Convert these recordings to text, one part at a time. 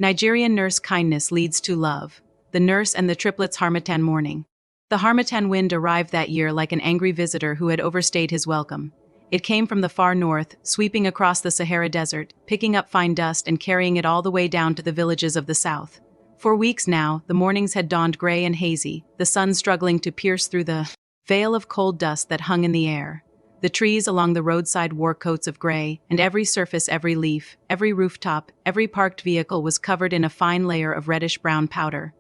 Nigerian nurse kindness leads to love. The nurse and the triplets Harmattan morning. The Harmattan wind arrived that year like an angry visitor who had overstayed his welcome. It came from the far north, sweeping across the Sahara Desert, picking up fine dust and carrying it all the way down to the villages of the south. For weeks now, the mornings had dawned gray and hazy, the sun struggling to pierce through the veil of cold dust that hung in the air. The trees along the roadside wore coats of gray, and every surface, every leaf, every rooftop, every parked vehicle was covered in a fine layer of reddish-brown powder.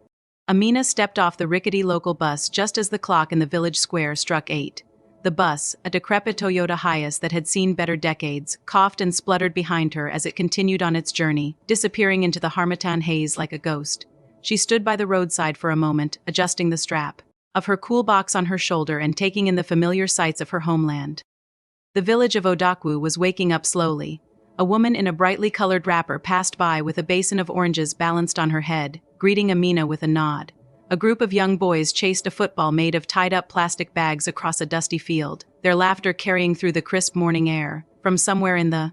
Amina stepped off the rickety local bus just as the clock in the village square struck 8. The bus, a decrepit Toyota Hiace that had seen better decades, coughed and spluttered behind her as it continued on its journey, disappearing into the Harmattan haze like a ghost. She stood by the roadside for a moment, adjusting the strap of her cool box on her shoulder and taking in the familiar sights of her homeland. The village of Odakwu was waking up slowly. A woman in a brightly colored wrapper passed by with a basin of oranges balanced on her head, greeting Amina with a nod. A group of young boys chased a football made of tied-up plastic bags across a dusty field, their laughter carrying through the crisp morning air. From somewhere in the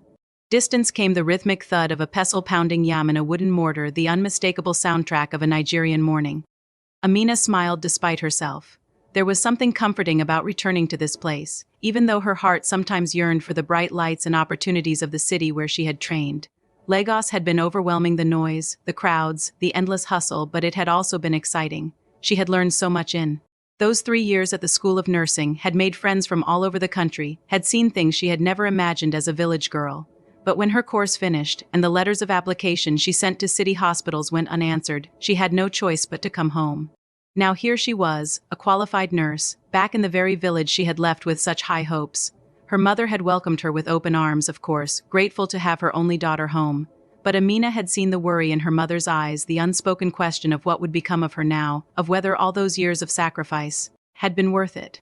distance came the rhythmic thud of a pestle-pounding yam in a wooden mortar, the unmistakable soundtrack of a Nigerian morning. Amina smiled despite herself. There was something comforting about returning to this place, even though her heart sometimes yearned for the bright lights and opportunities of the city where she had trained. Lagos had been overwhelming, the noise, the crowds, the endless hustle, but it had also been exciting. She had learned so much in those 3 years at the School of Nursing, had made friends from all over the country, had seen things she had never imagined as a village girl. But when her course finished, and the letters of application she sent to city hospitals went unanswered, she had no choice but to come home. Now here she was, a qualified nurse, back in the very village she had left with such high hopes. Her mother had welcomed her with open arms, of course, grateful to have her only daughter home. But Amina had seen the worry in her mother's eyes, the unspoken question of what would become of her now, of whether all those years of sacrifice had been worth it.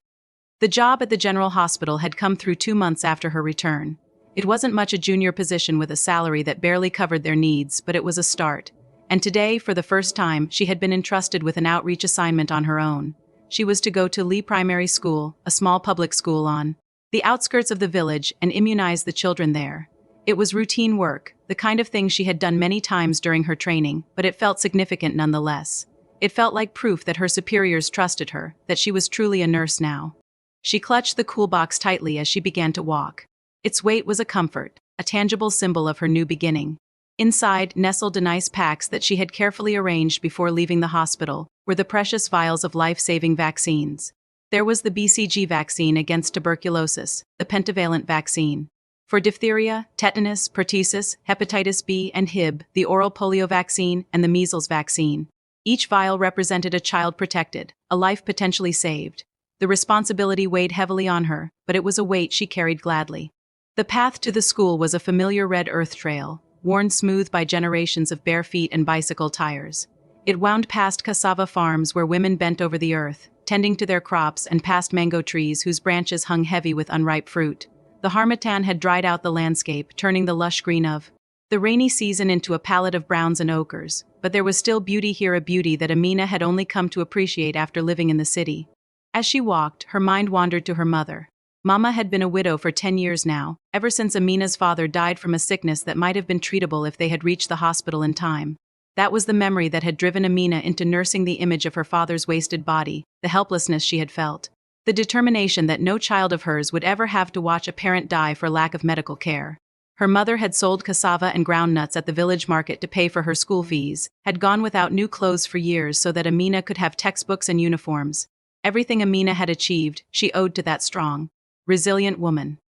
The job at the general hospital had come through 2 months after her return. It wasn't much, a junior position with a salary that barely covered their needs, but it was a start. And today, for the first time, she had been entrusted with an outreach assignment on her own. She was to go to Lee Primary School, a small public school on the outskirts of the village, and immunize the children there. It was routine work, the kind of thing she had done many times during her training, but it felt significant nonetheless. It felt like proof that her superiors trusted her, that she was truly a nurse now. She clutched the cool box tightly as she began to walk. Its weight was a comfort, a tangible symbol of her new beginning. Inside, nestled in nice packs that she had carefully arranged before leaving the hospital, were the precious vials of life-saving vaccines. There was the BCG vaccine against tuberculosis, the pentavalent vaccine. For diphtheria, tetanus, pertussis, hepatitis B and Hib, the oral polio vaccine, and the measles vaccine. Each vial represented a child protected, a life potentially saved. The responsibility weighed heavily on her, but it was a weight she carried gladly. The path to the school was a familiar red earth trail, worn smooth by generations of bare feet and bicycle tires. It wound past cassava farms where women bent over the earth, tending to their crops, and past mango trees whose branches hung heavy with unripe fruit. The harmattan had dried out the landscape, turning the lush green of the rainy season into a palette of browns and ochres, but there was still beauty here, a beauty that Amina had only come to appreciate after living in the city. As she walked, her mind wandered to her mother. Mama had been a widow for 10 years now, ever since Amina's father died from a sickness that might have been treatable if they had reached the hospital in time. That was the memory that had driven Amina into nursing, the image of her father's wasted body, the helplessness she had felt, the determination that no child of hers would ever have to watch a parent die for lack of medical care. Her mother had sold cassava and ground nuts at the village market to pay for her school fees, had gone without new clothes for years so that Amina could have textbooks and uniforms. Everything Amina had achieved, she owed to that strong, resilient woman.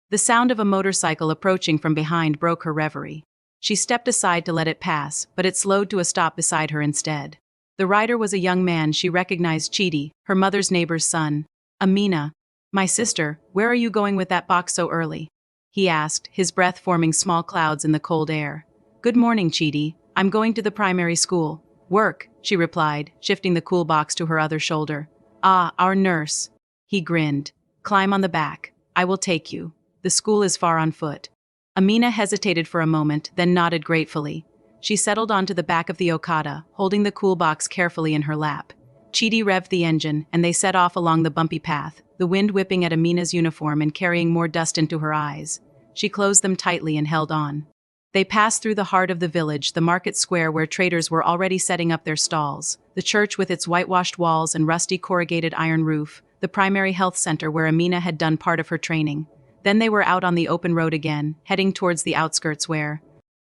The sound of a motorcycle approaching from behind broke her reverie. She stepped aside to let it pass, but it slowed to a stop beside her instead. The rider was a young man she recognized, Chidi, her mother's neighbor's son. "Amina, my sister, where are you going with that box so early?" he asked, his breath forming small clouds in the cold air. "Good morning, Chidi. I'm going to the primary school." "Work," she replied, shifting the cool box to her other shoulder. "Ah, our nurse." He grinned. "Climb on the back. I will take you. The school is far on foot." Amina hesitated for a moment, then nodded gratefully. She settled onto the back of the Okada, holding the cool box carefully in her lap. Chidi revved the engine, and they set off along the bumpy path, the wind whipping at Amina's uniform and carrying more dust into her eyes. She closed them tightly and held on. They passed through the heart of the village, the market square where traders were already setting up their stalls, the church with its whitewashed walls and rusty corrugated iron roof, the primary health center where Amina had done part of her training. Then they were out on the open road again, heading towards the outskirts where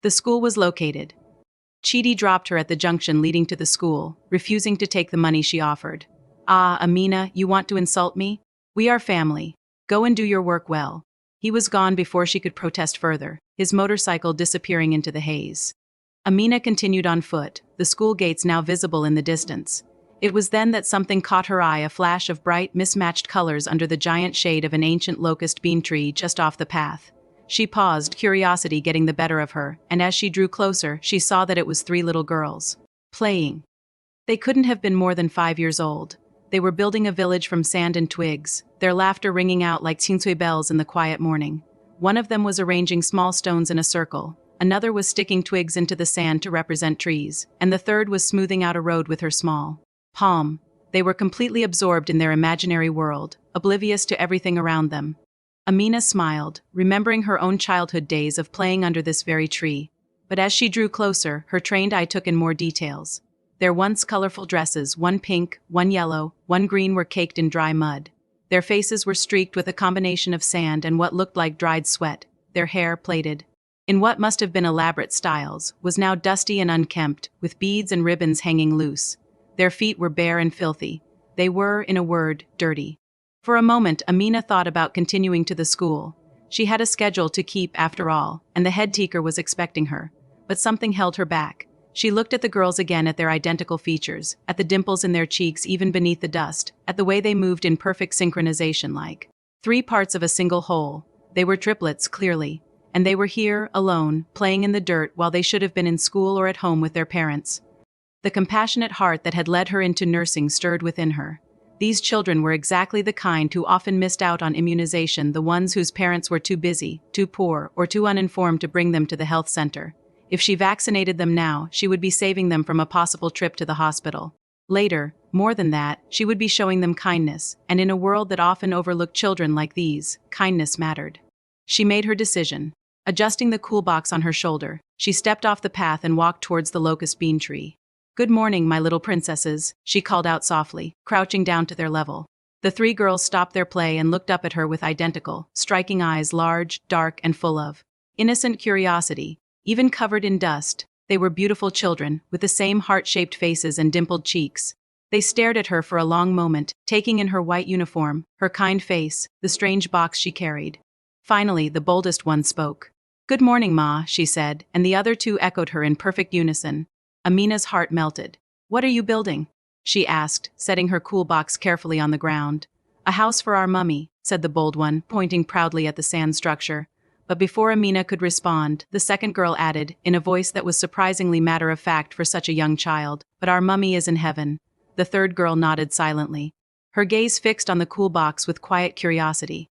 the school was located. Chidi dropped her at the junction leading to the school, refusing to take the money she offered. "Ah, Amina, you want to insult me? We are family. Go and do your work well." He was gone before she could protest further, his motorcycle disappearing into the haze. Amina continued on foot, the school gates now visible in the distance. It was then that something caught her eye, a flash of bright, mismatched colors under the giant shade of an ancient locust bean tree just off the path. She paused, curiosity getting the better of her, and as she drew closer, she saw that it was 3 little girls. Playing. They couldn't have been more than 5 years old. They were building a village from sand and twigs, their laughter ringing out like tinsui bells in the quiet morning. One of them was arranging small stones in a circle, another was sticking twigs into the sand to represent trees, and the third was smoothing out a road with her small palm. They were completely absorbed in their imaginary world, oblivious to everything around them. Amina smiled, remembering her own childhood days of playing under this very tree. But as she drew closer, her trained eye took in more details. Their once colorful dresses, one pink, one yellow, one green, were caked in dry mud. Their faces were streaked with a combination of sand and what looked like dried sweat, their hair plaited in what must have been elaborate styles, was now dusty and unkempt, with beads and ribbons hanging loose. Their feet were bare and filthy. They were, in a word, dirty. For a moment, Amina thought about continuing to the school. She had a schedule to keep, after all, and the head teacher was expecting her. But something held her back. She looked at the girls again, at their identical features, at the dimples in their cheeks even beneath the dust, at the way they moved in perfect synchronization like 3 parts of a single whole. They were triplets, clearly. And they were here, alone, playing in the dirt while they should have been in school or at home with their parents. The compassionate heart that had led her into nursing stirred within her. These children were exactly the kind who often missed out on immunization, the ones whose parents were too busy, too poor, or too uninformed to bring them to the health center. If she vaccinated them now, she would be saving them from a possible trip to the hospital. Later, more than that, she would be showing them kindness, and in a world that often overlooked children like these, kindness mattered. She made her decision. Adjusting the cool box on her shoulder, she stepped off the path and walked towards the locust bean tree. "Good morning, my little princesses," she called out softly, crouching down to their level. The 3 girls stopped their play and looked up at her with identical, striking eyes, large, dark, and full of innocent curiosity. Even covered in dust, they were beautiful children, with the same heart-shaped faces and dimpled cheeks. They stared at her for a long moment, taking in her white uniform, her kind face, the strange box she carried. Finally, the boldest one spoke. "Good morning, Ma," she said, and the other 2 echoed her in perfect unison. Amina's heart melted. "What are you building?" she asked, setting her cool box carefully on the ground. "A house for our mummy," said the bold one, pointing proudly at the sand structure. But before Amina could respond, the second girl added, in a voice that was surprisingly matter-of-fact for such a young child, "But our mummy is in heaven." The third girl nodded silently, her gaze fixed on the cool box with quiet curiosity.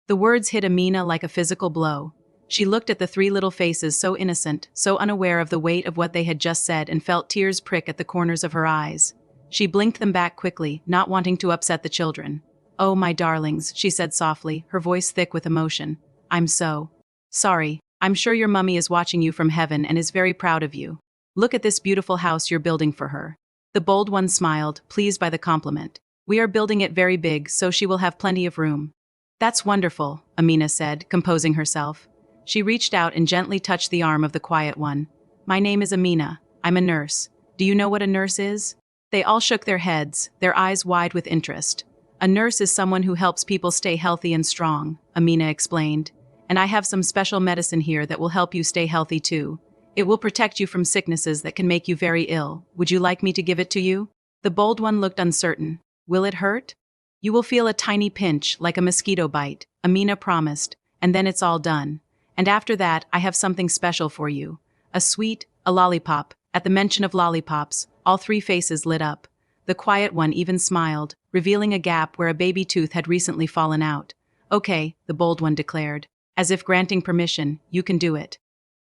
The words hit Amina like a physical blow. She looked at the 3 little faces, so innocent, so unaware of the weight of what they had just said, and felt tears prick at the corners of her eyes. She blinked them back quickly, not wanting to upset the children. "Oh, my darlings," she said softly, her voice thick with emotion. "I'm so sorry. I'm sure your mummy is watching you from heaven and is very proud of you. Look at this beautiful house you're building for her." The bold one smiled, pleased by the compliment. "We are building it very big, so she will have plenty of room." "That's wonderful," Amina said, composing herself. She reached out and gently touched the arm of the quiet one. "My name is Amina. I'm a nurse. Do you know what a nurse is?" They all shook their heads, their eyes wide with interest. "A nurse is someone who helps people stay healthy and strong," Amina explained. "And I have some special medicine here that will help you stay healthy too. It will protect you from sicknesses that can make you very ill. Would you like me to give it to you?" The bold one looked uncertain. "Will it hurt?" "You will feel a tiny pinch, like a mosquito bite," Amina promised, "and then it's all done. And after that, I have something special for you. A sweet, a lollipop." At the mention of lollipops, all 3 faces lit up. The quiet one even smiled, revealing a gap where a baby tooth had recently fallen out. "Okay," the bold one declared. As if granting permission, "You can do it."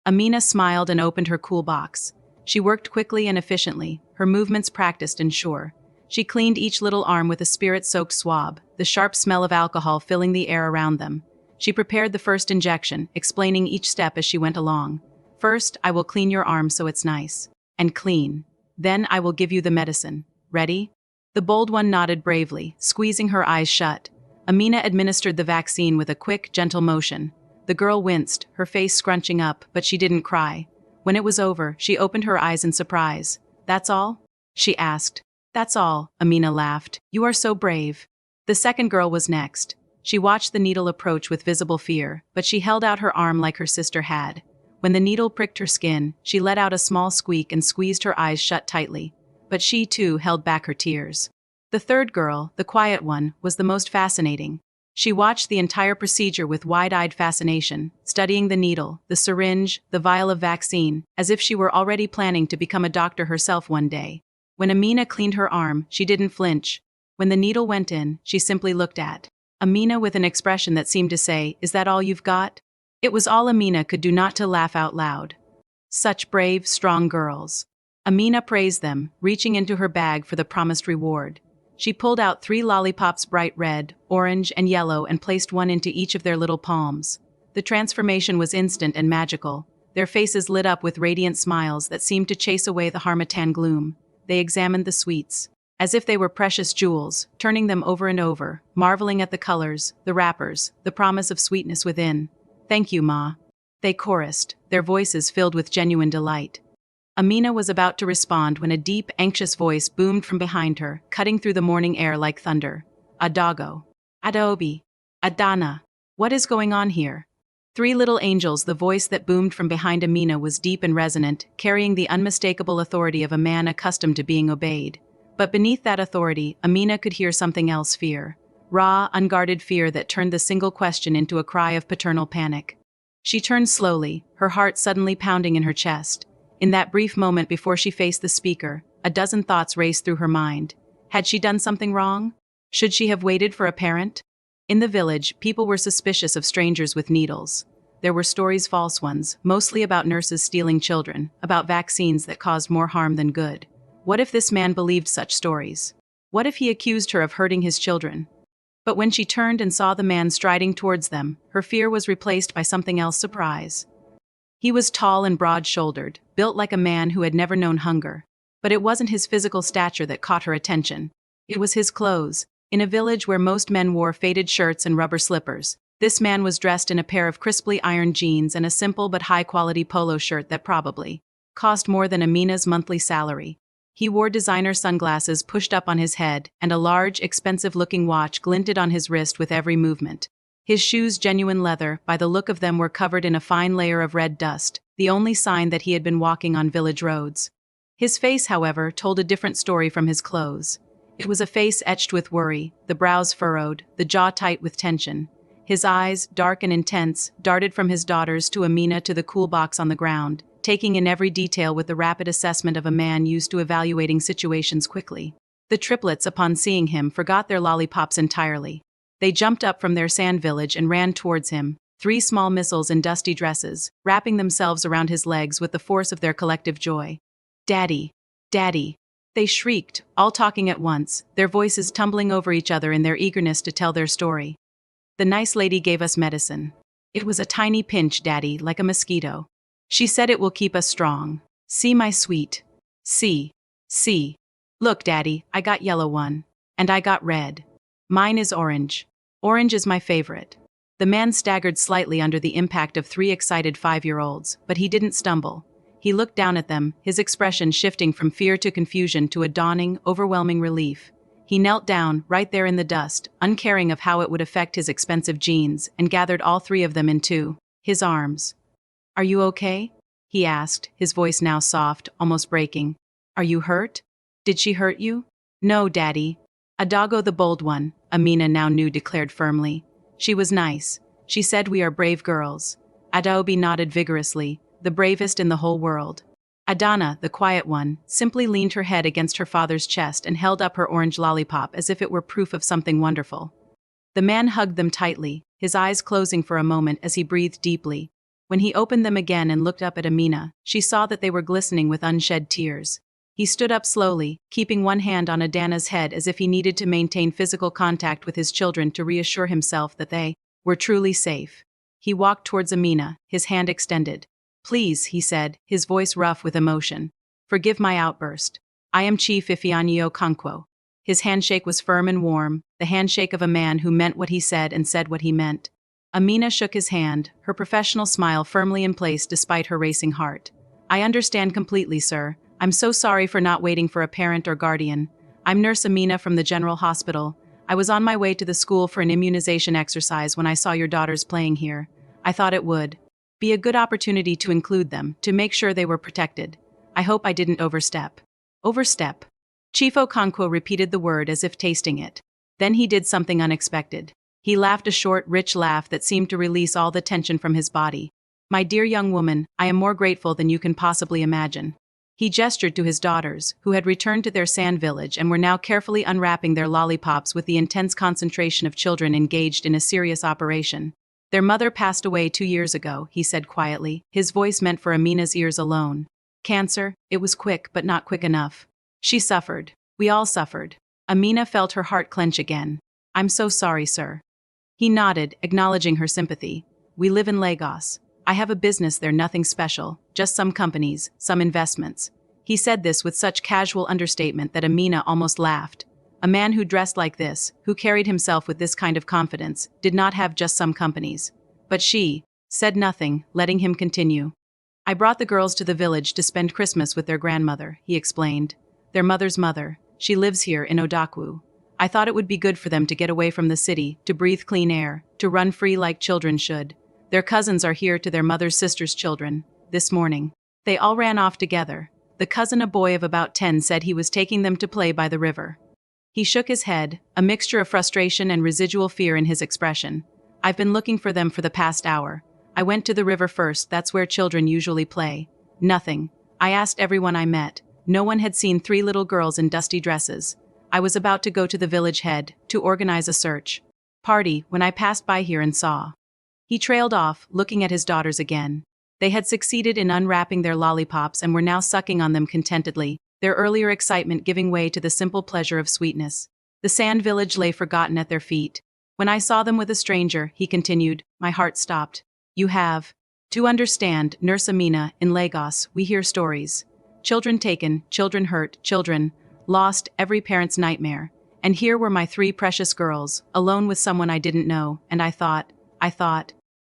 Amina smiled and opened her cool box. She worked quickly and efficiently, her movements practiced and sure. She cleaned each little arm with a spirit-soaked swab, the sharp smell of alcohol filling the air around them. She prepared the first injection, explaining each step as she went along. First, I will clean your arm so it's nice and clean. Then I will give you the medicine. Ready? The bold one nodded bravely, squeezing her eyes shut. Amina administered the vaccine with a quick, gentle motion. The girl winced, her face scrunching up, but she didn't cry. When it was over, she opened her eyes in surprise. That's all? She asked. That's all, Amina laughed. You are so brave. The second girl was next. She watched the needle approach with visible fear, but she held out her arm like her sister had. When the needle pricked her skin, she let out a small squeak and squeezed her eyes shut tightly. But she, too, held back her tears. The third girl, the quiet one, was the most fascinating. She watched the entire procedure with wide-eyed fascination, studying the needle, the syringe, the vial of vaccine, as if she were already planning to become a doctor herself one day. When Amina cleaned her arm, she didn't flinch. When the needle went in, she simply looked at Amina with an expression that seemed to say, "Is that all you've got?" It was all Amina could do not to laugh out loud. Such brave, strong girls. Amina praised them, reaching into her bag for the promised reward. She pulled out 3 lollipops, bright red, orange, and yellow, and placed one into each of their little palms. The transformation was instant and magical. Their faces lit up with radiant smiles that seemed to chase away the harmattan gloom. They examined the sweets, as if they were precious jewels, turning them over and over, marveling at the colors, the wrappers, the promise of sweetness within. "Thank you, Ma." They chorused, their voices filled with genuine delight. Amina was about to respond when a deep, anxious voice boomed from behind her, cutting through the morning air like thunder. "Adago. Adaobi. Adana. What is going on here?" 3 little angels. The voice that boomed from behind Amina was deep and resonant, carrying the unmistakable authority of a man accustomed to being obeyed. But beneath that authority, Amina could hear something else: fear. Raw, unguarded fear that turned the single question into a cry of paternal panic. She turned slowly, her heart suddenly pounding in her chest. In that brief moment before she faced the speaker, a dozen thoughts raced through her mind. Had she done something wrong? Should she have waited for a parent? In the village, people were suspicious of strangers with needles. There were stories, false ones, mostly about nurses stealing children, about vaccines that caused more harm than good. What if this man believed such stories? What if he accused her of hurting his children? But when she turned and saw the man striding towards them, her fear was replaced by something else: surprise. He was tall and broad-shouldered, built like a man who had never known hunger. But it wasn't his physical stature that caught her attention. It was his clothes. In a village where most men wore faded shirts and rubber slippers, this man was dressed in a pair of crisply ironed jeans and a simple but high-quality polo shirt that probably cost more than Amina's monthly salary. He wore designer sunglasses pushed up on his head, and a large, expensive-looking watch glinted on his wrist with every movement. His shoes, genuine leather, by the look of them were covered in a fine layer of red dust, the only sign that he had been walking on village roads. His face, however, told a different story from his clothes. It was a face etched with worry, the brows furrowed, the jaw tight with tension. His eyes, dark and intense, darted from his daughters to Amina to the cool box on the ground, taking in every detail with the rapid assessment of a man used to evaluating situations quickly. The triplets, upon seeing him, forgot their lollipops entirely. They jumped up from their sand village and ran towards him, 3 small missiles in dusty dresses, wrapping themselves around his legs with the force of their collective joy. "Daddy! Daddy!" They shrieked, all talking at once, their voices tumbling over each other in their eagerness to tell their story. "The nice lady gave us medicine. It was a tiny pinch, Daddy, like a mosquito. She said it will keep us strong. See, my sweet. See. See. Look, Daddy, I got yellow one. And I got red. Mine is orange. Orange is my favorite." The man staggered slightly under the impact of 3 excited 5-year-olds, but he didn't stumble. He looked down at them, his expression shifting from fear to confusion to a dawning, overwhelming relief. He knelt down, right there in the dust, uncaring of how it would affect his expensive jeans, and gathered all 3 of them into his arms. "Are you okay?" he asked, his voice now soft, almost breaking. "Are you hurt? Did she hurt you?" "No, Daddy." Adago, the bold one, Amina now knew, declared firmly. "She was nice. She said we are brave girls." Adaobi nodded vigorously, the bravest in the whole world. Adana, the quiet one, simply leaned her head against her father's chest and held up her orange lollipop as if it were proof of something wonderful. The man hugged them tightly, his eyes closing for a moment as he breathed deeply. When he opened them again and looked up at Amina, she saw that they were glistening with unshed tears. He stood up slowly, keeping one hand on Adana's head as if he needed to maintain physical contact with his children to reassure himself that they were truly safe. He walked towards Amina, his hand extended. Please, he said, his voice rough with emotion. Forgive my outburst. I am Chief Ifeanyi Okonkwo. His handshake was firm and warm, the handshake of a man who meant what he said and said what he meant. Amina shook his hand, her professional smile firmly in place despite her racing heart. I understand completely, sir. I'm so sorry for not waiting for a parent or guardian. I'm Nurse Amina from the General Hospital. I was on my way to the school for an immunization exercise when I saw your daughters playing here. I thought it would be a good opportunity to include them, to make sure they were protected. I hope I didn't overstep. Overstep. Chief Okonkwo repeated the word as if tasting it. Then he did something unexpected. He laughed a short, rich laugh that seemed to release all the tension from his body. My dear young woman, I am more grateful than you can possibly imagine. He gestured to his daughters, who had returned to their sand village and were now carefully unwrapping their lollipops with the intense concentration of children engaged in a serious operation. Their mother passed away 2 years ago, he said quietly, his voice meant for Amina's ears alone. Cancer, it was quick but not quick enough. She suffered. We all suffered. Amina felt her heart clench again. I'm so sorry, sir. He nodded, acknowledging her sympathy. We live in Lagos. I have a business there, nothing special, just some companies, some investments. He said this with such casual understatement that Amina almost laughed. A man who dressed like this, who carried himself with this kind of confidence, did not have just some companies. But she said nothing, letting him continue. I brought the girls to the village to spend Christmas with their grandmother, he explained. Their mother's mother. She lives here in Odakwu. I thought it would be good for them to get away from the city, to breathe clean air, to run free like children should. Their cousins are here to their mother's sister's children. This morning, they all ran off together. The cousin, a boy of about 10, said he was taking them to play by the river. He shook his head, a mixture of frustration and residual fear in his expression. I've been looking for them for the past hour. I went to the river first, that's where children usually play. Nothing. I asked everyone I met. No one had seen 3 little girls in dusty dresses. I was about to go to the village head, to organize a search party, when I passed by here and saw. He trailed off, looking at his daughters again. They had succeeded in unwrapping their lollipops and were now sucking on them contentedly, their earlier excitement giving way to the simple pleasure of sweetness. The sand village lay forgotten at their feet. When I saw them with a stranger, he continued, my heart stopped. You have to understand, Nurse Amina, in Lagos, we hear stories. Children taken, children hurt, children lost, every parent's nightmare. And here were my 3 precious girls, alone with someone I didn't know, and I thought.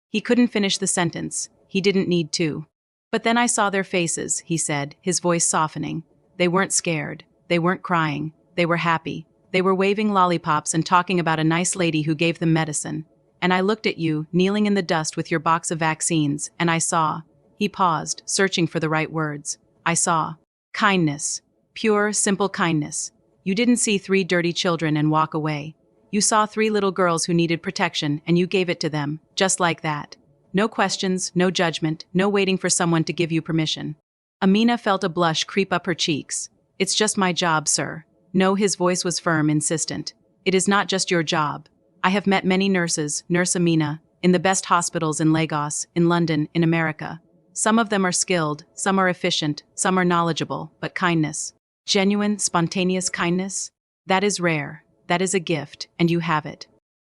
He couldn't finish the sentence. He didn't need to. But then I saw their faces, he said, his voice softening. They weren't scared. They weren't crying. They were happy. They were waving lollipops and talking about a nice lady who gave them medicine. And I looked at you, kneeling in the dust with your box of vaccines, and I saw. He paused, searching for the right words. I saw kindness. Pure, simple kindness. You didn't see 3 dirty children and walk away. You saw 3 little girls who needed protection, and you gave it to them, just like that. No questions, no judgment, no waiting for someone to give you permission. Amina felt a blush creep up her cheeks. It's just my job, sir. No, his voice was firm, insistent. It is not just your job. I have met many nurses, Nurse Amina, in the best hospitals in Lagos, in London, in America. Some of them are skilled, some are efficient, some are knowledgeable, but kindness. Genuine, spontaneous kindness? That is rare. That is a gift, and you have it.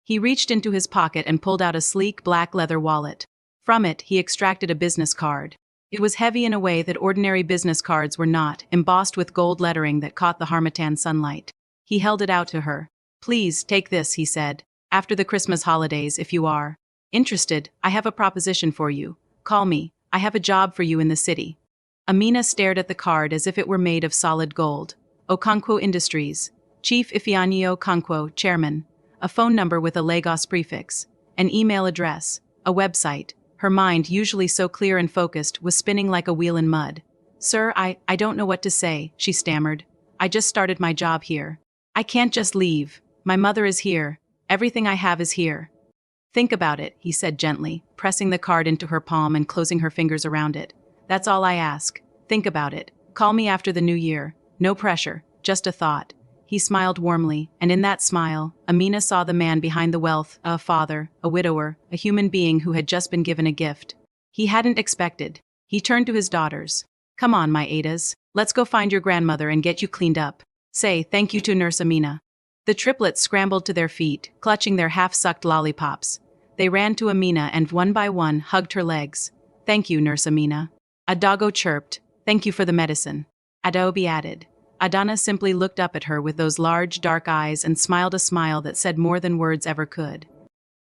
He reached into his pocket and pulled out a sleek black leather wallet. From it, he extracted a business card. It was heavy in a way that ordinary business cards were not, embossed with gold lettering that caught the harmattan sunlight. He held it out to her. Please, take this, he said. After the Christmas holidays, if you are interested, I have a proposition for you. Call me. I have a job for you in the city. Amina stared at the card as if it were made of solid gold. Okonkwo Industries. Chief Ifeanyi Okonkwo, Chairman. A phone number with a Lagos prefix. An email address. A website. Her mind, usually so clear and focused, was spinning like a wheel in mud. Sir, I don't know what to say, she stammered. I just started my job here. I can't just leave. My mother is here. Everything I have is here. Think about it, he said gently, pressing the card into her palm and closing her fingers around it. That's all I ask. Think about it. Call me after the new year. No pressure, just a thought. He smiled warmly, and in that smile, Amina saw the man behind the wealth, a father, a widower, a human being who had just been given a gift. He hadn't expected. He turned to his daughters. Come on, my Adas. Let's go find your grandmother and get you cleaned up. Say thank you to Nurse Amina. The triplets scrambled to their feet, clutching their half-sucked lollipops. They ran to Amina and one by one hugged her legs. "Thank you, Nurse Amina." Adago chirped, "Thank you for the medicine." Adobe added. Adana simply looked up at her with those large, dark eyes and smiled a smile that said more than words ever could.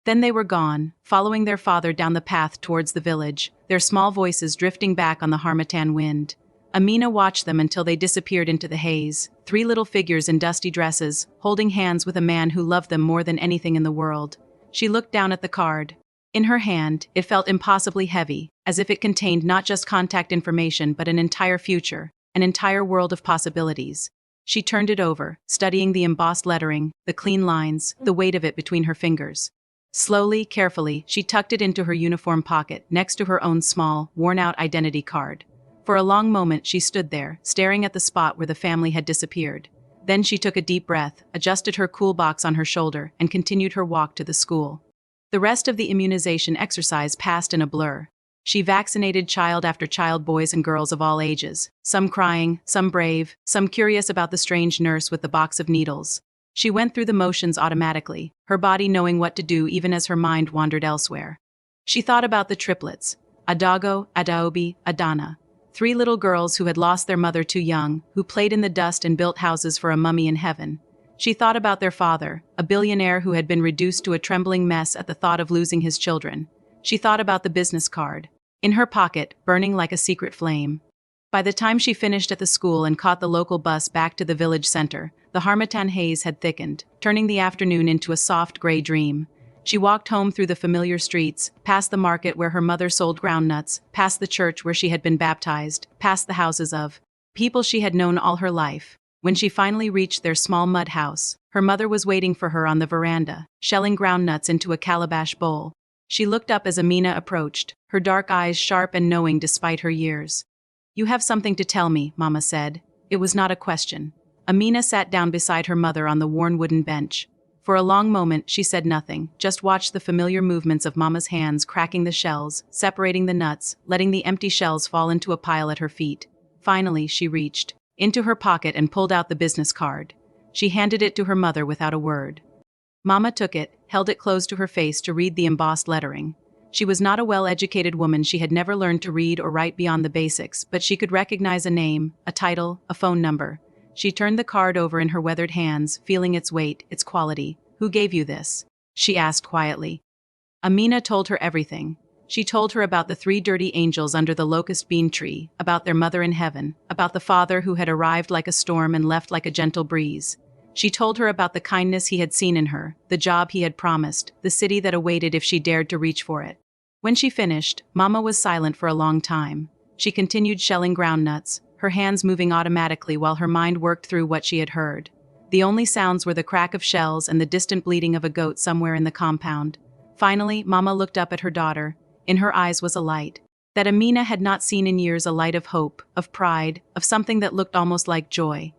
Then they were gone, following their father down the path towards the village, their small voices drifting back on the harmattan wind. Amina watched them until they disappeared into the haze, three little figures in dusty dresses, holding hands with a man who loved them more than anything in the world. She looked down at the card. In her hand, it felt impossibly heavy, as if it contained not just contact information but an entire future, an entire world of possibilities. She turned it over, studying the embossed lettering, the clean lines, the weight of it between her fingers. Slowly, carefully, she tucked it into her uniform pocket, next to her own small, worn-out identity card. For a long moment she stood there, staring at the spot where the family had disappeared. Then she took a deep breath, adjusted her cool box on her shoulder, and continued her walk to the school. The rest of the immunization exercise passed in a blur. She vaccinated child after child, boys and girls of all ages, some crying, some brave, some curious about the strange nurse with the box of needles. She went through the motions automatically, her body knowing what to do even as her mind wandered elsewhere. She thought about the triplets, Adago, Adaobi, Adana. Three little girls who had lost their mother too young, who played in the dust and built houses for a mummy in heaven. She thought about their father, a billionaire who had been reduced to a trembling mess at the thought of losing his children. She thought about the business card, in her pocket, burning like a secret flame. By the time she finished at the school and caught the local bus back to the village center, the harmattan haze had thickened, turning the afternoon into a soft gray dream. She walked home through the familiar streets, past the market where her mother sold groundnuts, past the church where she had been baptized, past the houses of people she had known all her life. When she finally reached their small mud house, her mother was waiting for her on the veranda, shelling groundnuts into a calabash bowl. She looked up as Amina approached, her dark eyes sharp and knowing despite her years. "You have something to tell me," Mama said. It was not a question. Amina sat down beside her mother on the worn wooden bench. For a long moment she said nothing, just watched the familiar movements of Mama's hands cracking the shells, separating the nuts, letting the empty shells fall into a pile at her feet. Finally, she reached into her pocket and pulled out the business card. She handed it to her mother without a word. Mama took it, held it close to her face to read the embossed lettering. She was not a well-educated woman, she had never learned to read or write beyond the basics, but she could recognize a name, a title, a phone number. She turned the card over in her weathered hands, feeling its weight, its quality. "Who gave you this?" she asked quietly. Amina told her everything. She told her about the three dirty angels under the locust bean tree, about their mother in heaven, about the father who had arrived like a storm and left like a gentle breeze. She told her about the kindness he had seen in her, the job he had promised, the city that awaited if she dared to reach for it. When she finished, Mama was silent for a long time. She continued shelling groundnuts, her hands moving automatically while her mind worked through what she had heard. The only sounds were the crack of shells and the distant bleating of a goat somewhere in the compound. Finally, Mama looked up at her daughter. In her eyes was a light that Amina had not seen in years, a light of hope, of pride, of something that looked almost like joy.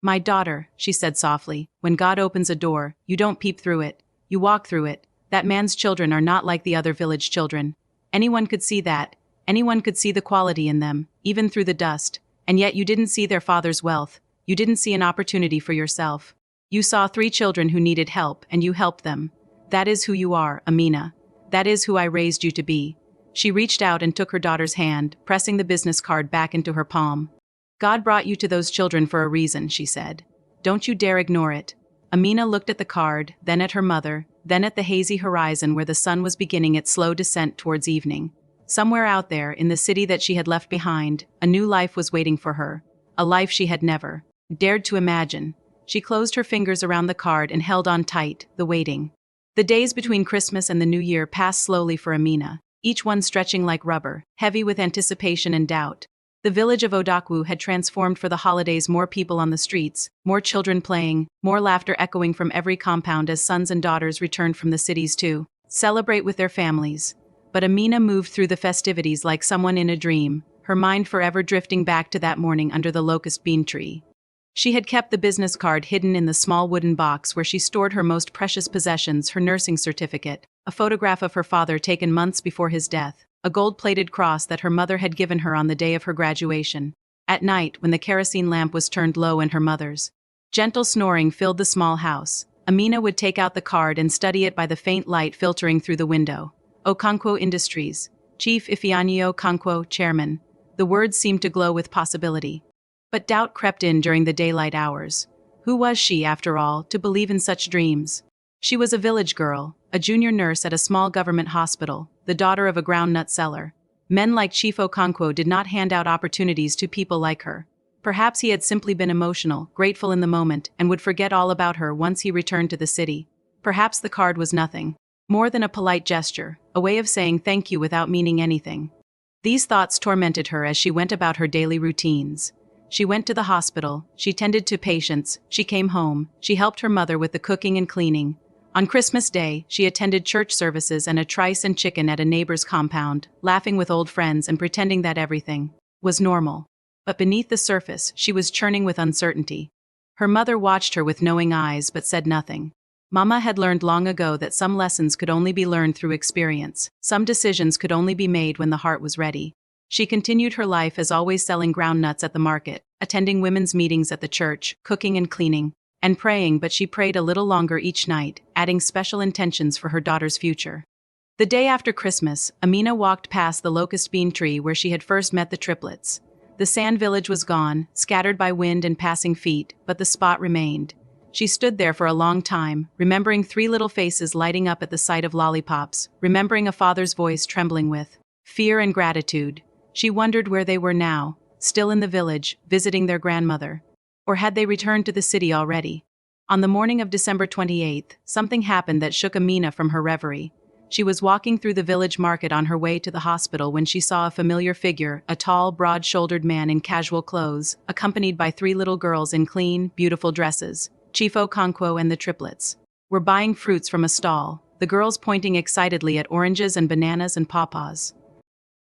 "My daughter," she said softly, "when God opens a door, you don't peep through it, you walk through it. That man's children are not like the other village children. Anyone could see that. Anyone could see the quality in them, even through the dust. And yet you didn't see their father's wealth. You didn't see an opportunity for yourself. You saw three children who needed help, and you helped them. That is who you are, Amina. That is who I raised you to be." She reached out and took her daughter's hand, pressing the business card back into her palm. "God brought you to those children for a reason," she said. "Don't you dare ignore it." Amina looked at the card, then at her mother, then at the hazy horizon where the sun was beginning its slow descent towards evening. Somewhere out there, in the city that she had left behind, a new life was waiting for her, a life she had never dared to imagine. She closed her fingers around the card and held on tight, the waiting. The days between Christmas and the New Year passed slowly for Amina, each one stretching like rubber, heavy with anticipation and doubt. The village of Odakwu had transformed for the holidays, more people on the streets, more children playing, more laughter echoing from every compound as sons and daughters returned from the cities to celebrate with their families. But Amina moved through the festivities like someone in a dream, her mind forever drifting back to that morning under the locust bean tree. She had kept the business card hidden in the small wooden box where she stored her most precious possessions, her nursing certificate, a photograph of her father taken months before his death, a gold-plated cross that her mother had given her on the day of her graduation. At night, when the kerosene lamp was turned low and her mother's gentle snoring filled the small house, Amina would take out the card and study it by the faint light filtering through the window. Okonkwo Industries. Chief Ifeanyi Okonkwo, chairman. The words seemed to glow with possibility. But doubt crept in during the daylight hours. Who was she, after all, to believe in such dreams? She was a village girl, a junior nurse at a small government hospital, the daughter of a groundnut seller. Men like Chief Okonkwo did not hand out opportunities to people like her. Perhaps he had simply been emotional, grateful in the moment, and would forget all about her once he returned to the city. Perhaps the card was nothing more than a polite gesture, a way of saying thank you without meaning anything. These thoughts tormented her as she went about her daily routines. She went to the hospital, she tended to patients, she came home, she helped her mother with the cooking and cleaning. On Christmas Day, she attended church services and a trice and chicken at a neighbor's compound, laughing with old friends and pretending that everything was normal. But beneath the surface, she was churning with uncertainty. Her mother watched her with knowing eyes but said nothing. Mama had learned long ago that some lessons could only be learned through experience, some decisions could only be made when the heart was ready. She continued her life as always, selling groundnuts at the market, attending women's meetings at the church, cooking and cleaning, and praying, but she prayed a little longer each night, adding special intentions for her daughter's future. The day after Christmas, Amina walked past the locust bean tree where she had first met the triplets. The sand village was gone, scattered by wind and passing feet, but the spot remained. She stood there for a long time, remembering 3 little faces lighting up at the sight of lollipops, remembering a father's voice trembling with fear and gratitude. She wondered where they were now, still in the village, visiting their grandmother. Or had they returned to the city already? On the morning of December 28th, something happened that shook Amina from her reverie. She was walking through the village market on her way to the hospital when she saw a familiar figure, a tall, broad-shouldered man in casual clothes, accompanied by 3 little girls in clean, beautiful dresses. Chief Okonkwo and the triplets were buying fruits from a stall, the girls pointing excitedly at oranges and bananas and pawpaws.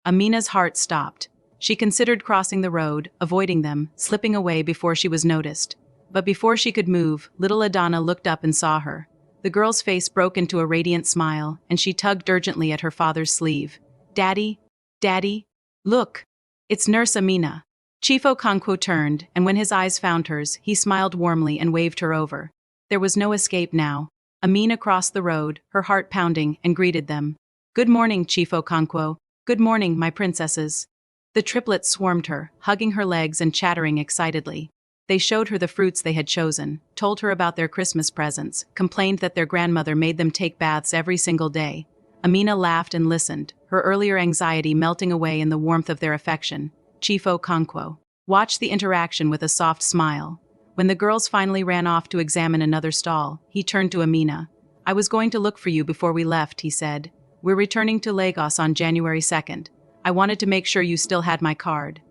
Amina's heart stopped. She considered crossing the road, avoiding them, slipping away before she was noticed. But before she could move, little Adana looked up and saw her. The girl's face broke into a radiant smile, and she tugged urgently at her father's sleeve. "Daddy? Daddy? Look! It's Nurse Amina." Chief Okonkwo turned, and when his eyes found hers, he smiled warmly and waved her over. There was no escape now. Amina crossed the road, her heart pounding, and greeted them. "Good morning, Chief Okonkwo. Good morning, my princesses." The triplets swarmed her, hugging her legs and chattering excitedly. They showed her the fruits they had chosen, told her about their Christmas presents, complained that their grandmother made them take baths every single day. Amina laughed and listened, her earlier anxiety melting away in the warmth of their affection. Chief Okonkwo watched the interaction with a soft smile. When the girls finally ran off to examine another stall, he turned to Amina. "I was going to look for you before we left," he said. "We're returning to Lagos on January 2nd. I wanted to make sure you still had my card."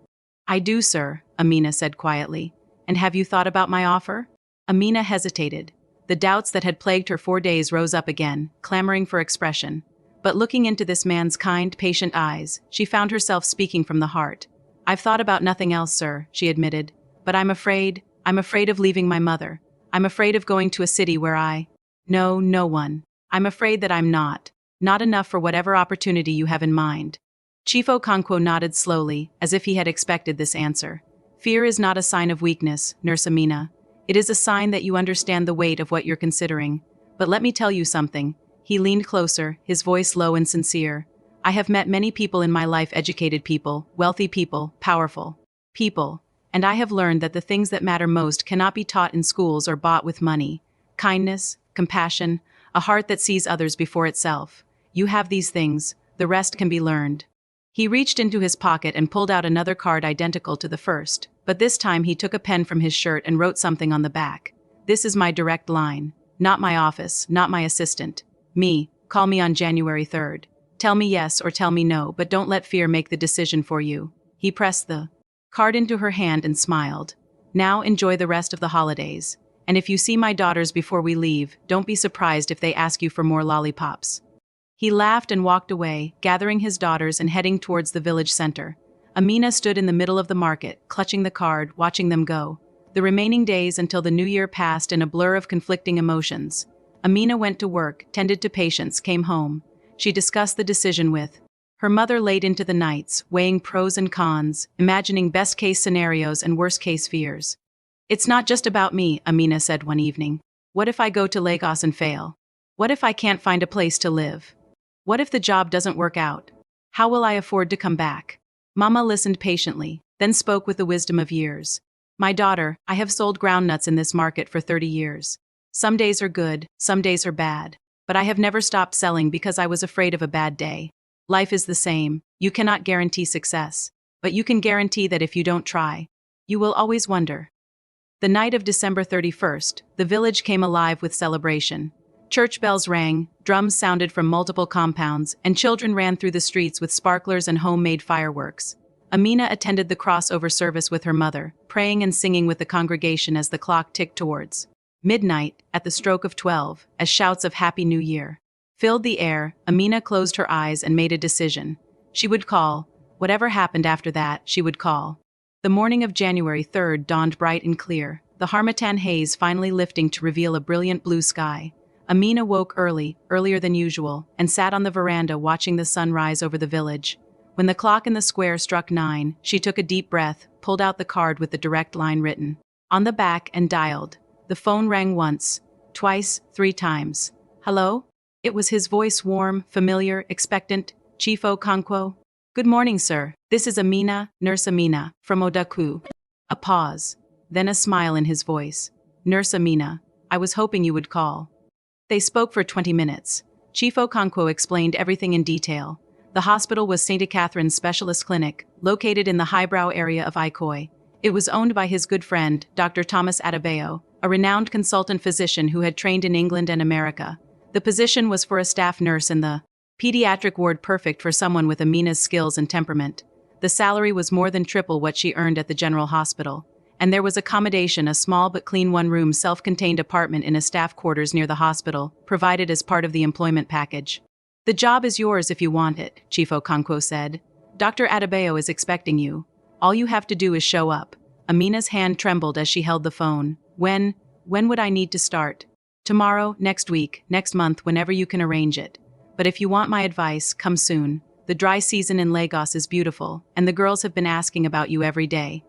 "I do, sir," Amina said quietly. "And have you thought about my offer?" Amina hesitated. The doubts that had plagued her 4 days rose up again, clamoring for expression. But looking into this man's kind, patient eyes, she found herself speaking from the heart. "I've thought about nothing else, sir," she admitted. "But I'm afraid of leaving my mother. I'm afraid of going to a city where I know no one. I'm afraid that I'm not enough for whatever opportunity you have in mind." Chief Okonkwo nodded slowly, as if he had expected this answer. "Fear is not a sign of weakness, Nurse Amina. It is a sign that you understand the weight of what you're considering. But let me tell you something." He leaned closer, his voice low and sincere. "I have met many people in my life, educated people, wealthy people, powerful people, and I have learned that the things that matter most cannot be taught in schools or bought with money. Kindness, compassion, a heart that sees others before itself. You have these things, the rest can be learned." He reached into his pocket and pulled out another card identical to the first, but this time he took a pen from his shirt and wrote something on the back. "This is my direct line. Not my office, not my assistant. Me. Call me on January 3rd. Tell me yes or tell me no, but don't let fear make the decision for you." He pressed the card into her hand and smiled. "Now enjoy the rest of the holidays. And if you see my daughters before we leave, don't be surprised if they ask you for more lollipops." He laughed and walked away, gathering his daughters and heading towards the village center. Amina stood in the middle of the market, clutching the card, watching them go. The remaining days until the new year passed in a blur of conflicting emotions. Amina went to work, tended to patients, came home. She discussed the decision with her mother late into the nights, weighing pros and cons, imagining best-case scenarios and worst-case fears. "It's not just about me," Amina said one evening. "What if I go to Lagos and fail? What if I can't find a place to live? What if the job doesn't work out? How will I afford to come back? Mama listened patiently, then spoke with the wisdom of years. My daughter, I have sold groundnuts in this market for 30 years. Some days are good, some days are bad. But I have never stopped selling because I was afraid of a bad day. Life is the same. You cannot guarantee success. But you can guarantee that if you don't try, you will always wonder. The night of December 31st, the village came alive with celebration. Church bells rang, drums sounded from multiple compounds, and children ran through the streets with sparklers and homemade fireworks. Amina attended the crossover service with her mother, praying and singing with the congregation as the clock ticked towards midnight. At the stroke of 12, as shouts of Happy New Year filled the air, Amina closed her eyes and made a decision. She would call. Whatever happened after that, she would call. The morning of January 3rd dawned bright and clear, the harmattan haze finally lifting to reveal a brilliant blue sky. Amina woke early, earlier than usual, and sat on the veranda watching the sun rise over the village. When the clock in the square struck 9, she took a deep breath, pulled out the card with the direct line written on the back and dialed. The phone rang once, twice, 3 times. Hello? It was his voice, warm, familiar, expectant. Chief Okonkwo? Good morning, sir. This is Amina, Nurse Amina, from Odaku. A pause, then a smile in his voice. Nurse Amina, I was hoping you would call. They spoke for 20 minutes. Chief Okonkwo explained everything in detail. The hospital was St. Catherine's Specialist Clinic, located in the highbrow area of Ikoi. It was owned by his good friend, Dr. Thomas Adebayo, a renowned consultant physician who had trained in England and America. The position was for a staff nurse in the pediatric ward, perfect for someone with Amina's skills and temperament. The salary was more than triple what she earned at the general hospital. And there was accommodation, a small but clean one-room self-contained apartment in a staff quarters near the hospital, provided as part of the employment package. The job is yours if you want it, Chief Okonkwo said. Dr. Adebayo is expecting you. All you have to do is show up. Amina's hand trembled as she held the phone. When would I need to start? Tomorrow, next week, next month, whenever you can arrange it. But if you want my advice, come soon. The dry season in Lagos is beautiful, and the girls have been asking about you every day.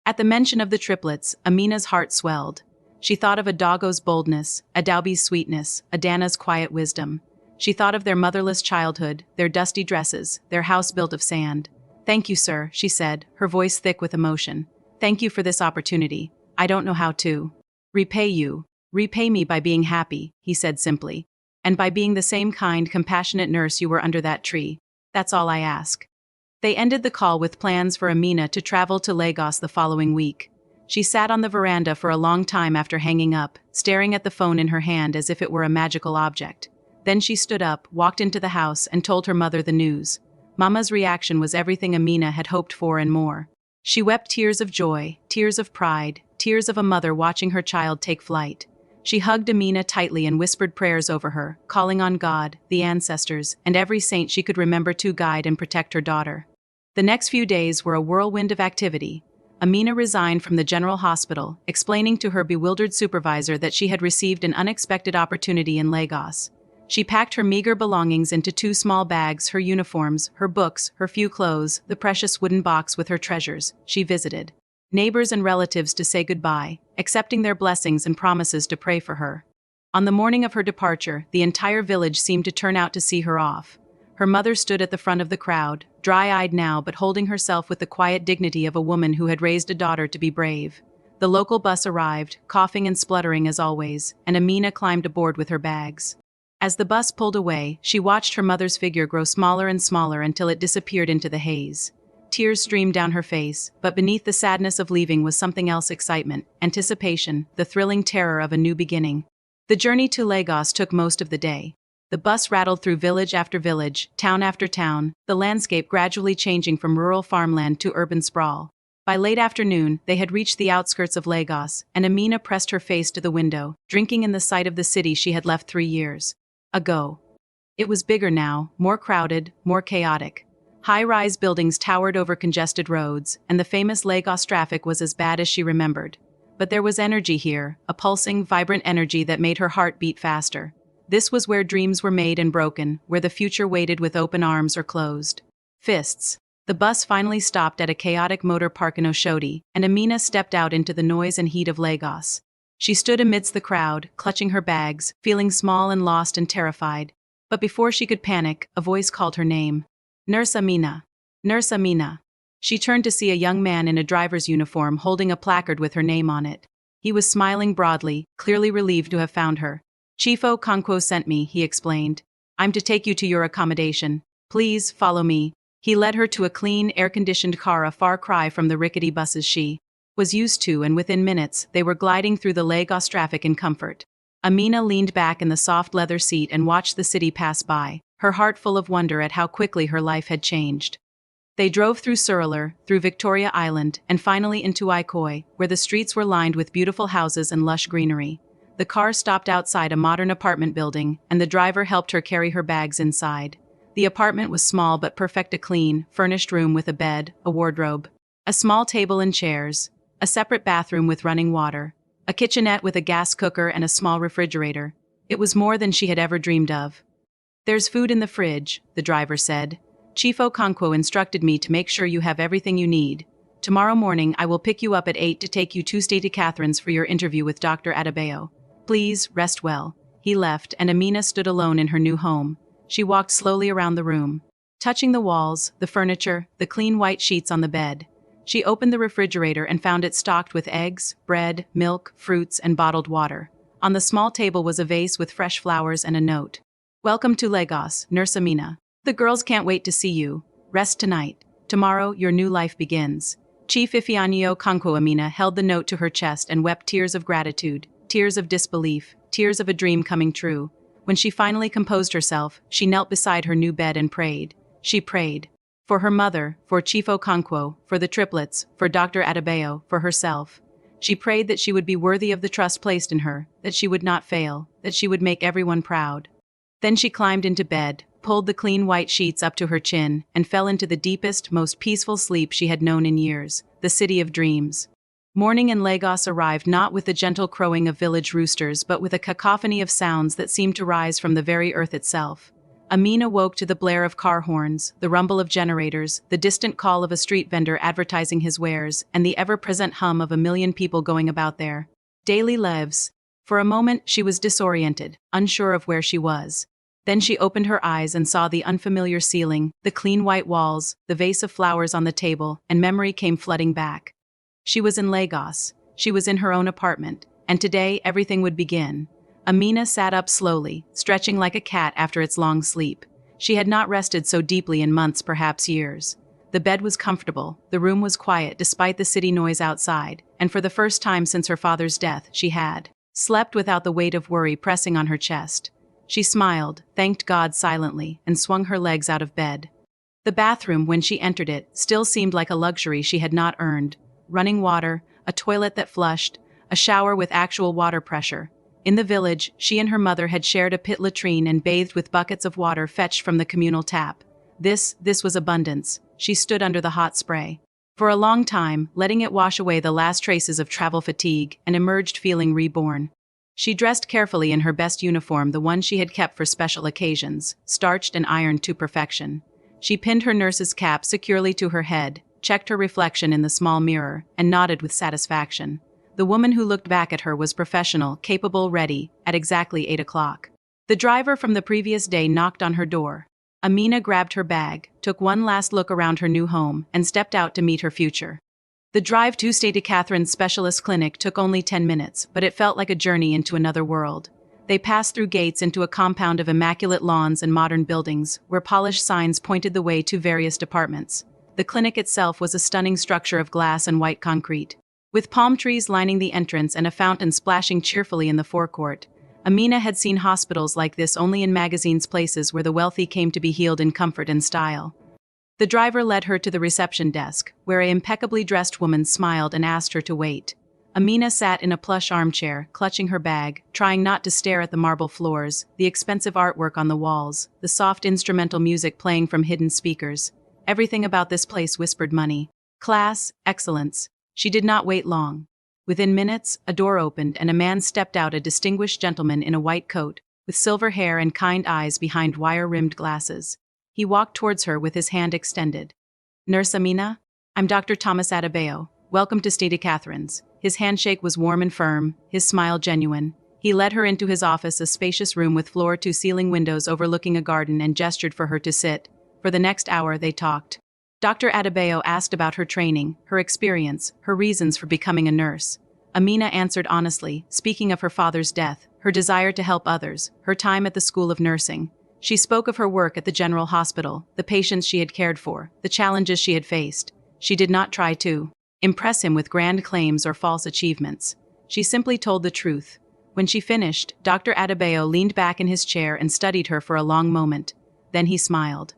At the mention of the triplets, Amina's heart swelled. She thought of Adago's boldness, Adaubi's sweetness, Adana's quiet wisdom. She thought of their motherless childhood, their dusty dresses, their house built of sand. Thank you, sir, she said, her voice thick with emotion. Thank you for this opportunity. I don't know how to repay you. Repay me by being happy, he said simply. And by being the same kind, compassionate nurse you were under that tree. That's all I ask. They ended the call with plans for Amina to travel to Lagos the following week. She sat on the veranda for a long time after hanging up, staring at the phone in her hand as if it were a magical object. Then she stood up, walked into the house, and told her mother the news. Mama's reaction was everything Amina had hoped for and more. She wept tears of joy, tears of pride, tears of a mother watching her child take flight. She hugged Amina tightly and whispered prayers over her, calling on God, the ancestors, and every saint she could remember to guide and protect her daughter. The next few days were a whirlwind of activity. Amina resigned from the general hospital, explaining to her bewildered supervisor that she had received an unexpected opportunity in Lagos. She packed her meager belongings into 2 small bags, her uniforms, her books, her few clothes, the precious wooden box with her treasures. She visited neighbors and relatives to say goodbye, accepting their blessings and promises to pray for her. On the morning of her departure, the entire village seemed to turn out to see her off. Her mother stood at the front of the crowd, dry-eyed now but holding herself with the quiet dignity of a woman who had raised a daughter to be brave. The local bus arrived, coughing and spluttering as always, and Amina climbed aboard with her bags. As the bus pulled away, she watched her mother's figure grow smaller and smaller until it disappeared into the haze. Tears streamed down her face, but beneath the sadness of leaving was something else: excitement, anticipation, the thrilling terror of a new beginning. The journey to Lagos took most of the day. The bus rattled through village after village, town after town, the landscape gradually changing from rural farmland to urban sprawl. By late afternoon, they had reached the outskirts of Lagos, and Amina pressed her face to the window, drinking in the sight of the city she had left 3 years ago. It was bigger now, more crowded, more chaotic. High-rise buildings towered over congested roads, and the famous Lagos traffic was as bad as she remembered. But there was energy here, a pulsing, vibrant energy that made her heart beat faster. This was where dreams were made and broken, where the future waited with open arms or closed fists. The bus finally stopped at a chaotic motor park in Oshodi, and Amina stepped out into the noise and heat of Lagos. She stood amidst the crowd, clutching her bags, feeling small and lost and terrified. But before she could panic, a voice called her name. Nurse Amina. Nurse Amina. She turned to see a young man in a driver's uniform holding a placard with her name on it. He was smiling broadly, clearly relieved to have found her. Chiefo Konkwo sent me, he explained. I'm to take you to your accommodation. Please, follow me. He led her to a clean, air-conditioned car, a far cry from the rickety buses she was used to, and within minutes, they were gliding through the Lagos traffic in comfort. Amina leaned back in the soft leather seat and watched the city pass by, her heart full of wonder at how quickly her life had changed. They drove through Surulere, through Victoria Island, and finally into Ikoi, where the streets were lined with beautiful houses and lush greenery. The car stopped outside a modern apartment building, and the driver helped her carry her bags inside. The apartment was small but perfect, a clean, furnished room with a bed, a wardrobe, a small table and chairs, a separate bathroom with running water, a kitchenette with a gas cooker and a small refrigerator. It was more than she had ever dreamed of. There's food in the fridge, the driver said. Chiefo Konkwo instructed me to make sure you have everything you need. Tomorrow morning I will pick you up at 8 to take you to St. Catherine's for your interview with Dr. Adebayo. Please, rest well. He left, and Amina stood alone in her new home. She walked slowly around the room, touching the walls, the furniture, the clean white sheets on the bed. She opened the refrigerator and found it stocked with eggs, bread, milk, fruits, and bottled water. On the small table was a vase with fresh flowers and a note. Welcome to Lagos, Nurse Amina. The girls can't wait to see you. Rest tonight. Tomorrow, your new life begins. Chief Ifeanyi Konkwo. Amina held the note to her chest and wept tears of gratitude, tears of disbelief, tears of a dream coming true. When she finally composed herself, she knelt beside her new bed and prayed. She prayed. For her mother, for Chiefo Konkwo, for the triplets, for Dr. Adebayo, for herself. She prayed that she would be worthy of the trust placed in her, that she would not fail, that she would make everyone proud. Then she climbed into bed, pulled the clean white sheets up to her chin, and fell into the deepest, most peaceful sleep she had known in years, the city of dreams. Morning in Lagos arrived not with the gentle crowing of village roosters but with a cacophony of sounds that seemed to rise from the very earth itself. Amina woke to the blare of car horns, the rumble of generators, the distant call of a street vendor advertising his wares, and the ever-present hum of a million people going about their daily lives. For a moment she was disoriented, unsure of where she was. Then she opened her eyes and saw the unfamiliar ceiling, the clean white walls, the vase of flowers on the table, and memory came flooding back. She was in Lagos. She was in her own apartment, and today everything would begin. Amina sat up slowly, stretching like a cat after its long sleep. She had not rested so deeply in months, perhaps years. The bed was comfortable, the room was quiet despite the city noise outside, and for the first time since her father's death, she had slept without the weight of worry pressing on her chest. She smiled, thanked God silently, and swung her legs out of bed. The bathroom, when she entered it, still seemed like a luxury she had not earned. Running water, a toilet that flushed, a shower with actual water pressure. In the village, she and her mother had shared a pit latrine and bathed with buckets of water fetched from the communal tap. This was abundance. She stood under the hot spray for a long time, letting it wash away the last traces of travel fatigue, and emerged feeling reborn. She dressed carefully in her best uniform, the one she had kept for special occasions, starched and ironed to perfection. She pinned her nurse's cap securely to her head, checked her reflection in the small mirror, and nodded with satisfaction. The woman who looked back at her was professional, capable, ready, at exactly 8 o'clock. The driver from the previous day knocked on her door. Amina grabbed her bag, took one last look around her new home, and stepped out to meet her future. The drive to St. Catherine's specialist clinic took only 10 minutes, but it felt like a journey into another world. They passed through gates into a compound of immaculate lawns and modern buildings, where polished signs pointed the way to various departments. The clinic itself was a stunning structure of glass and white concrete, with palm trees lining the entrance and a fountain splashing cheerfully in the forecourt. Amina had seen hospitals like this only in magazines, places where the wealthy came to be healed in comfort and style. The driver led her to the reception desk, where an impeccably dressed woman smiled and asked her to wait. Amina sat in a plush armchair, clutching her bag, trying not to stare at the marble floors, the expensive artwork on the walls, the soft instrumental music playing from hidden speakers. Everything about this place whispered money, class, excellence. She did not wait long. Within minutes, a door opened and a man stepped out, a distinguished gentleman in a white coat, with silver hair and kind eyes behind wire-rimmed glasses. He walked towards her with his hand extended. Nurse Amina? I'm Dr. Thomas Adebayo. Welcome to St. Catherine's. His handshake was warm and firm, his smile genuine. He led her into his office, a spacious room with floor-to-ceiling windows overlooking a garden, and gestured for her to sit. For the next hour, they talked. Dr. Adebayo asked about her training, her experience, her reasons for becoming a nurse. Amina answered honestly, speaking of her father's death, her desire to help others, her time at the School of Nursing. She spoke of her work at the General Hospital, the patients she had cared for, the challenges she had faced. She did not try to impress him with grand claims or false achievements. She simply told the truth. When she finished, Dr. Adebayo leaned back in his chair and studied her for a long moment. Then he smiled.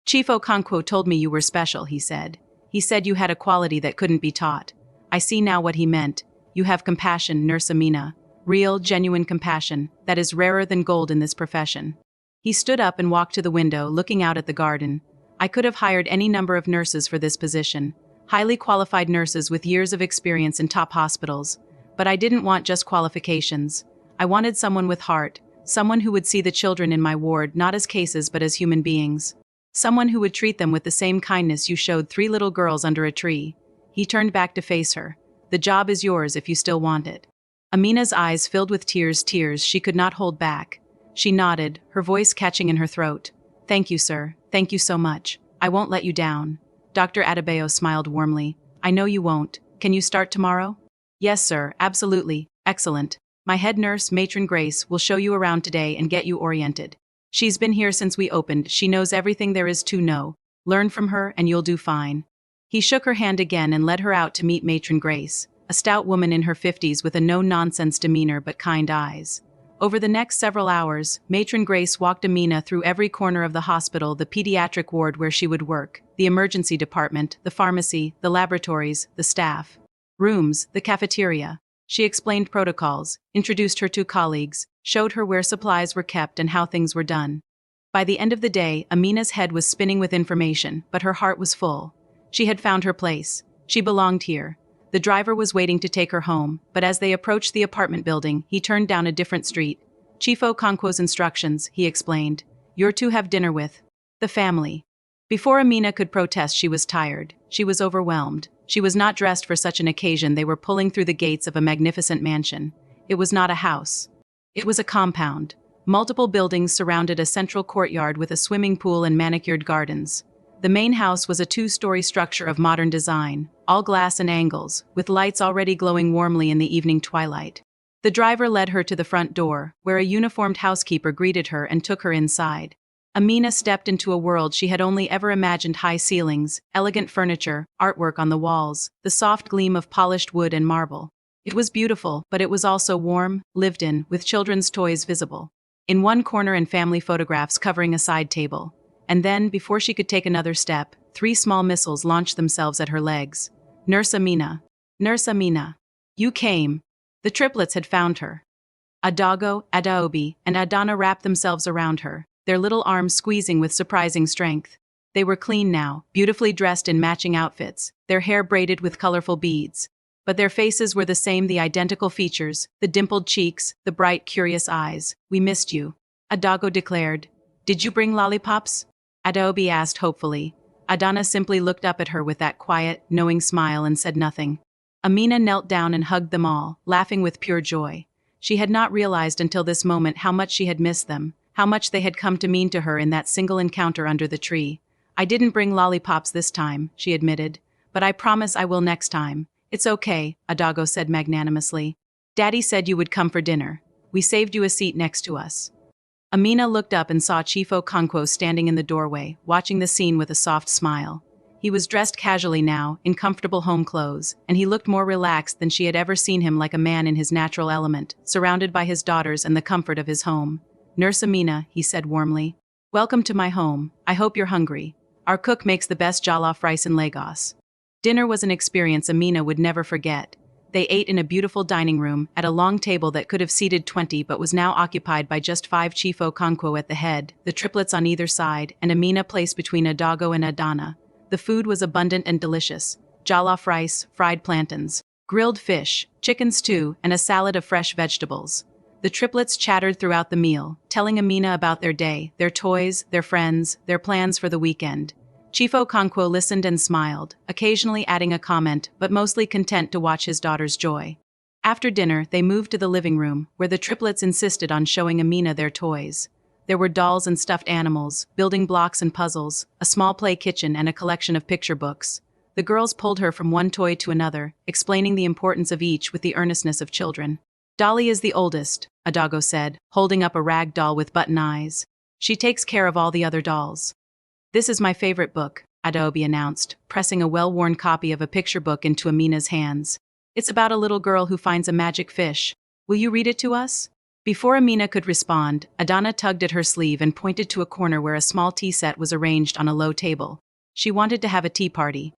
Chief Okonkwo told me you were special, he said. He said you had a quality that couldn't be taught. I see now what he meant. You have compassion, Nurse Amina. Real, genuine compassion, that is rarer than gold in this profession. He stood up and walked to the window, looking out at the garden. I could have hired any number of nurses for this position. Highly qualified nurses with years of experience in top hospitals. But I didn't want just qualifications. I wanted someone with heart, someone who would see the children in my ward not as cases but as human beings. Someone who would treat them with the same kindness you showed 3 little girls under a tree. He turned back to face her. The job is yours if you still want it. Amina's eyes filled with tears she could not hold back. She nodded, her voice catching in her throat. Thank you, sir. Thank you so much. I won't let you down. Dr. Adebayo smiled warmly. I know you won't. Can you start tomorrow? Yes, sir, absolutely. Excellent. My head nurse, Matron Grace, will show you around today and get you oriented. She's been here since we opened. She knows everything there is to know. Learn from her and you'll do fine. He shook her hand again and led her out to meet Matron Grace, a stout woman in her 50s with a no-nonsense demeanor but kind eyes. Over the next several hours, Matron Grace walked Amina through every corner of the hospital, the pediatric ward where she would work, the emergency department, the pharmacy, the laboratories, the staff rooms, the cafeteria. She explained protocols, introduced her to colleagues, showed her where supplies were kept and how things were done. By the end of the day, Amina's head was spinning with information, but her heart was full. She had found her place. She belonged here. The driver was waiting to take her home, but as they approached the apartment building, he turned down a different street. Chief Okonkwo's instructions, he explained. You're to have dinner with the family. Before Amina could protest, she was tired. She was overwhelmed. She was not dressed for such an occasion. They were pulling through the gates of a magnificent mansion. It was not a house. It was a compound. Multiple buildings surrounded a central courtyard with a swimming pool and manicured gardens. The main house was a 2-story structure of modern design, all glass and angles, with lights already glowing warmly in the evening twilight. The driver led her to the front door, where a uniformed housekeeper greeted her and took her inside. Amina stepped into a world she had only ever imagined: high ceilings, elegant furniture, artwork on the walls, the soft gleam of polished wood and marble. It was beautiful, but it was also warm, lived in, with children's toys visible. In one corner and family photographs covering a side table. And then, before she could take another step, 3 small missiles launched themselves at her legs. Nurse Amina. Nurse Amina. You came. The triplets had found her. Adago, Adaobi, and Adana wrapped themselves around her, their little arms squeezing with surprising strength. They were clean now, beautifully dressed in matching outfits, their hair braided with colorful beads. But their faces were the same, the identical features, the dimpled cheeks, the bright, curious eyes. We missed you, Adago declared. Did you bring lollipops? Adaobi asked hopefully. Adana simply looked up at her with that quiet, knowing smile and said nothing. Amina knelt down and hugged them all, laughing with pure joy. She had not realized until this moment how much she had missed them, how much they had come to mean to her in that single encounter under the tree. I didn't bring lollipops this time, she admitted, but I promise I will next time. It's okay, Adago said magnanimously. Daddy said you would come for dinner. We saved you a seat next to us. Amina looked up and saw Chief Okonkwo standing in the doorway, watching the scene with a soft smile. He was dressed casually now, in comfortable home clothes, and he looked more relaxed than she had ever seen him, like a man in his natural element, surrounded by his daughters and the comfort of his home. Nurse Amina, he said warmly. Welcome to my home. I hope you're hungry. Our cook makes the best jollof rice in Lagos. Dinner was an experience Amina would never forget. They ate in a beautiful dining room, at a long table that could have seated 20 but was now occupied by just 5. Chief Okonkwo at the head, the triplets on either side, and Amina placed between Adago and Adana. The food was abundant and delicious. Jollof rice, fried plantains, grilled fish, chicken stew, and a salad of fresh vegetables. The triplets chattered throughout the meal, telling Amina about their day, their toys, their friends, their plans for the weekend. Chief Okonkwo listened and smiled, occasionally adding a comment, but mostly content to watch his daughter's joy. After dinner, they moved to the living room, where the triplets insisted on showing Amina their toys. There were dolls and stuffed animals, building blocks and puzzles, a small play kitchen and a collection of picture books. The girls pulled her from one toy to another, explaining the importance of each with the earnestness of children. Dolly is the oldest, Adago said, holding up a rag doll with button eyes. She takes care of all the other dolls. This is my favorite book, Adobe announced, pressing a well-worn copy of a picture book into Amina's hands. It's about a little girl who finds a magic fish. Will you read it to us? Before Amina could respond, Adana tugged at her sleeve and pointed to a corner where a small tea set was arranged on a low table. She wanted to have a tea party.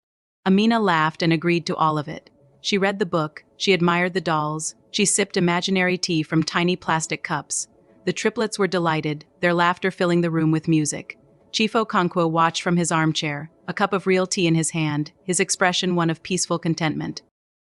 Amina laughed and agreed to all of it. She read the book, she admired the dolls, she sipped imaginary tea from tiny plastic cups. The triplets were delighted, their laughter filling the room with music. Chief Okonkwo watched from his armchair, a cup of real tea in his hand, his expression one of peaceful contentment.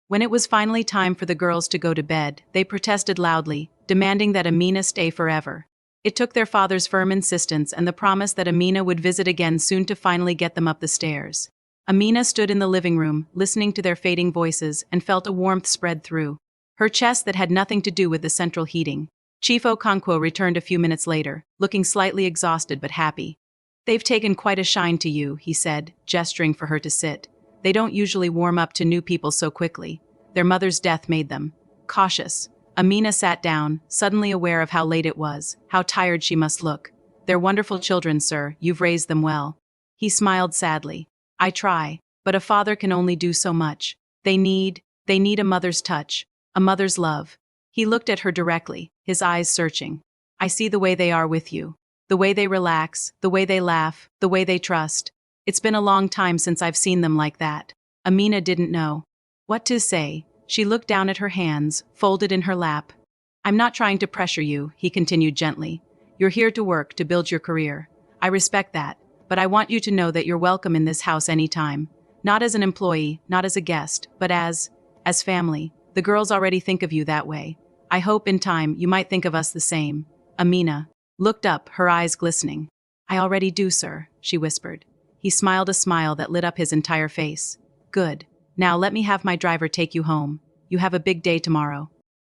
When it was finally time for the girls to go to bed, they protested loudly, demanding that Amina stay forever. It took their father's firm insistence and the promise that Amina would visit again soon to finally get them up the stairs. Amina stood in the living room, listening to their fading voices, and felt a warmth spread through her chest that had nothing to do with the central heating. Chief Okonkwo returned a few minutes later, looking slightly exhausted but happy. They've taken quite a shine to you, he said, gesturing for her to sit. They don't usually warm up to new people so quickly. Their mother's death made them cautious. Amina sat down, suddenly aware of how late it was, how tired she must look. They're wonderful children, sir, you've raised them well. He smiled sadly. I try, but a father can only do so much. They need a mother's touch, a mother's love. He looked at her directly, his eyes searching. I see the way they are with you. The way they relax, the way they laugh, the way they trust. It's been a long time since I've seen them like that. Amina didn't know what to say. She looked down at her hands, folded in her lap. I'm not trying to pressure you, he continued gently. You're here to work, to build your career. I respect that, but I want you to know that you're welcome in this house anytime. Not as an employee, not as a guest, but as family. The girls already think of you that way. I hope in time you might think of us the same. Amina looked up, her eyes glistening. I already do, sir, she whispered. He smiled a smile that lit up his entire face. Good. Now let me have my driver take you home. You have a big day tomorrow.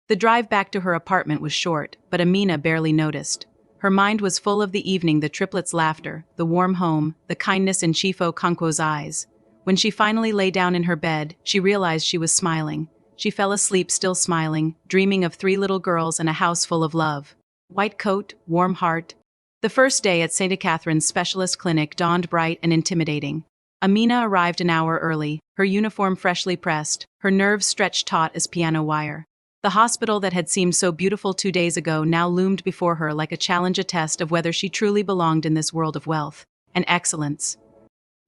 The drive back to her apartment was short, but Amina barely noticed. Her mind was full of the evening, the triplets' laughter, the warm home, the kindness in Chief Okonkwo's eyes. When she finally lay down in her bed, she realized she was smiling. She fell asleep still smiling, dreaming of 3 little girls and a house full of love. White coat, warm heart. The first day at St. Catherine's Specialist Clinic dawned bright and intimidating. Amina arrived an hour early, her uniform freshly pressed, her nerves stretched taut as piano wire. The hospital that had seemed so beautiful 2 days ago now loomed before her like a challenge, a test of whether she truly belonged in this world of wealth and excellence.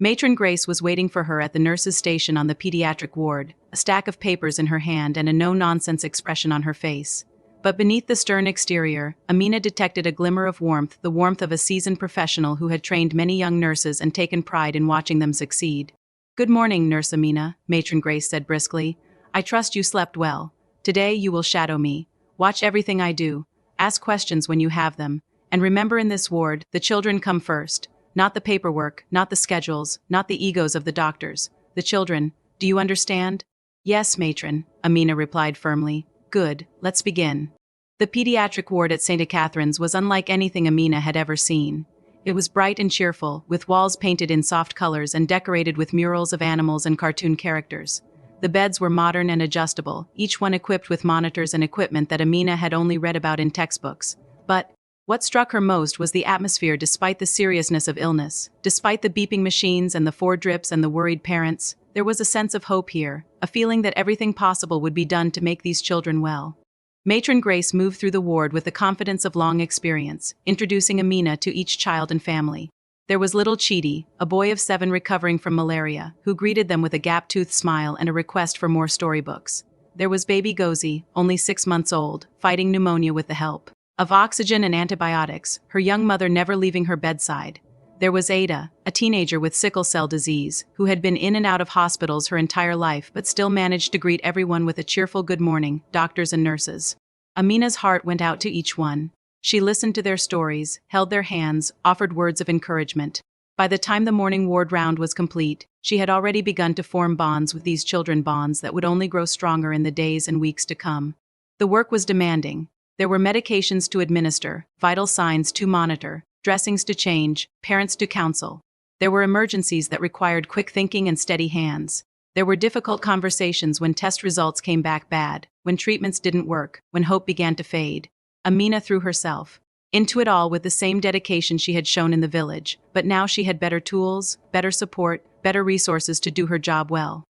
Matron Grace was waiting for her at the nurse's station on the pediatric ward, a stack of papers in her hand and a no-nonsense expression on her face. But beneath the stern exterior, Amina detected a glimmer of warmth, the warmth of a seasoned professional who had trained many young nurses and taken pride in watching them succeed. Good morning, Nurse Amina, Matron Grace said briskly. I trust you slept well. Today you will shadow me. Watch everything I do. Ask questions when you have them. And remember, in this ward, the children come first. Not the paperwork, not the schedules, not the egos of the doctors. The children. Do you understand? Yes, Matron, Amina replied firmly. Good, let's begin. The pediatric ward at St. Catherine's was unlike anything Amina had ever seen. It was bright and cheerful, with walls painted in soft colors and decorated with murals of animals and cartoon characters. The beds were modern and adjustable, each one equipped with monitors and equipment that Amina had only read about in textbooks. But what struck her most was the atmosphere. Despite the seriousness of illness, despite the beeping machines and the 4 drips and the worried parents, there was a sense of hope here, a feeling that everything possible would be done to make these children well. Matron Grace moved through the ward with the confidence of long experience, introducing Amina to each child and family. There was little Chidi, a boy of 7 recovering from malaria, who greeted them with a gap-toothed smile and a request for more storybooks. There was baby Gozi, only 6 months old, fighting pneumonia with the help of oxygen and antibiotics, her young mother never leaving her bedside. There was Ada, a teenager with sickle cell disease, who had been in and out of hospitals her entire life but still managed to greet everyone with a cheerful good morning, doctors and nurses. Amina's heart went out to each one. She listened to their stories, held their hands, offered words of encouragement. By the time the morning ward round was complete, she had already begun to form bonds with these children, bonds that would only grow stronger in the days and weeks to come. The work was demanding. There were medications to administer, vital signs to monitor, dressings to change, parents to counsel. There were emergencies that required quick thinking and steady hands. There were difficult conversations when test results came back bad, when treatments didn't work, when hope began to fade. Amina threw herself into it all with the same dedication she had shown in the village, but now she had better tools, better support, better resources to do her job well.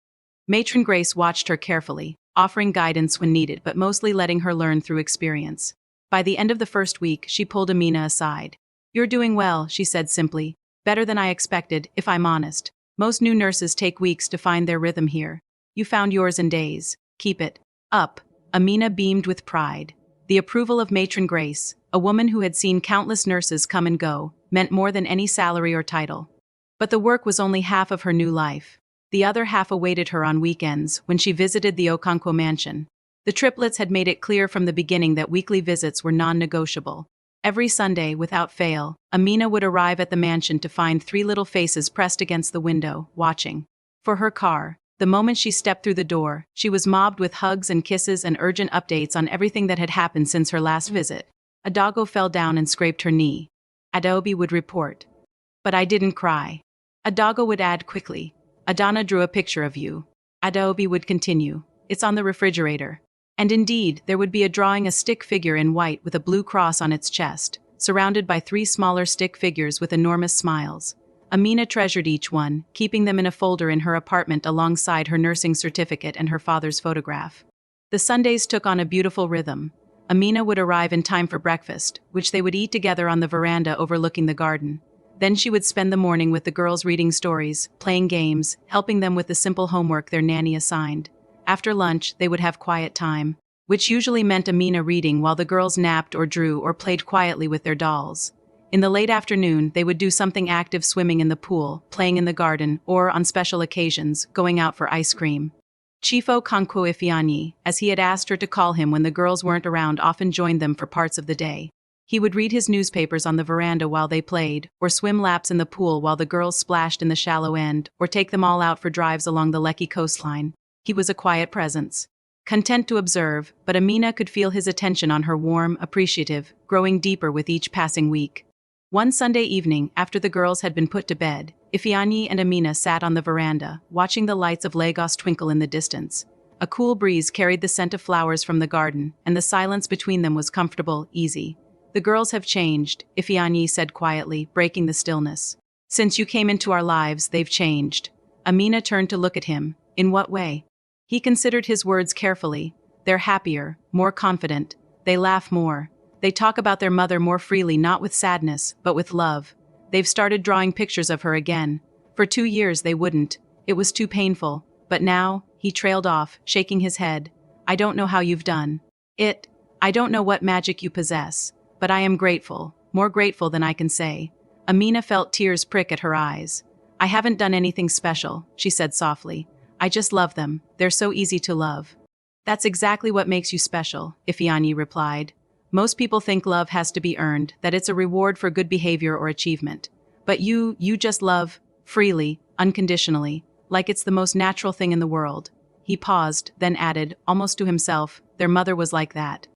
Matron Grace watched her carefully, offering guidance when needed but mostly letting her learn through experience. By the end of the first week, she pulled Amina aside. "You're doing well," she said simply. "Better than I expected, if I'm honest. Most new nurses take weeks to find their rhythm here. You found yours in days. Keep it up." Amina beamed with pride. The approval of Matron Grace, a woman who had seen countless nurses come and go, meant more than any salary or title. But the work was only half of her new life. The other half awaited her on weekends when she visited the Okonkwo mansion. The triplets had made it clear from the beginning that weekly visits were non-negotiable. Every Sunday, without fail, Amina would arrive at the mansion to find 3 little faces pressed against the window, watching. For her car, the moment she stepped through the door, she was mobbed with hugs and kisses and urgent updates on everything that had happened since her last visit. A doggo fell down and scraped her knee. Adobe would report. "But I didn't cry." A doggo would add quickly. "Adana drew a picture of you." Adobe would continue. "It's on the refrigerator." And indeed, there would be a drawing a stick figure in white with a blue cross on its chest, surrounded by 3 smaller stick figures with enormous smiles. Amina treasured each one, keeping them in a folder in her apartment alongside her nursing certificate and her father's photograph. The Sundays took on a beautiful rhythm. Amina would arrive in time for breakfast, which they would eat together on the veranda overlooking the garden. Then she would spend the morning with the girls reading stories, playing games, helping them with the simple homework their nanny assigned. After lunch, they would have quiet time, which usually meant Amina reading while the girls napped or drew or played quietly with their dolls. In the late afternoon, they would do something active, swimming in the pool, playing in the garden, or, on special occasions, going out for ice cream. Chifo Kankwo Ifeanyi, as he had asked her to call him when the girls weren't around, often joined them for parts of the day. He would read his newspapers on the veranda while they played, or swim laps in the pool while the girls splashed in the shallow end, or take them all out for drives along the Lekki coastline. He was a quiet presence, content to observe, but Amina could feel his attention on her, warm, appreciative, growing deeper with each passing week. One Sunday evening, after the girls had been put to bed, Ifeanyi and Amina sat on the veranda, watching the lights of Lagos twinkle in the distance. A cool breeze carried the scent of flowers from the garden, and the silence between them was comfortable, easy. "The girls have changed," Ifeanyi said quietly, breaking the stillness. "Since you came into our lives, they've changed." Amina turned to look at him. "In what way?" He considered his words carefully. "They're happier, more confident. They laugh more. They talk about their mother more freely, not with sadness, but with love. They've started drawing pictures of her again. For 2 years they wouldn't. It was too painful. But now," he trailed off, shaking his head, "I don't know how you've done it. I don't know what magic you possess. But I am grateful, more grateful than I can say." Amina felt tears prick at her eyes. "I haven't done anything special," she said softly. "I just love them. They're so easy to love." "That's exactly what makes you special," Ifeanyi replied. "Most people think love has to be earned, that it's a reward for good behavior or achievement. But you just love, freely, unconditionally, like it's the most natural thing in the world." He paused, then added, almost to himself, "Their mother was like that."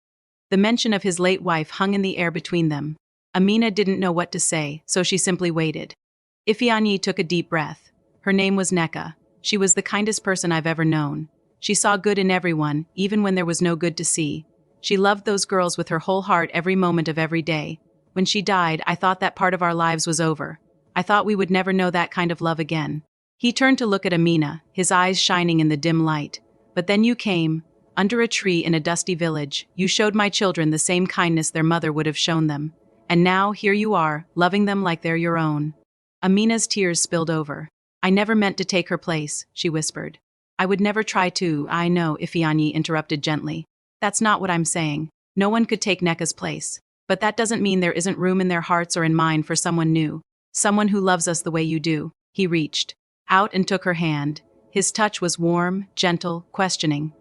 The mention of his late wife hung in the air between them. Amina didn't know what to say, so she simply waited. Ifeanyi took a deep breath. Her name was Neka. She was the kindest person I've ever known. She saw good in everyone, even when there was no good to see. She loved those girls with her whole heart every moment of every day. When she died, I thought that part of our lives was over. I thought we would never know that kind of love again. He turned to look at Amina, his eyes shining in the dim light. "But then you came. Under a tree in a dusty village, you showed my children the same kindness their mother would have shown them. And now, here you are, loving them like they're your own." Amina's tears spilled over. "I never meant to take her place," she whispered. "I would never try to." "I know," Ifeanyi interrupted gently. "That's not what I'm saying. No one could take Neka's place. But that doesn't mean there isn't room in their hearts or in mine for someone new. Someone who loves us the way you do." He reached out and took her hand. His touch was warm, gentle, questioning.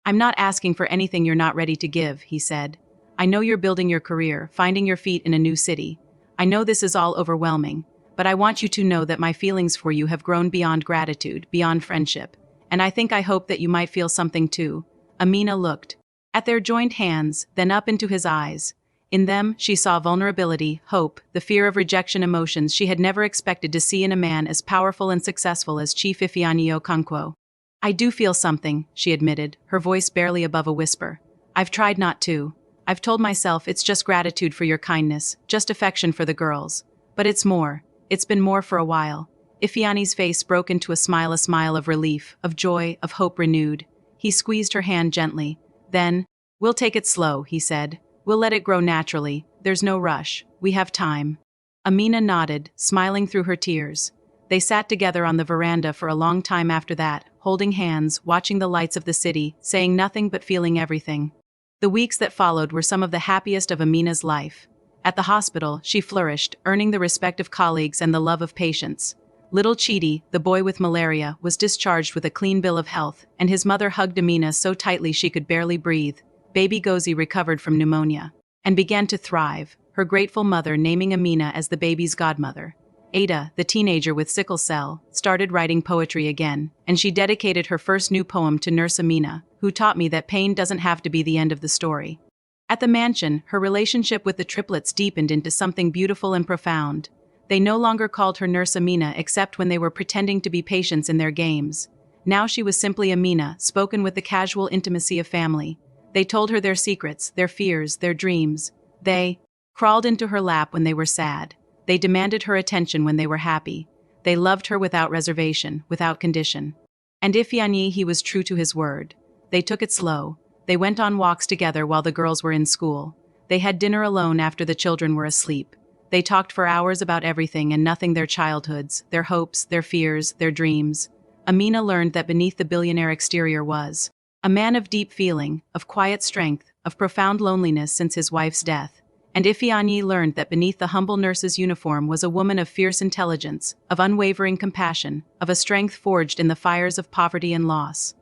"I'm not asking for anything you're not ready to give," he said. "I know you're building your career, finding your feet in a new city. I know this is all overwhelming. But I want you to know that my feelings for you have grown beyond gratitude, beyond friendship. And I hope that you might feel something too." Amina looked At their joined hands, then up into his eyes. In them, she saw vulnerability, hope, the fear of rejection, emotions she had never expected to see in a man as powerful and successful as Chief Ifeanyi Okonkwo. "I do feel something," she admitted, her voice barely above a whisper. "I've tried not to. I've told myself it's just gratitude for your kindness, just affection for the girls. But it's more. It's been more for a while." Ifeanyi's face broke into a smile of relief, of joy, of hope renewed. He squeezed her hand gently. Then, "We'll take it slow," he said. "We'll let it grow naturally. There's no rush. We have time." Amina nodded, smiling through her tears. They sat together on the veranda for a long time after that, holding hands, watching the lights of the city, saying nothing but feeling everything. The weeks that followed were some of the happiest of Amina's life. At the hospital, she flourished, earning the respect of colleagues and the love of patients. Little Chidi, the boy with malaria, was discharged with a clean bill of health, and his mother hugged Amina so tightly she could barely breathe. Baby Gozi recovered from pneumonia and began to thrive, her grateful mother naming Amina as the baby's godmother. Ada, the teenager with sickle cell, started writing poetry again, and she dedicated her first new poem to Nurse Amina, who taught me that pain doesn't have to be the end of the story. At the mansion, her relationship with the triplets deepened into something beautiful and profound. They no longer called her Nurse Amina except when they were pretending to be patients in their games. Now she was simply Amina, spoken with the casual intimacy of family. They told her their secrets, their fears, their dreams. They crawled into her lap when they were sad. They demanded her attention when they were happy. They loved her without reservation, without condition. And Ifeanyi, he was true to his word. They took it slow. They went on walks together while the girls were in school. They had dinner alone after the children were asleep. They talked for hours about everything and nothing, their childhoods, their hopes, their fears, their dreams. Amina learned that beneath the billionaire exterior was a man of deep feeling, of quiet strength, of profound loneliness since his wife's death. And Ifeanyi learned that beneath the humble nurse's uniform was a woman of fierce intelligence, of unwavering compassion, of a strength forged in the fires of poverty and loss.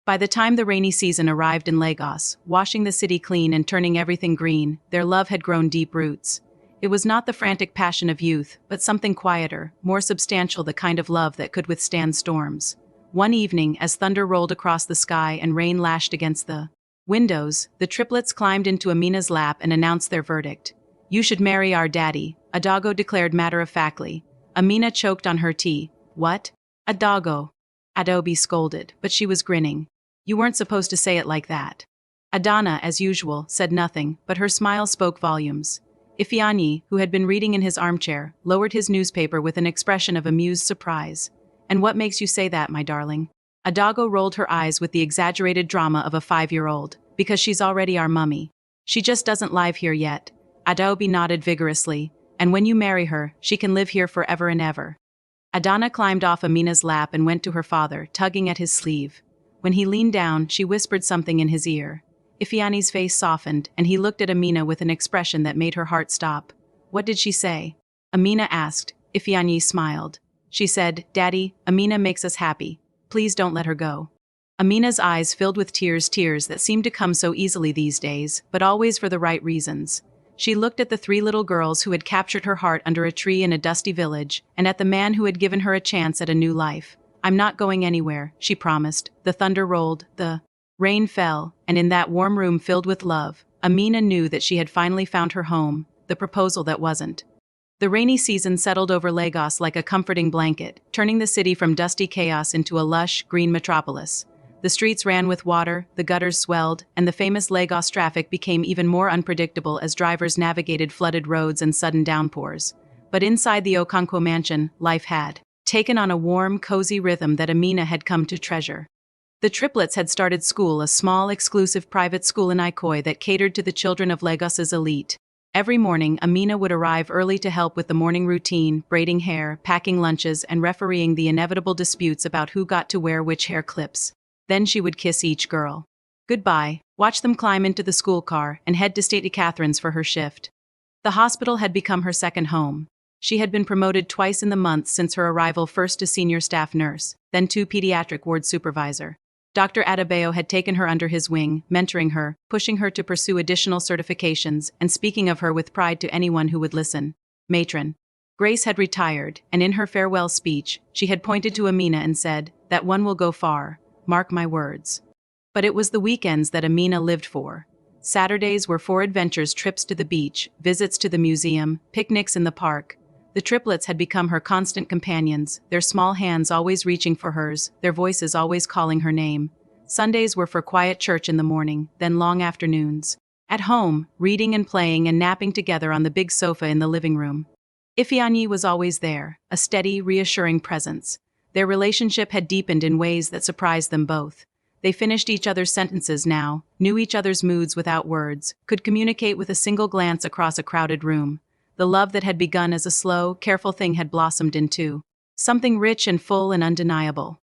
By the time the rainy season arrived in Lagos, washing the city clean and turning everything green, their love had grown deep roots. It was not the frantic passion of youth, but something quieter, more substantial, the kind of love that could withstand storms. One evening, as thunder rolled across the sky and rain lashed against the windows, the triplets climbed into Amina's lap and announced their verdict. "You should marry our daddy," Adago declared matter-of-factly. Amina choked on her tea. "What? Adago?" Adobe scolded, but she was grinning. "You weren't supposed to say it like that." Adana, as usual, said nothing, but her smile spoke volumes. Ifeanyi, who had been reading in his armchair, lowered his newspaper with an expression of amused surprise. "And what makes you say that, my darling?" Adago rolled her eyes with the exaggerated drama of a 5-year-old. "Because she's already our mummy. She just doesn't live here yet." Adobe nodded vigorously. "And when you marry her, she can live here forever and ever." Adana climbed off Amina's lap and went to her father, tugging at his sleeve. When he leaned down, she whispered something in his ear. Ifeanyi's face softened, and he looked at Amina with an expression that made her heart stop. "What did she say?" Amina asked. Ifeanyi smiled. She said, "Daddy, Amina makes us happy. Please don't let her go." Amina's eyes filled with tears that seemed to come so easily these days, but always for the right reasons. She looked at the 3 little girls who had captured her heart under a tree in a dusty village, and at the man who had given her a chance at a new life. "I'm not going anywhere," she promised. The thunder rolled, the rain fell, and in that warm room filled with love, Amina knew that she had finally found her home, the proposal that wasn't. The rainy season settled over Lagos like a comforting blanket, turning the city from dusty chaos into a lush, green metropolis. The streets ran with water, the gutters swelled, and the famous Lagos traffic became even more unpredictable as drivers navigated flooded roads and sudden downpours. But inside the Okonkwo mansion, life had taken on a warm, cozy rhythm that Amina had come to treasure. The triplets had started school, a small, exclusive private school in Ikoyi that catered to the children of Lagos's elite. Every morning, Amina would arrive early to help with the morning routine, braiding hair, packing lunches, and refereeing the inevitable disputes about who got to wear which hair clips. Then she would kiss each girl goodbye, watch them climb into the school car, and head to St. Catherine's for her shift. The hospital had become her second home. She had been promoted twice in the months since her arrival, first to senior staff nurse, then to pediatric ward supervisor. Dr. Adebayo had taken her under his wing, mentoring her, pushing her to pursue additional certifications, and speaking of her with pride to anyone who would listen. Matron Grace had retired, and in her farewell speech, she had pointed to Amina and said, "That one will go far. Mark my words." But it was the weekends that Amina lived for. Saturdays were for adventures, trips to the beach, visits to the museum, picnics in the park. The triplets had become her constant companions, their small hands always reaching for hers, their voices always calling her name. Sundays were for quiet church in the morning, then long afternoons. At home, reading and playing and napping together on the big sofa in the living room. Ifeanyi was always there, a steady, reassuring presence. Their relationship had deepened in ways that surprised them both. They finished each other's sentences now, knew each other's moods without words, could communicate with a single glance across a crowded room. The love that had begun as a slow, careful thing had blossomed into something rich and full and undeniable.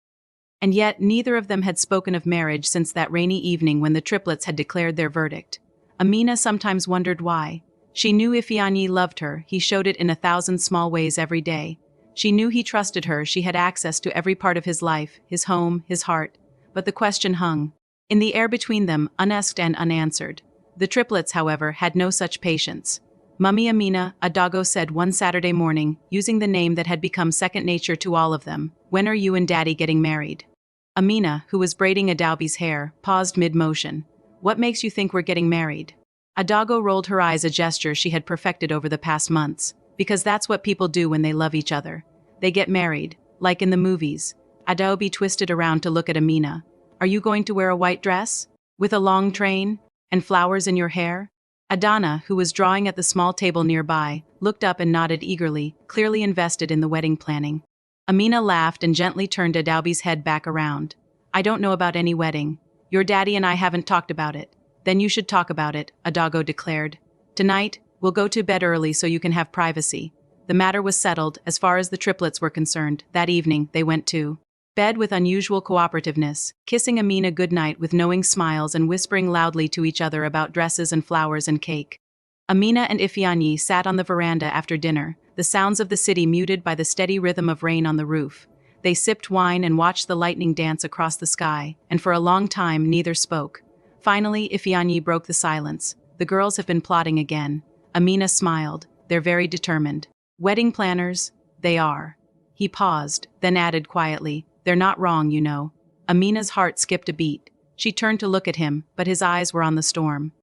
And yet, neither of them had spoken of marriage since that rainy evening when the triplets had declared their verdict. Amina sometimes wondered why. She knew Ifeanyi loved her, he showed it in 1,000 small ways every day. She knew he trusted her, she had access to every part of his life, his home, his heart. But the question hung in the air between them, unasked and unanswered. The triplets, however, had no such patience. Mummy Amina, Adago said one Saturday morning, using the name that had become second nature to all of them, "When are you and Daddy getting married?" Amina, who was braiding Adaubi's hair, paused mid-motion. "What makes you think we're getting married?" Adago rolled her eyes, a gesture she had perfected over the past months. "Because that's what people do when they love each other. They get married, like in the movies." Adaubi twisted around to look at Amina. "Are you going to wear a white dress? With a long train? And flowers in your hair?" Adana, who was drawing at the small table nearby, looked up and nodded eagerly, clearly invested in the wedding planning. Amina laughed and gently turned Adaubi's head back around. "I don't know about any wedding. Your daddy and I haven't talked about it." "Then you should talk about it," Adago declared. "Tonight, we'll go to bed early so you can have privacy." The matter was settled as far as the triplets were concerned. That evening, they went to bed with unusual cooperativeness, kissing Amina goodnight with knowing smiles and whispering loudly to each other about dresses and flowers and cake. Amina and Ifeanyi sat on the veranda after dinner, the sounds of the city muted by the steady rhythm of rain on the roof. They sipped wine and watched the lightning dance across the sky, and for a long time neither spoke. Finally, Ifeanyi broke the silence. "The girls have been plotting again." Amina smiled. "They're very determined. Wedding planners, they are." He paused, then added quietly, "They're not wrong, you know." Amina's heart skipped a beat. She turned to look at him, but his eyes were on the storm.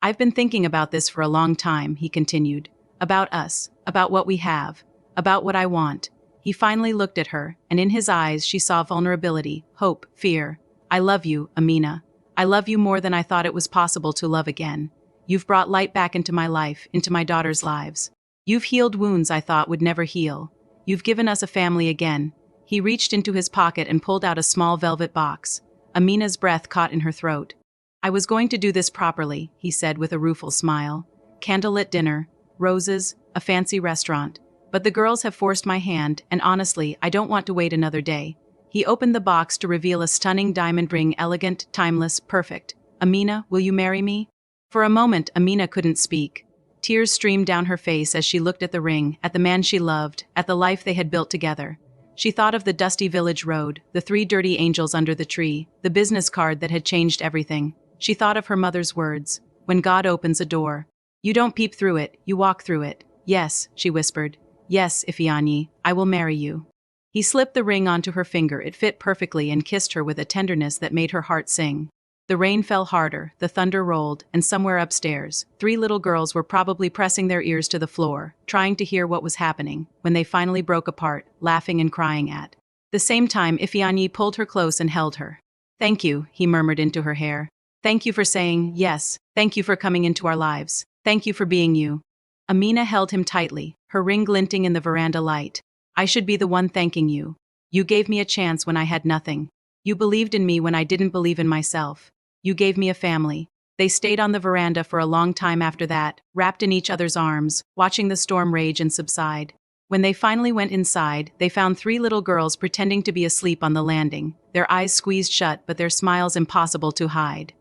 "I've been thinking about this for a long time," he continued. "About us, about what we have, about what I want." He finally looked at her, and in his eyes she saw vulnerability, hope, fear. "I love you, Amina. I love you more than I thought it was possible to love again. You've brought light back into my life, into my daughter's lives. You've healed wounds I thought would never heal. You've given us a family again." He reached into his pocket and pulled out a small velvet box. Amina's breath caught in her throat. "I was going to do this properly," he said with a rueful smile. "Candlelit dinner, roses, a fancy restaurant. But the girls have forced my hand, and honestly, I don't want to wait another day." He opened the box to reveal a stunning diamond ring, elegant, timeless, perfect. "Amina, will you marry me?" For a moment, Amina couldn't speak. Tears streamed down her face as she looked at the ring, at the man she loved, at the life they had built together. She thought of the dusty village road, the 3 dirty angels under the tree, the business card that had changed everything. She thought of her mother's words, "When God opens a door, you don't peep through it, you walk through it." "Yes," she whispered. "Yes, Ifeanyi, I will marry you." He slipped the ring onto her finger, it fit perfectly, and kissed her with a tenderness that made her heart sing. The rain fell harder, the thunder rolled, and somewhere upstairs, 3 little girls were probably pressing their ears to the floor, trying to hear what was happening, when they finally broke apart, laughing and crying at the same time. Ifeanyi pulled her close and held her. "Thank you," he murmured into her hair. "Thank you for saying yes. Thank you for coming into our lives. Thank you for being you." Amina held him tightly, her ring glinting in the veranda light. "I should be the one thanking you. You gave me a chance when I had nothing. You believed in me when I didn't believe in myself. You gave me a family." They stayed on the veranda for a long time after that, wrapped in each other's arms, watching the storm rage and subside. When they finally went inside, they found 3 little girls pretending to be asleep on the landing, their eyes squeezed shut but their smiles impossible to hide.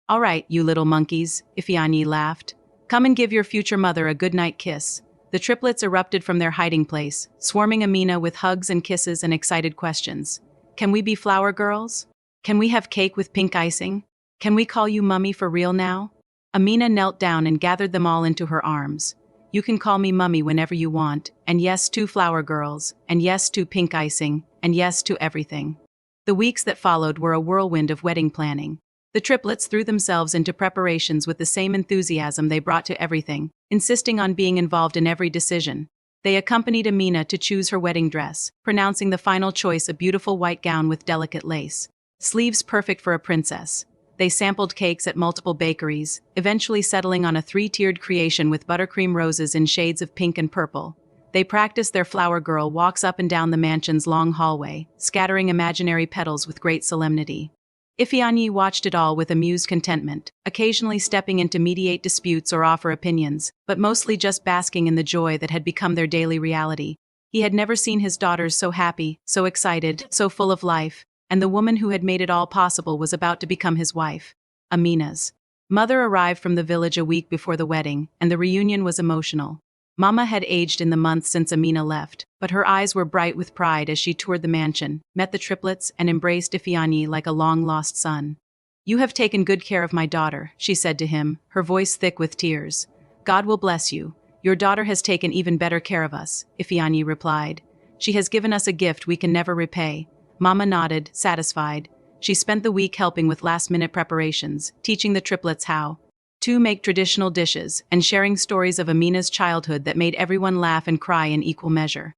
"All right, you little monkeys," Ifeanyi laughed. "Come and give your future mother a goodnight kiss." The triplets erupted from their hiding place, swarming Amina with hugs and kisses and excited questions. "Can we be flower girls? Can we have cake with pink icing? Can we call you Mummy for real now?" Amina knelt down and gathered them all into her arms. "You can call me Mummy whenever you want, and yes to flower girls, and yes to pink icing, and yes to everything." The weeks that followed were a whirlwind of wedding planning. The triplets threw themselves into preparations with the same enthusiasm they brought to everything, insisting on being involved in every decision. They accompanied Amina to choose her wedding dress, pronouncing the final choice a beautiful white gown with delicate lace, sleeves perfect for a princess. They sampled cakes at multiple bakeries, eventually settling on a three-tiered creation with buttercream roses in shades of pink and purple. They practiced their flower girl walks up and down the mansion's long hallway, scattering imaginary petals with great solemnity. Ifeanyi watched it all with amused contentment, occasionally stepping in to mediate disputes or offer opinions, but mostly just basking in the joy that had become their daily reality. He had never seen his daughters so happy, so excited, so full of life, and the woman who had made it all possible was about to become his wife. Amina's mother arrived from the village a week before the wedding, and the reunion was emotional. Mama had aged in the months since Amina left, but her eyes were bright with pride as she toured the mansion, met the triplets, and embraced Ifeanyi like a long-lost son. "You have taken good care of my daughter," she said to him, her voice thick with tears. "God will bless you. Your daughter has taken even better care of us," Ifeanyi replied. "She has given us a gift we can never repay." Mama nodded, satisfied. She spent the week helping with last-minute preparations, teaching the triplets how to make traditional dishes, and sharing stories of Amina's childhood that made everyone laugh and cry in equal measure.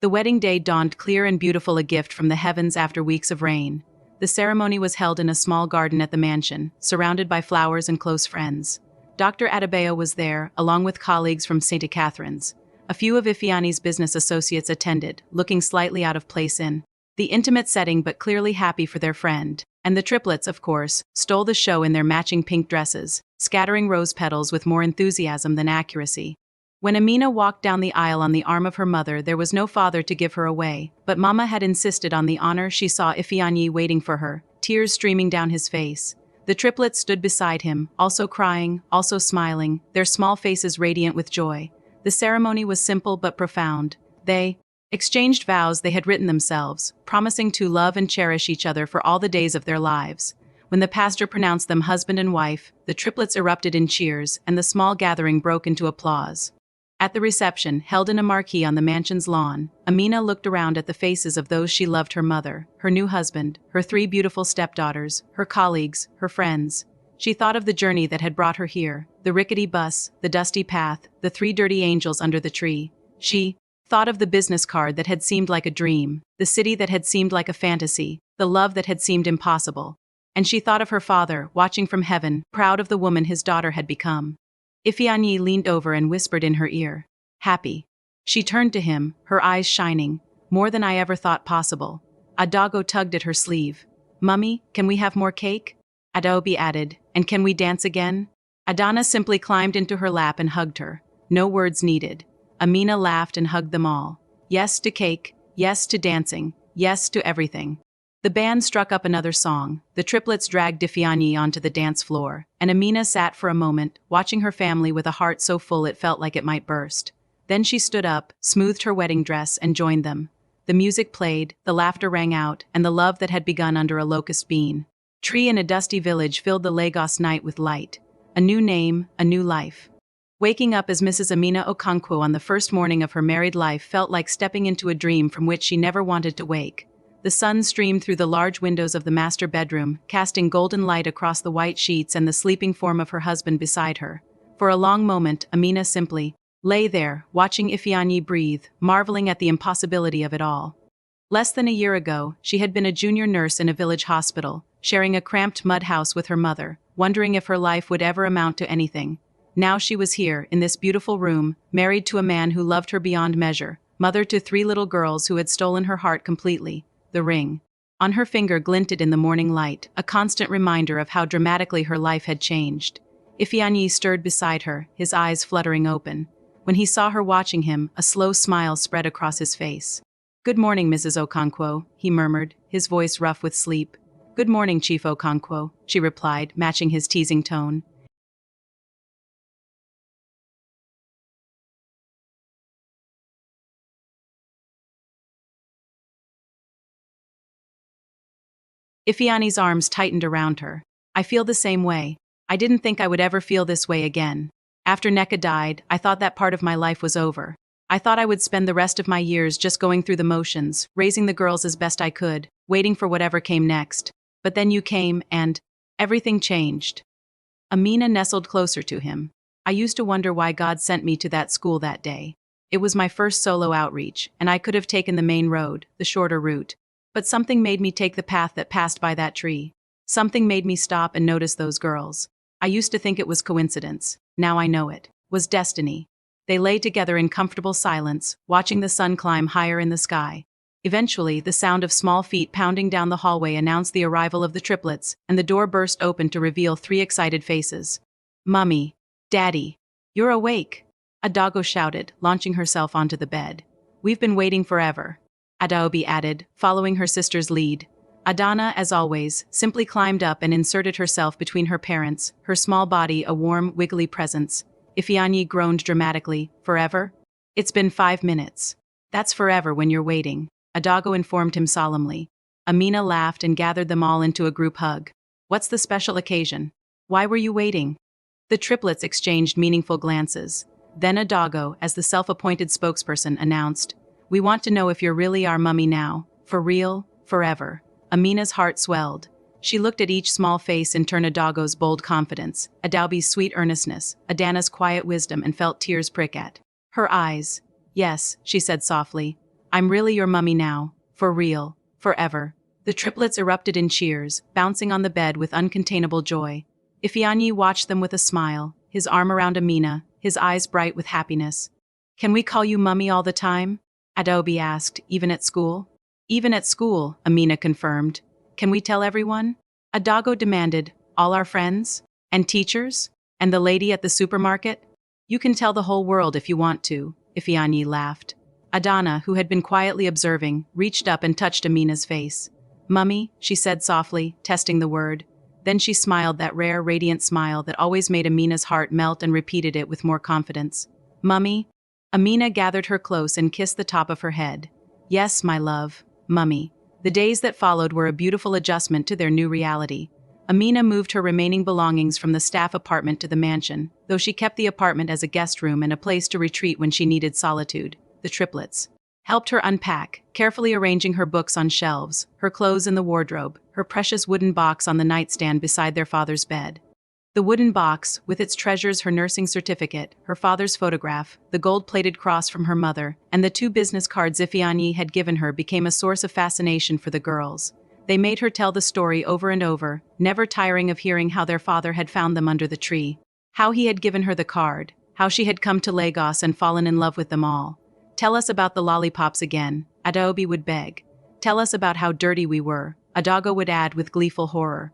The wedding day dawned clear and beautiful, a gift from the heavens after weeks of rain. The ceremony was held in a small garden at the mansion, surrounded by flowers and close friends. Dr. Adebayo was there, along with colleagues from St. Catherine's. A few of Ifeanyi's business associates attended, looking slightly out of place in the intimate setting but clearly happy for their friend. And the triplets, of course, stole the show in their matching pink dresses, scattering rose petals with more enthusiasm than accuracy. When Amina walked down the aisle on the arm of her mother, there was no father to give her away, but Mama had insisted on the honor. She saw Ifeanyi waiting for her, tears streaming down his face. The triplets stood beside him, also crying, also smiling, their small faces radiant with joy. The ceremony was simple but profound. They exchanged vows they had written themselves, promising to love and cherish each other for all the days of their lives. When the pastor pronounced them husband and wife, the triplets erupted in cheers, and the small gathering broke into applause. At the reception, held in a marquee on the mansion's lawn, Amina looked around at the faces of those she loved: her mother, her new husband, her three beautiful stepdaughters, her colleagues, her friends. She thought of the journey that had brought her here, the rickety bus, the dusty path, the three dirty angels under the tree. She thought of the business card that had seemed like a dream, the city that had seemed like a fantasy, the love that had seemed impossible. And she thought of her father, watching from heaven, proud of the woman his daughter had become. Ifeanyi leaned over and whispered in her ear, "Happy." She turned to him, her eyes shining. "More than I ever thought possible." Adago tugged at her sleeve. "Mummy, can we have more cake?" Adobe added, "And can we dance again?" Adana simply climbed into her lap and hugged her. No words needed. Amina laughed and hugged them all. Yes to cake, yes to dancing, yes to everything. The band struck up another song. The triplets dragged Ifeanyi onto the dance floor, and Amina sat for a moment, watching her family with a heart so full it felt like it might burst. Then she stood up, smoothed her wedding dress, and joined them. The music played, the laughter rang out, and the love that had begun under a locust bean tree in a dusty village filled the Lagos night with light. A new name, a new life. Waking up as Mrs. Amina Okonkwo on the first morning of her married life felt like stepping into a dream from which she never wanted to wake. The sun streamed through the large windows of the master bedroom, casting golden light across the white sheets and the sleeping form of her husband beside her. For a long moment, Amina simply lay there, watching Ifeanyi breathe, marveling at the impossibility of it all. Less than a year ago, she had been a junior nurse in a village hospital, sharing a cramped mud house with her mother, wondering if her life would ever amount to anything. Now she was here, in this beautiful room, married to a man who loved her beyond measure, mother to three little girls who had stolen her heart completely. The ring on her finger glinted in the morning light, a constant reminder of how dramatically her life had changed. Ifeanyi stirred beside her, his eyes fluttering open. When he saw her watching him, a slow smile spread across his face. "Good morning, Mrs. Okonkwo," he murmured, his voice rough with sleep. "Good morning, Chief Okonkwo," she replied, matching his teasing tone. Ifeanyi's arms tightened around her. "I feel the same way. I didn't think I would ever feel this way again. After Neka died, I thought that part of my life was over. I thought I would spend the rest of my years just going through the motions, raising the girls as best I could, waiting for whatever came next. But then you came, and Everything changed. Amina nestled closer to him. I used to wonder why God sent me to that school that day. It was my first solo outreach, and I could have taken the main road, the shorter route. But something made me take the path that passed by that tree. Something made me stop and notice those girls. I used to think it was coincidence. Now I know it was destiny. They lay together in comfortable silence, watching the sun climb higher in the sky. Eventually, the sound of small feet pounding down the hallway announced the arrival of the triplets, and the door burst open to reveal 3 excited faces. "Mummy, Daddy, you're awake!" Adago shouted, launching herself onto the bed. "We've been waiting forever," Adaobi added, following her sister's lead. Adana, as always, simply climbed up and inserted herself between her parents, her small body a warm, wiggly presence. Ifeanyi groaned dramatically. "Forever? It's been 5 minutes. That's forever when you're waiting," Adago informed him solemnly. Amina laughed and gathered them all into a group hug. "What's the special occasion? Why were you waiting?" The triplets exchanged meaningful glances. Then Adago, as the self-appointed spokesperson, announced, "We want to know if you're really our mummy now, for real, forever." Amina's heart swelled. She looked at each small face in turn, Adago's bold confidence, Adaobi's sweet earnestness, Adana's quiet wisdom, and felt tears prick at her eyes. "Yes," she said softly, "I'm really your mummy now, for real, forever." The triplets erupted in cheers, bouncing on the bed with uncontainable joy. Ifeanyi watched them with a smile, his arm around Amina, his eyes bright with happiness. "Can we call you mummy all the time?" Adaobi asked, "Even at school?" "Even at school," Amina confirmed. "Can we tell everyone?" Adago demanded. "All our friends? And teachers? And the lady at the supermarket?" "You can tell the whole world if you want to," Ifeanyi laughed. Adana, who had been quietly observing, reached up and touched Amina's face. "Mummy," she said softly, testing the word. Then she smiled, that rare, radiant smile that always made Amina's heart melt, and repeated it with more confidence. "Mummy?" Amina gathered her close and kissed the top of her head. "Yes, my love, Mummy." The days that followed were a beautiful adjustment to their new reality. Amina moved her remaining belongings from the staff apartment to the mansion, though she kept the apartment as a guest room and a place to retreat when she needed solitude. The triplets helped her unpack, carefully arranging her books on shelves, her clothes in the wardrobe, her precious wooden box on the nightstand beside their father's bed. The wooden box, with its treasures, her nursing certificate, her father's photograph, the gold-plated cross from her mother, and the 2 business cards Ifeanyi had given her, became a source of fascination for the girls. They made her tell the story over and over, never tiring of hearing how their father had found them under the tree, how he had given her the card, how she had come to Lagos and fallen in love with them all. "Tell us about the lollipops again," Adaobi would beg. "Tell us about how dirty we were," Adago would add with gleeful horror.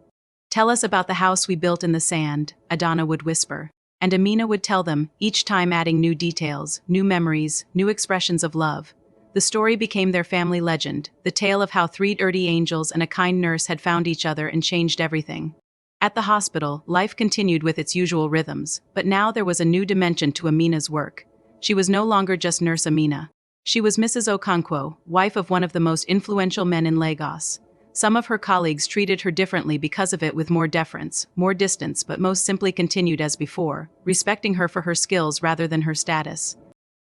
"Tell us about the house we built in the sand," Adana would whisper. And Amina would tell them, each time adding new details, new memories, new expressions of love. The story became their family legend, the tale of how 3 dirty angels and a kind nurse had found each other and changed everything. At the hospital, life continued with its usual rhythms, but now there was a new dimension to Amina's work. She was no longer just Nurse Amina. She was Mrs. Okonkwo, wife of one of the most influential men in Lagos. Some of her colleagues treated her differently because of it, with more deference, more distance, but most simply continued as before, respecting her for her skills rather than her status.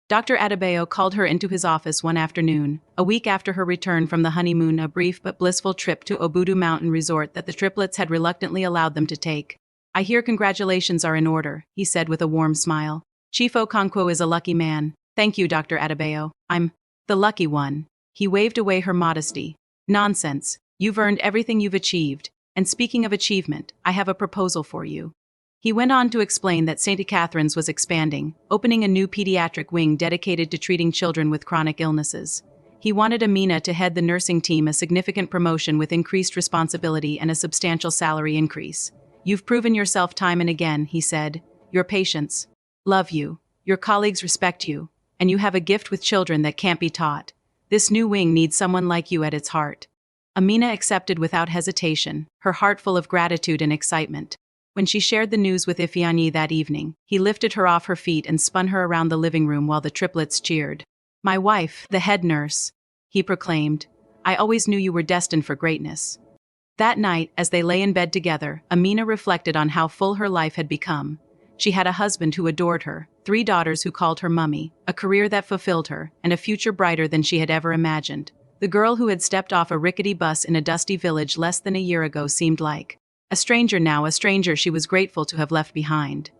Dr. Adebayo called her into his office one afternoon, a week after her return from the honeymoon, a brief but blissful trip to Obudu Mountain Resort that the triplets had reluctantly allowed them to take. "I hear congratulations are in order," he said with a warm smile. "Chief Okonkwo is a lucky man." "Thank you, Dr. Adebayo. I'm the lucky one." He waved away her modesty. "Nonsense. You've earned everything you've achieved, and speaking of achievement, I have a proposal for you." He went on to explain that St. Catherine's was expanding, opening a new pediatric wing dedicated to treating children with chronic illnesses. He wanted Amina to head the nursing team, a significant promotion with increased responsibility and a substantial salary increase. "You've proven yourself time and again," he said. "Your patients love you, your colleagues respect you, and you have a gift with children that can't be taught. This new wing needs someone like you at its heart." Amina accepted without hesitation, her heart full of gratitude and excitement. When she shared the news with Ifeanyi that evening, he lifted her off her feet and spun her around the living room while the triplets cheered. "My wife, the head nurse," he proclaimed. "I always knew you were destined for greatness." That night, as they lay in bed together, Amina reflected on how full her life had become. She had a husband who adored her, 3 daughters who called her mummy, a career that fulfilled her, and a future brighter than she had ever imagined. The girl who had stepped off a rickety bus in a dusty village less than a year ago seemed like A stranger now, a stranger she was grateful to have left behind.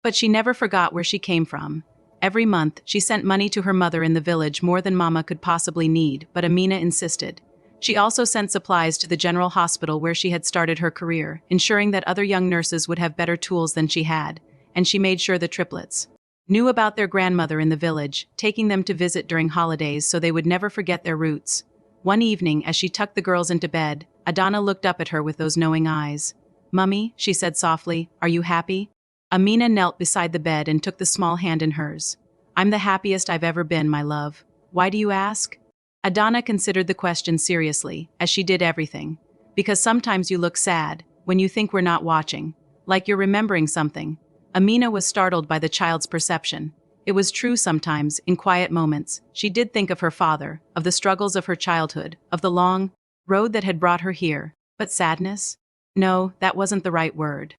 But she never forgot where she came from. Every month, she sent money to her mother in the village, more than Mama could possibly need, but Amina insisted. She also sent supplies to the general hospital where she had started her career, ensuring that other young nurses would have better tools than she had, and she made sure the triplets knew about their grandmother in the village, taking them to visit during holidays so they would never forget their roots. One evening, as she tucked the girls into bed, Adana looked up at her with those knowing eyes. "Mummy," she said softly, "are you happy?" Amina knelt beside the bed and took the small hand in hers. "I'm the happiest I've ever been, my love. Why do you ask?" Adana considered the question seriously, as she did everything. "Because sometimes you look sad, when you think we're not watching. Like you're remembering something." Amina was startled by the child's perception. It was true sometimes, in quiet moments, she did think of her father, of the struggles of her childhood, of the long road that had brought her here. But sadness? No, that wasn't the right word.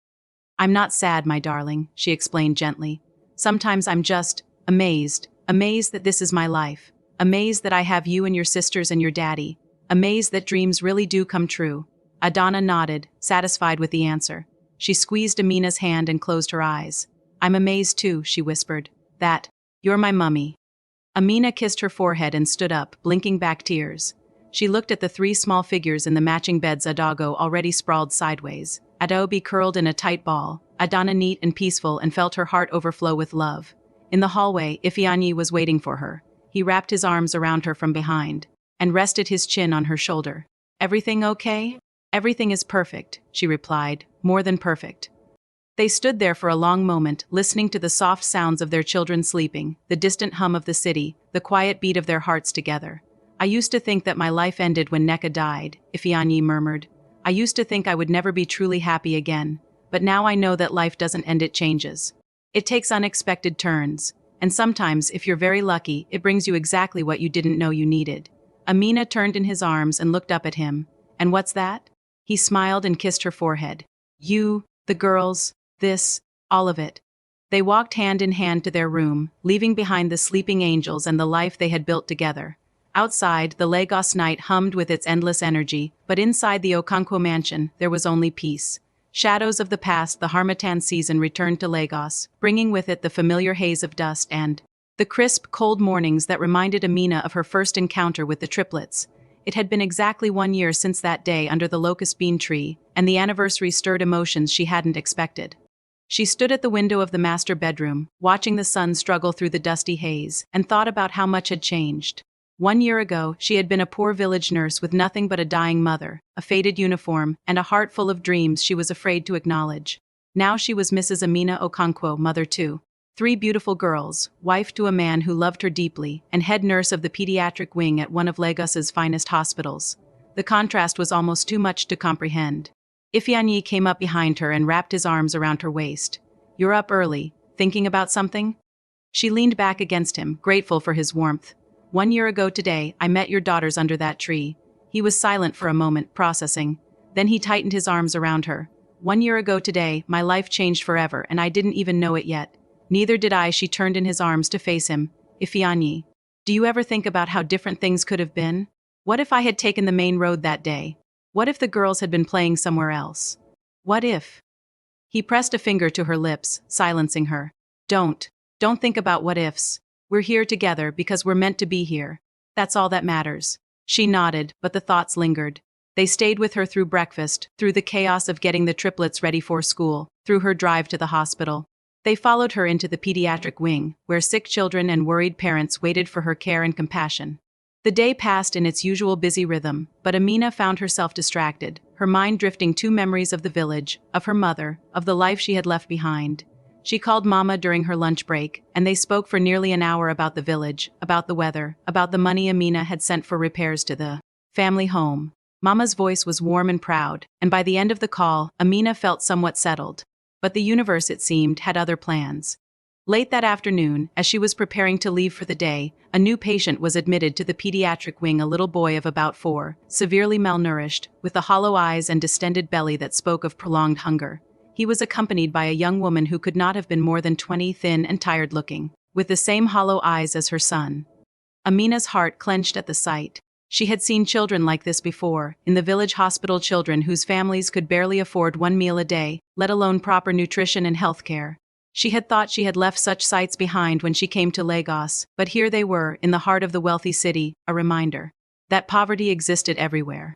"I'm not sad, my darling," she explained gently. "Sometimes I'm just amazed that this is my life. Amazed that I have you and your sisters and your daddy. Amazed that dreams really do come true." Adana nodded, satisfied with the answer. She squeezed Amina's hand and closed her eyes. "I'm amazed too," she whispered, "that you're my mummy." Amina kissed her forehead and stood up, blinking back tears. She looked at the three small figures in the matching beds, Adago already sprawled sideways, Adobe curled in a tight ball, Adana neat and peaceful, and felt her heart overflow with love. In the hallway, Ifeanyi was waiting for her. He wrapped his arms around her from behind and rested his chin on her shoulder. "Everything okay?" "Everything is perfect," she replied, "more than perfect." They stood there for a long moment, listening to the soft sounds of their children sleeping, the distant hum of the city, the quiet beat of their hearts together. "I used to think that my life ended when Neka died," Ifeanyi murmured. "I used to think I would never be truly happy again, but now I know that life doesn't end, it changes. It takes unexpected turns, and sometimes, if you're very lucky, it brings you exactly what you didn't know you needed." Amina turned in his arms and looked up at him. "And what's that?" He smiled and kissed her forehead. "You, the girls, this, all of it." They walked hand in hand to their room, leaving behind the sleeping angels and the life they had built together. Outside, the Lagos night hummed with its endless energy, but inside the Okonkwo mansion, there was only peace. Shadows of the past, the Harmattan season returned to Lagos, bringing with it the familiar haze of dust and the crisp, cold mornings that reminded Amina of her first encounter with the triplets. It had been exactly 1 year since that day under the locust bean tree, and the anniversary stirred emotions she hadn't expected. She stood at the window of the master bedroom, watching the sun struggle through the dusty haze, and thought about how much had changed. 1 year ago, she had been a poor village nurse with nothing but a dying mother, a faded uniform, and a heart full of dreams she was afraid to acknowledge. Now she was Mrs. Amina Okonkwo, mother to 3 beautiful girls, wife to a man who loved her deeply, and head nurse of the pediatric wing at one of Lagos's finest hospitals. The contrast was almost too much to comprehend. Ifeanyi came up behind her and wrapped his arms around her waist. "You're up early, thinking about something?" She leaned back against him, grateful for his warmth. 1 year ago today, I met your daughters under that tree." He was silent for a moment, processing. Then he tightened his arms around her. 1 year ago today, my life changed forever, and I didn't even know it yet. Neither did I. She turned in his arms to face him. "Ifeanyi, do you ever think about how different things could have been? What if I had taken the main road that day? What if the girls had been playing somewhere else? What if?" He pressed a finger to her lips, silencing her. Don't think about what ifs. We're here together because we're meant to be here. That's all that matters." She nodded, but the thoughts lingered. They stayed with her through breakfast, through the chaos of getting the triplets ready for school, through her drive to the hospital. They followed her into the pediatric wing, where sick children and worried parents waited for her care and compassion. The day passed in its usual busy rhythm, but Amina found herself distracted, her mind drifting to memories of the village, of her mother, of the life she had left behind. She called Mama during her lunch break, and they spoke for nearly an hour about the village, about the weather, about the money Amina had sent for repairs to the family home. Mama's voice was warm and proud, and by the end of the call, Amina felt somewhat settled. But the universe, it seemed, had other plans. Late that afternoon, as she was preparing to leave for the day, a new patient was admitted to the pediatric wing, a little boy of about 4, severely malnourished, with the hollow eyes and distended belly that spoke of prolonged hunger. He was accompanied by a young woman who could not have been more than 20, thin and tired-looking, with the same hollow eyes as her son. Amina's heart clenched at the sight. She had seen children like this before, in the village hospital, children whose families could barely afford one meal a day, let alone proper nutrition and health care. She had thought she had left such sights behind when she came to Lagos, but here they were, in the heart of the wealthy city, a reminder that poverty existed everywhere.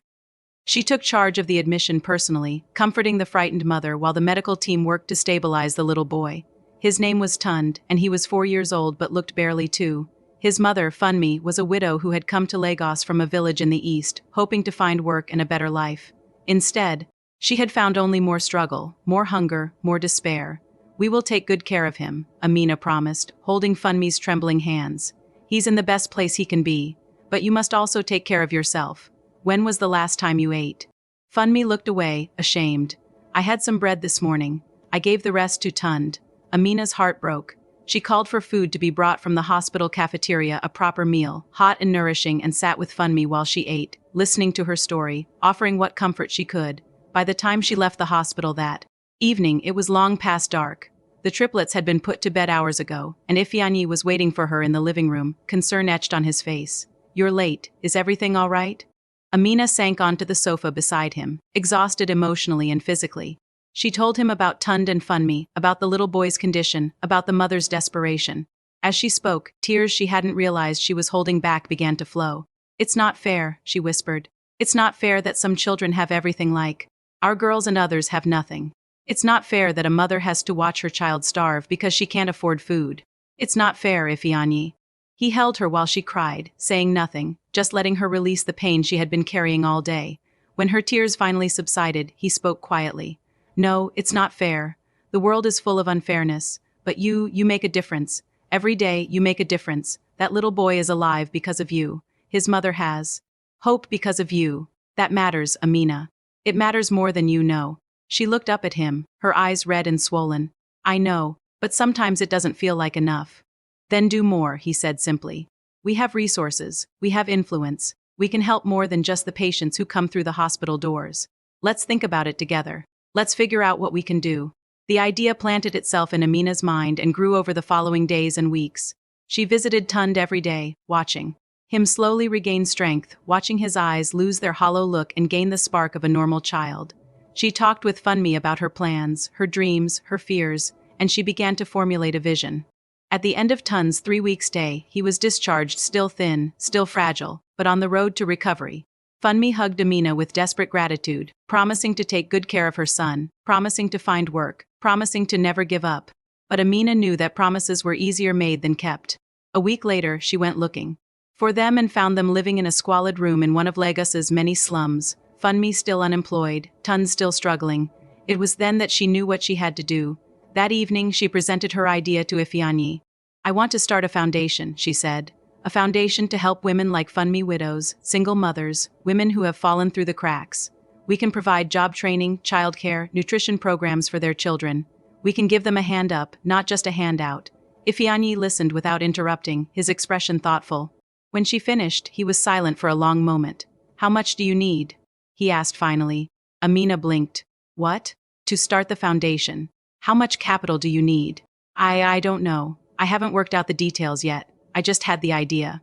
She took charge of the admission personally, comforting the frightened mother while the medical team worked to stabilize the little boy. His name was Tund, and he was 4 years old but looked barely 2. His mother, Funmi, was a widow who had come to Lagos from a village in the east, hoping to find work and a better life. Instead, she had found only more struggle, more hunger, more despair. "We will take good care of him," Amina promised, holding Funmi's trembling hands. "He's in the best place he can be. But you must also take care of yourself. When was the last time you ate?" Funmi looked away, ashamed. "I had some bread this morning. I gave the rest to Tund." Amina's heart broke. She called for food to be brought from the hospital cafeteria, a proper meal, hot and nourishing, and sat with Funmi while she ate, listening to her story, offering what comfort she could. By the time she left the hospital that evening, it was long past dark. The triplets had been put to bed hours ago, and Ifeanyi was waiting for her in the living room, concern etched on his face. "You're late. Is everything all right?" Amina sank onto the sofa beside him, exhausted emotionally and physically. She told him about Tund and Funmi, about the little boy's condition, about the mother's desperation. As she spoke, tears she hadn't realized she was holding back began to flow. "It's not fair," she whispered. "It's not fair that some children have everything like our girls and others have nothing. It's not fair that a mother has to watch her child starve because she can't afford food. It's not fair, Ifeanyi." He held her while she cried, saying nothing, just letting her release the pain she had been carrying all day. When her tears finally subsided, he spoke quietly. "No, it's not fair. The world is full of unfairness. But you make a difference. Every day, you make a difference. That little boy is alive because of you. His mother has hope because of you. That matters, Amina. It matters more than you know." She looked up at him, her eyes red and swollen. "I know, but sometimes it doesn't feel like enough." "Then do more," he said simply. "We have resources. We have influence. We can help more than just the patients who come through the hospital doors. Let's think about it together. Let's figure out what we can do." The idea planted itself in Amina's mind and grew over the following days and weeks. She visited Tund every day, watching him slowly regain strength, watching his eyes lose their hollow look and gain the spark of a normal child. She talked with Funmi about her plans, her dreams, her fears, and she began to formulate a vision. At the end of Tund's 3-week stay, he was discharged, still thin, still fragile, but on the road to recovery. Funmi hugged Amina with desperate gratitude, promising to take good care of her son, promising to find work, promising to never give up. But Amina knew that promises were easier made than kept. A week later, she went looking for them and found them living in a squalid room in one of Lagos's many slums. Funmi still unemployed, Tund still struggling. It was then that she knew what she had to do. That evening, she presented her idea to Ifeanyi. "I want to start a foundation," she said. "A foundation to help women like Funmi, widows, single mothers, women who have fallen through the cracks. We can provide job training, childcare, nutrition programs for their children. We can give them a hand up, not just a handout." Ifeanyi listened without interrupting, his expression thoughtful. When she finished, he was silent for a long moment. "How much do you need?" he asked finally. Amina blinked. "What?" "To start the foundation. How much capital do you need?" I don't know. I haven't worked out the details yet. I just had the idea."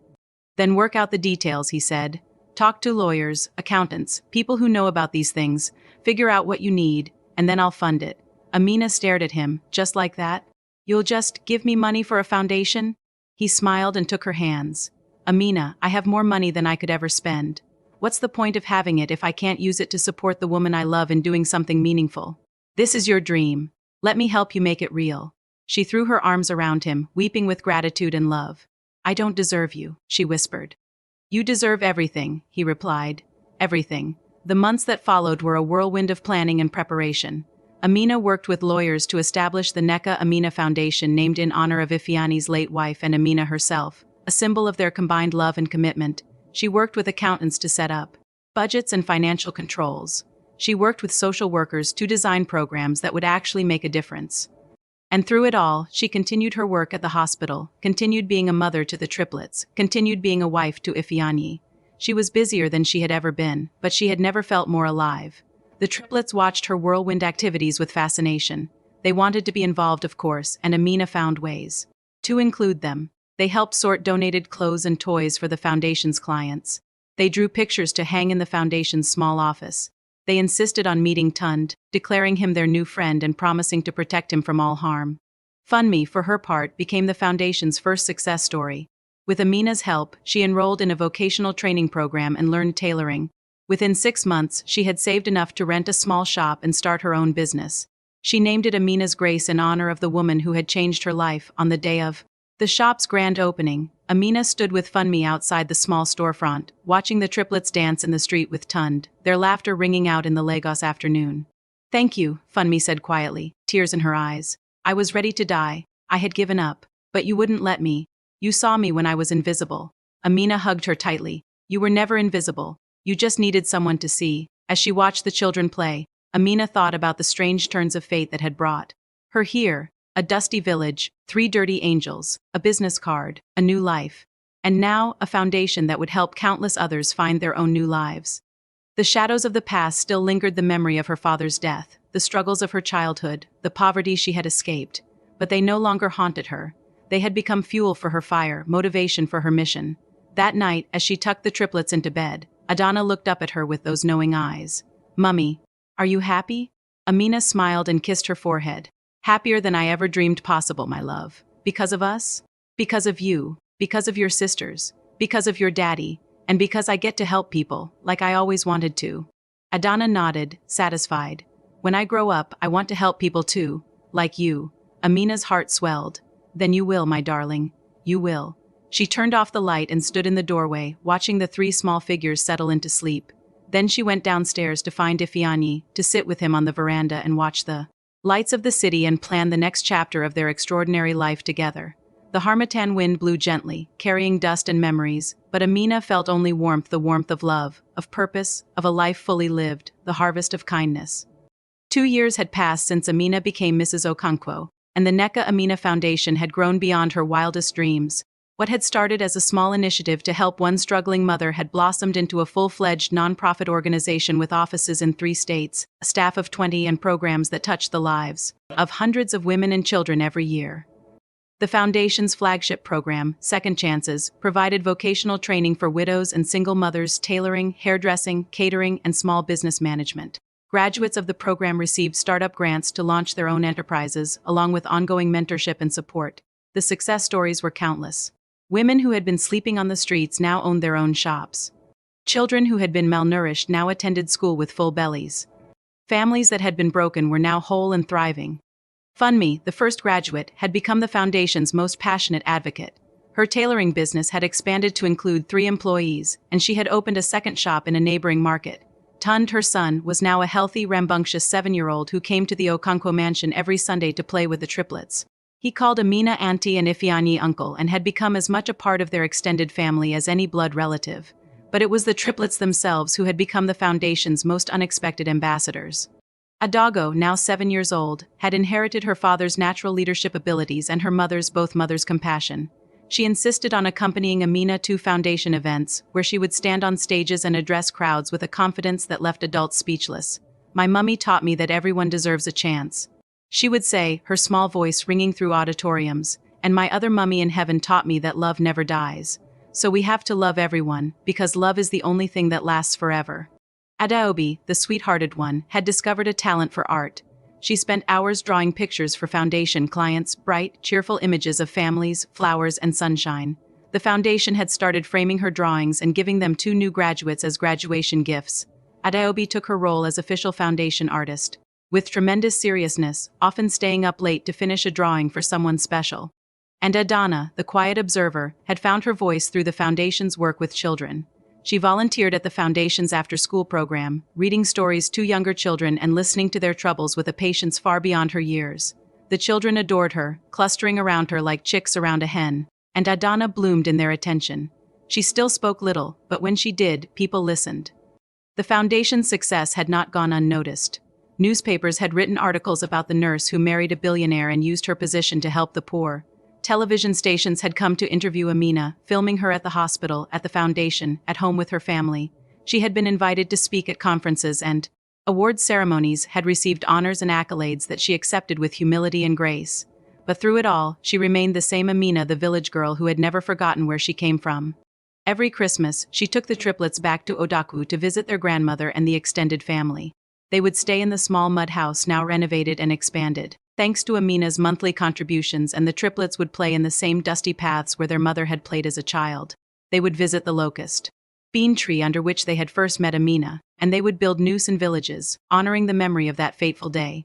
"Then work out the details," he said. "Talk to lawyers, accountants, people who know about these things. Figure out what you need, and then I'll fund it." Amina stared at him, just like that. "You'll just give me money for a foundation?" He smiled and took her hands. "Amina, I have more money than I could ever spend. What's the point of having it if I can't use it to support the woman I love in doing something meaningful? This is your dream. Let me help you make it real." She threw her arms around him, weeping with gratitude and love. "I don't deserve you," she whispered. "You deserve everything," he replied. "Everything." The months that followed were a whirlwind of planning and preparation. Amina worked with lawyers to establish the Neka Amina Foundation, named in honor of Ifeanyi's late wife and Amina herself, a symbol of their combined love and commitment. She worked with accountants to set up budgets and financial controls. She worked with social workers to design programs that would actually make a difference. And through it all, she continued her work at the hospital, continued being a mother to the triplets, continued being a wife to Ifeanyi. She was busier than she had ever been, but she had never felt more alive. The triplets watched her whirlwind activities with fascination. They wanted to be involved, of course, and Amina found ways to include them. They helped sort donated clothes and toys for the foundation's clients. They drew pictures to hang in the foundation's small office. They insisted on meeting Tund, declaring him their new friend and promising to protect him from all harm. FundMe, for her part, became the foundation's first success story. With Amina's help, she enrolled in a vocational training program and learned tailoring. Within 6 months, she had saved enough to rent a small shop and start her own business. She named it Amina's Grace in honor of the woman who had changed her life. On the day of the shop's grand opening, Amina stood with FundMe outside the small storefront, watching the triplets dance in the street with Tund, their laughter ringing out in the Lagos afternoon. "Thank you," FundMe said quietly, tears in her eyes. "I was ready to die. I had given up. But you wouldn't let me. You saw me when I was invisible." Amina hugged her tightly. "You were never invisible. You just needed someone to see." As she watched the children play, Amina thought about the strange turns of fate that had brought her here: a dusty village, 3 dirty angels, a business card, a new life, and now a foundation that would help countless others find their own new lives. The shadows of the past still lingered: the memory of her father's death, the struggles of her childhood, the poverty she had escaped, but they no longer haunted her. They had become fuel for her fire, motivation for her mission. That night, as she tucked the triplets into bed, Adana looked up at her with those knowing eyes. "Mummy, are you happy?" Amina smiled and kissed her forehead. "Happier than I ever dreamed possible, my love. Because of us? Because of you, because of your sisters, because of your daddy, and because I get to help people, like I always wanted to." Adana nodded, satisfied. "When I grow up, I want to help people too, like you." Amina's heart swelled. "Then you will, my darling. You will." She turned off the light and stood in the doorway, watching the 3 small figures settle into sleep. Then she went downstairs to find Ifeanyi, to sit with him on the veranda and watch the lights of the city and plan the next chapter of their extraordinary life together. The Harmattan wind blew gently, carrying dust and memories, but Amina felt only warmth: the warmth of love, of purpose, of a life fully lived, the harvest of kindness. 2 years had passed since Amina became Mrs. Okonkwo, and the Neka Amina Foundation had grown beyond her wildest dreams. What had started as a small initiative to help one struggling mother had blossomed into a full-fledged non-profit organization with offices in 3 states, a staff of 20, and programs that touched the lives of hundreds of women and children every year. The Foundation's flagship program, Second Chances, provided vocational training for widows and single mothers, tailoring, hairdressing, catering, and small business management. Graduates of the program received startup grants to launch their own enterprises, along with ongoing mentorship and support. The success stories were countless. Women who had been sleeping on the streets now owned their own shops. Children who had been malnourished now attended school with full bellies. Families that had been broken were now whole and thriving. FundMe, the first graduate, had become the Foundation's most passionate advocate. Her tailoring business had expanded to include 3 employees, and she had opened a second shop in a neighboring market. Tund, her son, was now a healthy, rambunctious 7-year-old who came to the Okonkwo mansion every Sunday to play with the triplets. He called Amina auntie and Ifeanyi uncle and had become as much a part of their extended family as any blood relative. But it was the triplets themselves who had become the Foundation's most unexpected ambassadors. Adago, now 7 years old, had inherited her father's natural leadership abilities and her both mothers' compassion. She insisted on accompanying Amina to Foundation events, where she would stand on stages and address crowds with a confidence that left adults speechless. "My mummy taught me that everyone deserves a chance," she would say, her small voice ringing through auditoriums, "and my other mummy in heaven taught me that love never dies. So we have to love everyone, because love is the only thing that lasts forever." Adaobi, the sweet-hearted one, had discovered a talent for art. She spent hours drawing pictures for Foundation clients, bright, cheerful images of families, flowers, and sunshine. The Foundation had started framing her drawings and giving them 2 new graduates as graduation gifts. Adaobi took her role as official Foundation artist, with tremendous seriousness, often staying up late to finish a drawing for someone special. And Adana, the quiet observer, had found her voice through the Foundation's work with children. She volunteered at the Foundation's after-school program, reading stories to younger children and listening to their troubles with a patience far beyond her years. The children adored her, clustering around her like chicks around a hen, and Adana bloomed in their attention. She still spoke little, but when she did, people listened. The Foundation's success had not gone unnoticed. Newspapers had written articles about the nurse who married a billionaire and used her position to help the poor. Television stations had come to interview Amina, filming her at the hospital, at the Foundation, at home with her family. She had been invited to speak at conferences and award ceremonies, had received honors and accolades that she accepted with humility and grace. But through it all, she remained the same Amina, the village girl who had never forgotten where she came from. Every Christmas, she took the triplets back to Odaku to visit their grandmother and the extended family. They would stay in the small mud house now renovated and expanded. Thanks to Amina's monthly contributions, and the triplets would play in the same dusty paths where their mother had played as a child. They would visit the locust bean tree under which they had first met Amina, and they would build Noosan villages, honoring the memory of that fateful day.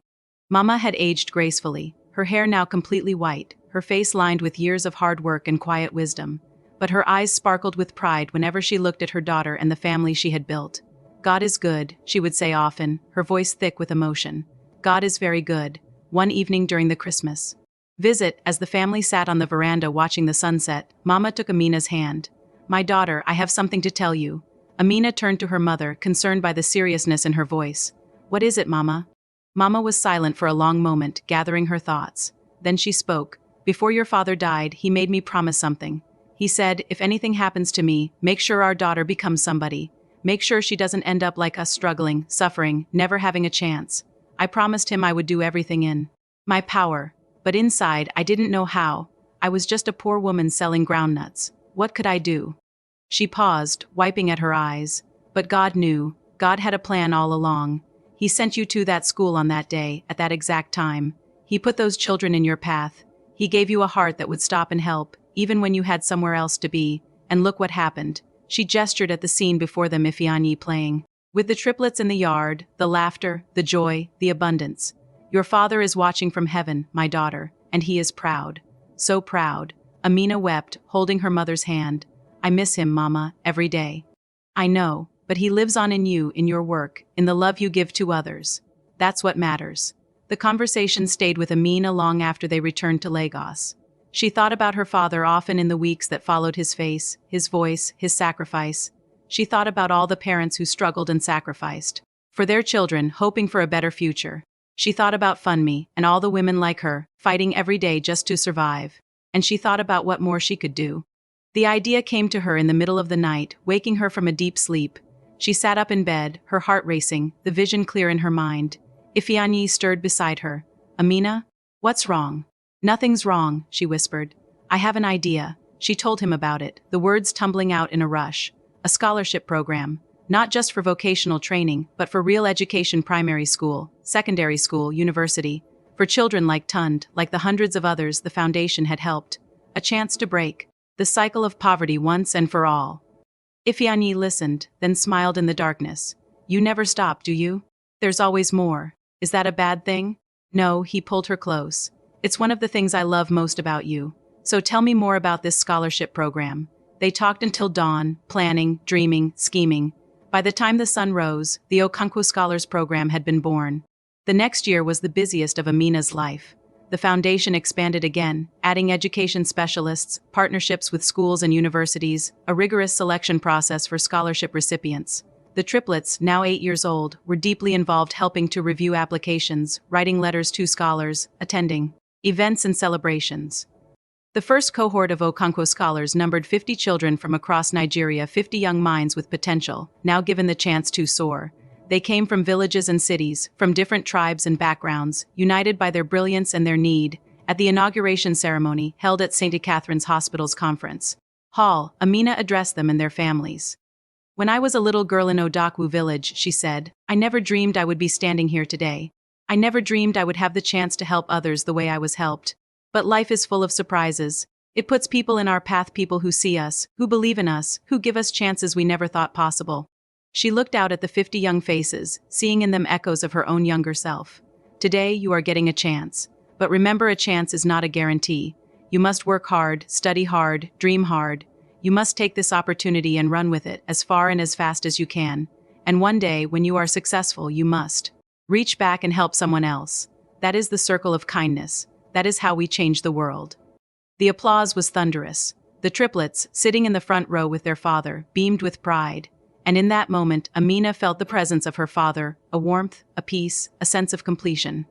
Mama had aged gracefully, her hair now completely white, her face lined with years of hard work and quiet wisdom. But her eyes sparkled with pride whenever she looked at her daughter and the family she had built. "God is good," she would say often, her voice thick with emotion. "God is very good." One evening during the Christmas visit, as the family sat on the veranda watching the sunset, Mama took Amina's hand. "My daughter, I have something to tell you." Amina turned to her mother, concerned by the seriousness in her voice. "What is it, Mama?" Mama was silent for a long moment, gathering her thoughts. Then she spoke. "Before your father died, he made me promise something. He said, if anything happens to me, make sure our daughter becomes somebody. Make sure she doesn't end up like us, struggling, suffering, never having a chance. I promised him I would do everything in my power. But inside, I didn't know how. I was just a poor woman selling groundnuts. What could I do?" She paused, wiping at her eyes. "But God knew. God had a plan all along. He sent you to that school on that day, at that exact time. He put those children in your path. He gave you a heart that would stop and help, even when you had somewhere else to be. And look what happened." She gestured at the scene before them, Ifeanyi playing with the triplets in the yard, the laughter, the joy, the abundance. "Your father is watching from heaven, my daughter, and he is proud. So proud." Amina wept, holding her mother's hand. "I miss him, Mama, every day." "I know, but he lives on in you, in your work, in the love you give to others. That's what matters." The conversation stayed with Amina long after they returned to Lagos. She thought about her father often in the weeks that followed, his face, his voice, his sacrifice. She thought about all the parents who struggled and sacrificed for their children, hoping for a better future. She thought about Funmi and all the women like her, fighting every day just to survive. And she thought about what more she could do. The idea came to her in the middle of the night, waking her from a deep sleep. She sat up in bed, her heart racing, the vision clear in her mind. Ifeanyi stirred beside her. "Amina? What's wrong?" "Nothing's wrong," she whispered. "I have an idea." She told him about it, the words tumbling out in a rush. A scholarship program, not just for vocational training, but for real education, primary school, secondary school, university, for children like Tund, like the hundreds of others the foundation had helped. A chance to break the cycle of poverty once and for all. Ifeanyi listened, then smiled in the darkness. "You never stop, do you? There's always more. Is that a bad thing?" "No," he pulled her close. "It's one of the things I love most about you. So tell me more about this scholarship program." They talked until dawn, planning, dreaming, scheming. By the time the sun rose, the Okonkwo Scholars Program had been born. The next year was the busiest of Amina's life. The foundation expanded again, adding education specialists, partnerships with schools and universities, a rigorous selection process for scholarship recipients. The triplets, now 8 years old, were deeply involved, helping to review applications, writing letters to scholars, attending events and celebrations. The first cohort of Okonkwo scholars numbered 50 children from across Nigeria, 50 young minds with potential, now given the chance to soar. They came from villages and cities, from different tribes and backgrounds, united by their brilliance and their need. At the inauguration ceremony, held at St. Catherine's Hospital's conference hall, Amina addressed them and their families. "When I was a little girl in Odaku village," she said, "I never dreamed I would be standing here today. I never dreamed I would have the chance to help others the way I was helped. But life is full of surprises. It puts people in our path, people who see us, who believe in us, who give us chances we never thought possible." She looked out at the 50 young faces, seeing in them echoes of her own younger self. "Today you are getting a chance. But remember, a chance is not a guarantee. You must work hard, study hard, dream hard. You must take this opportunity and run with it as far and as fast as you can. And one day, when you are successful, you must reach back and help someone else. That is the circle of kindness. That is how we change the world." The applause was thunderous. The triplets, sitting in the front row with their father, beamed with pride. And in that moment, Amina felt the presence of her father, a warmth, a peace, a sense of completion.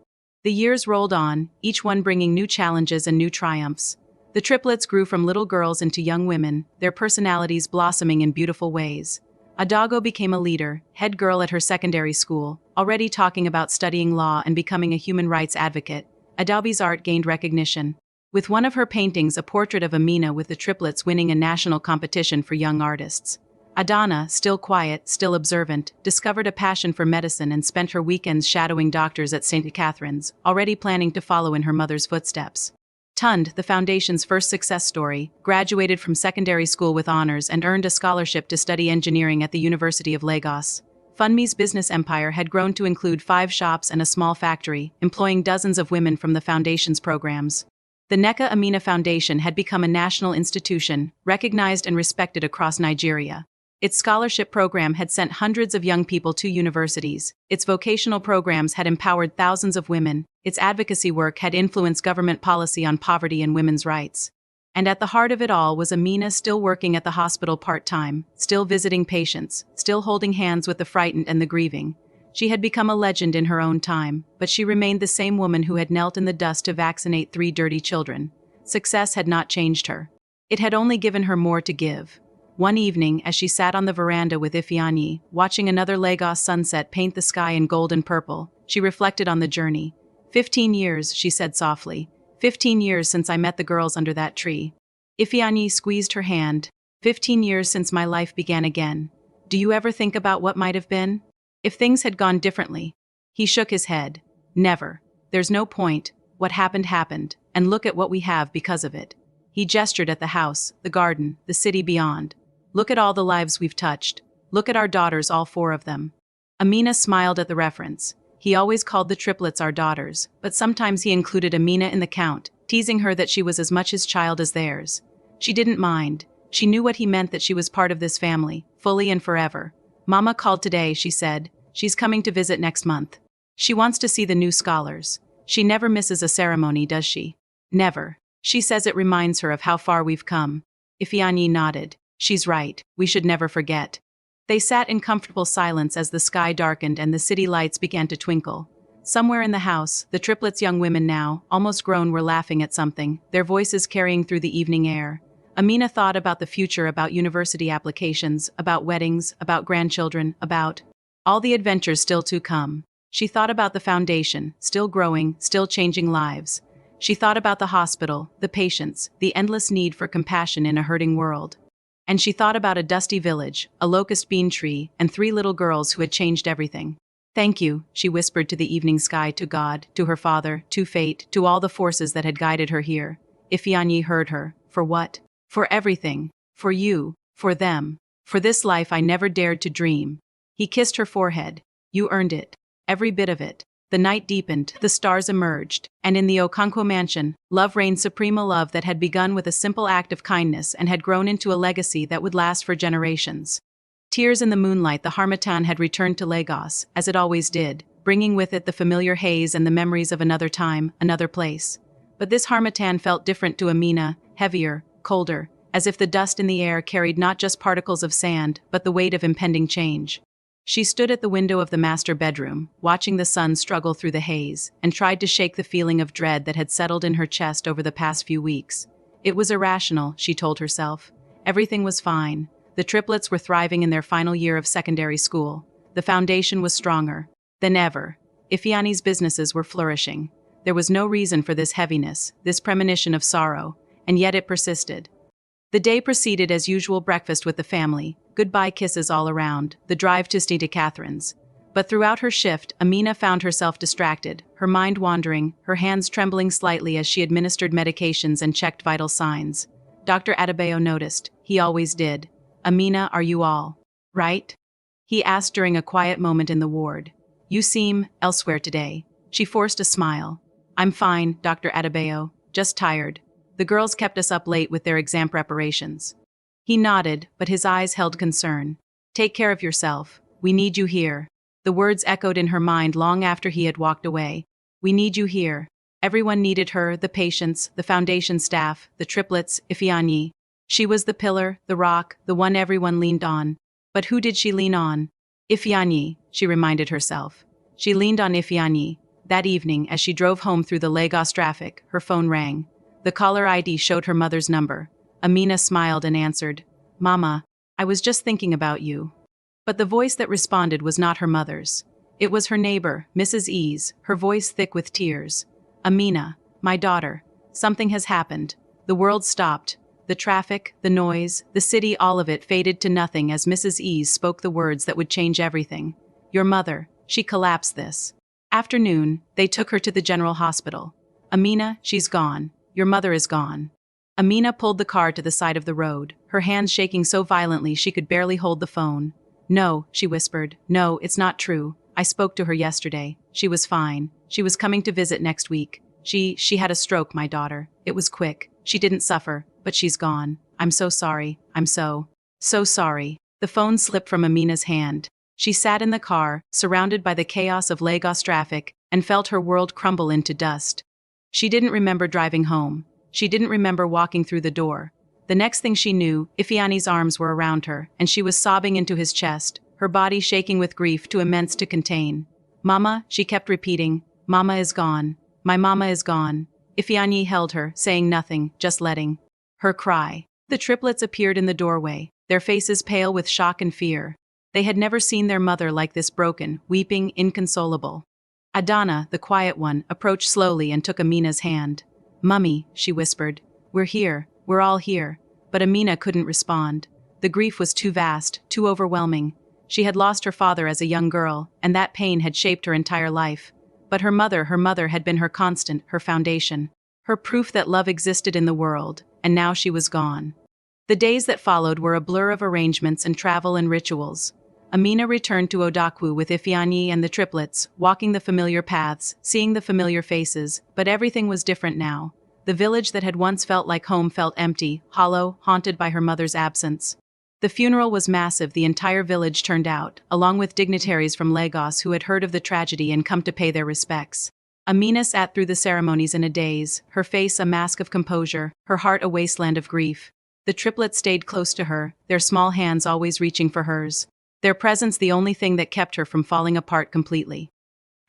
The years rolled on, each one bringing new challenges and new triumphs. The triplets grew from little girls into young women, their personalities blossoming in beautiful ways. Adago became a leader, head girl at her secondary school, already talking about studying law and becoming a human rights advocate. Adaobi's art gained recognition. with one of her paintings a portrait of Amina with the triplets winning a national competition for young artists. Adana, still quiet, still observant, discovered a passion for medicine and spent her weekends shadowing doctors at St. Catherine's, already planning to follow in her mother's footsteps. Tund, the foundation's first success story, graduated from secondary school with honors and earned a scholarship to study engineering at the University of Lagos. Funmi's business empire had grown to include 5 shops and a small factory, employing dozens of women from the foundation's programs. The Nneka Amina Foundation had become a national institution, recognized and respected across Nigeria. Its scholarship program had sent hundreds of young people to universities, its vocational programs had empowered thousands of women, its advocacy work had influenced government policy on poverty and women's rights. And at the heart of it all was Amina, still working at the hospital part-time, still visiting patients, still holding hands with the frightened and the grieving. She had become a legend in her own time, but she remained the same woman who had knelt in the dust to vaccinate 3 dirty children. Success had not changed her. It had only given her more to give. One evening, as she sat on the veranda with Ifeanyi, watching another Lagos sunset paint the sky in gold and purple, she reflected on the journey. 15 years, she said softly. 15 years since I met the girls under that tree. Ifeanyi squeezed her hand. 15 years since my life began again. Do you ever think about what might have been? If things had gone differently? He shook his head. Never. There's no point. What happened happened, and look at what we have because of it. He gestured at the house, the garden, the city beyond. Look at all the lives we've touched. Look at our daughters, all 4 of them. Amina smiled at the reference. He always called the triplets our daughters, but sometimes he included Amina in the count, teasing her that she was as much his child as theirs. She didn't mind. She knew what he meant, that she was part of this family, fully and forever. Mama called today, she said. She's coming to visit next month. She wants to see the new scholars. She never misses a ceremony, does she? Never. She says it reminds her of how far we've come. Ifeanyi nodded. She's right, we should never forget. They sat in comfortable silence as the sky darkened and the city lights began to twinkle. Somewhere in the house, the triplets' young women now, almost grown, were laughing at something, their voices carrying through the evening air. Amina thought about the future, about university applications, about weddings, about grandchildren, about all the adventures still to come. She thought about the foundation, still growing, still changing lives. She thought about the hospital, the patients, the endless need for compassion in a hurting world. And she thought about a dusty village, a locust bean tree, and 3 little girls who had changed everything. Thank you, she whispered to the evening sky, to God, to her father, to fate, to all the forces that had guided her here. Ifeanyi heard her. For what? For everything. For you. For them. For this life I never dared to dream. He kissed her forehead. You earned it. Every bit of it. The night deepened, the stars emerged, and in the Okonkwo mansion, love reigned supreme, a love that had begun with a simple act of kindness and had grown into a legacy that would last for generations. Tears in the moonlight, the harmattan had returned to Lagos, as it always did, bringing with it the familiar haze and the memories of another time, another place. But this harmattan felt different to Amina, heavier, colder, as if the dust in the air carried not just particles of sand, but the weight of impending change. She stood at the window of the master bedroom, watching the sun struggle through the haze, and tried to shake the feeling of dread that had settled in her chest over the past few weeks. It was irrational, she told herself. Everything was fine. The triplets were thriving in their final year of secondary school. The foundation was stronger than ever. Ifeanyi's businesses were flourishing. There was no reason for this heaviness, this premonition of sorrow, and yet it persisted. The day proceeded as usual: breakfast with the family, goodbye kisses all around, the drive to St. Catherine's. But throughout her shift, Amina found herself distracted, her mind wandering, her hands trembling slightly as she administered medications and checked vital signs. Dr. Adebayo noticed. He always did. Amina, are you all right? He asked during a quiet moment in the ward. You seem elsewhere today. She forced a smile. I'm fine, Dr. Adebayo, just tired. The girls kept us up late with their exam preparations. He nodded, but his eyes held concern. Take care of yourself. We need you here. The words echoed in her mind long after he had walked away. We need you here. Everyone needed her, the patients, the foundation staff, the triplets, Ifeanyi. She was the pillar, the rock, the one everyone leaned on. But who did she lean on? Ifeanyi, she reminded herself. She leaned on Ifeanyi. That evening, as she drove home through the Lagos traffic, her phone rang. The caller ID showed her mother's number. Amina smiled and answered, Mama, I was just thinking about you. But the voice that responded was not her mother's. It was her neighbor, Mrs. E's, her voice thick with tears. Amina, my daughter, something has happened. The world stopped. The traffic, the noise, the city, all of it faded to nothing as Mrs. Ease spoke the words that would change everything. Your mother, she collapsed this afternoon. They took her to the general hospital. Amina, she's gone. Your mother is gone. Amina pulled the car to the side of the road, her hands shaking so violently she could barely hold the phone. No, she whispered. No, it's not true. I spoke to her yesterday. She was fine. She was coming to visit next week. She had a stroke, my daughter. It was quick. She didn't suffer, but she's gone. I'm so sorry. I'm so sorry. The phone slipped from Amina's hand. She sat in the car, surrounded by the chaos of Lagos traffic, and felt her world crumble into dust. She didn't remember driving home. She didn't remember walking through the door. The next thing she knew, Ifeanyi's arms were around her, and she was sobbing into his chest, her body shaking with grief too immense to contain. Mama, she kept repeating, Mama is gone. My mama is gone. Ifeanyi held her, saying nothing, just letting her cry. The triplets appeared in the doorway, their faces pale with shock and fear. They had never seen their mother like this, broken, weeping, inconsolable. Adana, the quiet one, approached slowly and took Amina's hand. Mummy, she whispered, we're here, we're all here. But Amina couldn't respond. The grief was too vast, too overwhelming. She had lost her father as a young girl, and that pain had shaped her entire life. But her mother had been her constant, her foundation, her proof that love existed in the world, and now she was gone. The days that followed were a blur of arrangements and travel and rituals. Amina returned to Odakwu with Ifeanyi and the triplets, walking the familiar paths, seeing the familiar faces, but everything was different now. The village that had once felt like home felt empty, hollow, haunted by her mother's absence. The funeral was massive. The entire village turned out, along with dignitaries from Lagos who had heard of the tragedy and come to pay their respects. Amina sat through the ceremonies in a daze, her face a mask of composure, her heart a wasteland of grief. The triplets stayed close to her, their small hands always reaching for hers. Their presence the only thing that kept her from falling apart completely.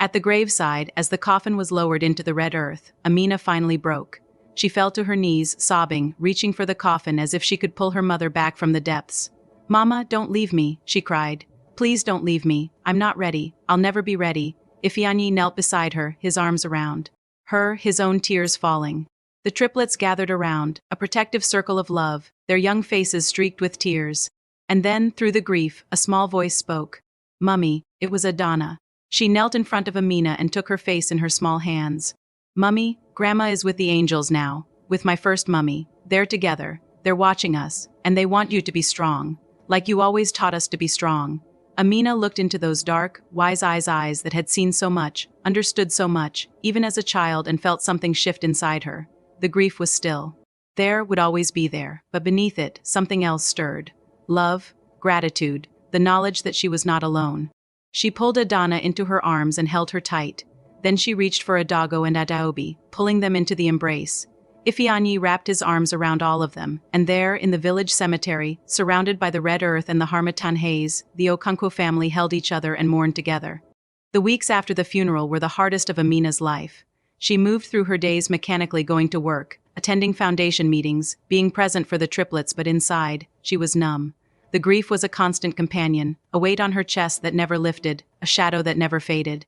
At the graveside, as the coffin was lowered into the red earth, Amina finally broke. She fell to her knees, sobbing, reaching for the coffin as if she could pull her mother back from the depths. Mama, don't leave me, she cried. Please don't leave me. I'm not ready. I'll never be ready. Ifeanyi knelt beside her, his arms around her, his own tears falling. The triplets gathered around, a protective circle of love, their young faces streaked with tears. And then, through the grief, a small voice spoke. Mummy, it was Adana. She knelt in front of Amina and took her face in her small hands. Mummy, Grandma is with the angels now, with my first mummy. They're together, they're watching us, and they want you to be strong, like you always taught us to be strong. Amina looked into those dark, wise eyes that had seen so much, understood so much, even as a child, and felt something shift inside her. The grief was still. There would always be there, but beneath it, something else stirred. Love, gratitude, the knowledge that she was not alone. She pulled Adana into her arms and held her tight. Then she reached for Adago and Adaobi, pulling them into the embrace. Ifeanyi wrapped his arms around all of them, and there, in the village cemetery, surrounded by the red earth and the Harmattan haze, the Okonkwo family held each other and mourned together. The weeks after the funeral were the hardest of Amina's life. She moved through her days mechanically, going to work, attending foundation meetings, being present for the triplets, but inside, she was numb. The grief was a constant companion, a weight on her chest that never lifted, a shadow that never faded.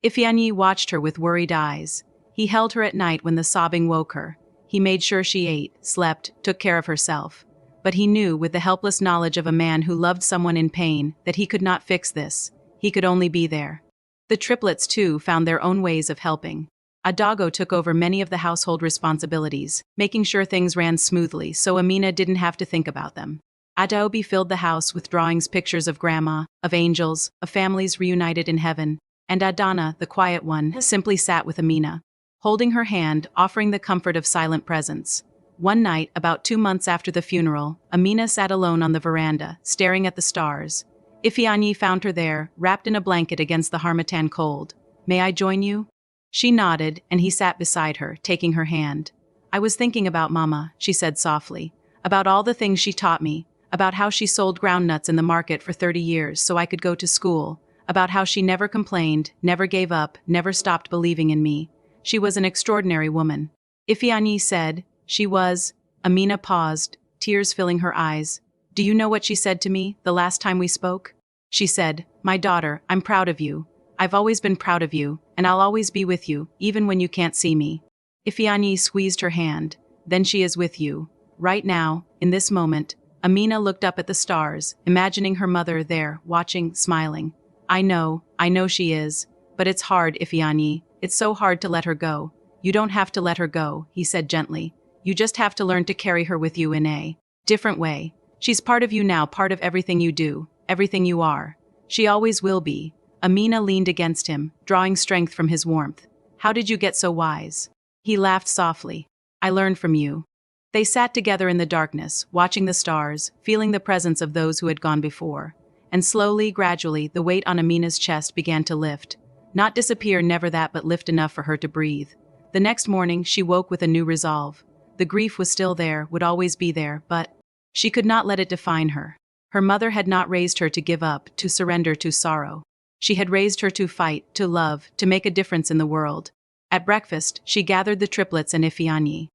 Ifeanyi watched her with worried eyes. He held her at night when the sobbing woke her. He made sure she ate, slept, took care of herself. But he knew, with the helpless knowledge of a man who loved someone in pain, that he could not fix this. He could only be there. The triplets, too, found their own ways of helping. Adago took over many of the household responsibilities, making sure things ran smoothly so Amina didn't have to think about them. Adaobi filled the house with drawings, pictures of grandma, of angels, of families reunited in heaven. And Adana, the quiet one, simply sat with Amina, holding her hand, offering the comfort of silent presence. One night, about 2 months after the funeral, Amina sat alone on the veranda, staring at the stars. Ifeanyi found her there, wrapped in a blanket against the Harmattan cold. May I join you? She nodded, and he sat beside her, taking her hand. I was thinking about Mama, she said softly, about all the things she taught me, about how she sold groundnuts in the market for 30 years so I could go to school, about how she never complained, never gave up, never stopped believing in me. She was an extraordinary woman. Ifeanyi said, she was. Amina paused, tears filling her eyes. Do you know what she said to me the last time we spoke? She said, my daughter, I'm proud of you. I've always been proud of you, and I'll always be with you, even when you can't see me. Ifeanyi squeezed her hand. Then she is with you. Right now, in this moment. Amina looked up at the stars, imagining her mother there, watching, smiling. I know she is. But it's hard, Ifeanyi. It's so hard to let her go. You don't have to let her go, he said gently. You just have to learn to carry her with you in a different way. She's part of you now, part of everything you do, everything you are. She always will be. Amina leaned against him, drawing strength from his warmth. How did you get so wise? He laughed softly. I learned from you. They sat together in the darkness, watching the stars, feeling the presence of those who had gone before. And slowly, gradually, the weight on Amina's chest began to lift. Not disappear, never that, but lift enough for her to breathe. The next morning, she woke with a new resolve. The grief was still there, would always be there, but she could not let it define her. Her mother had not raised her to give up, to surrender to sorrow. She had raised her to fight, to love, to make a difference in the world. At breakfast, she gathered the triplets and Ifeanyi.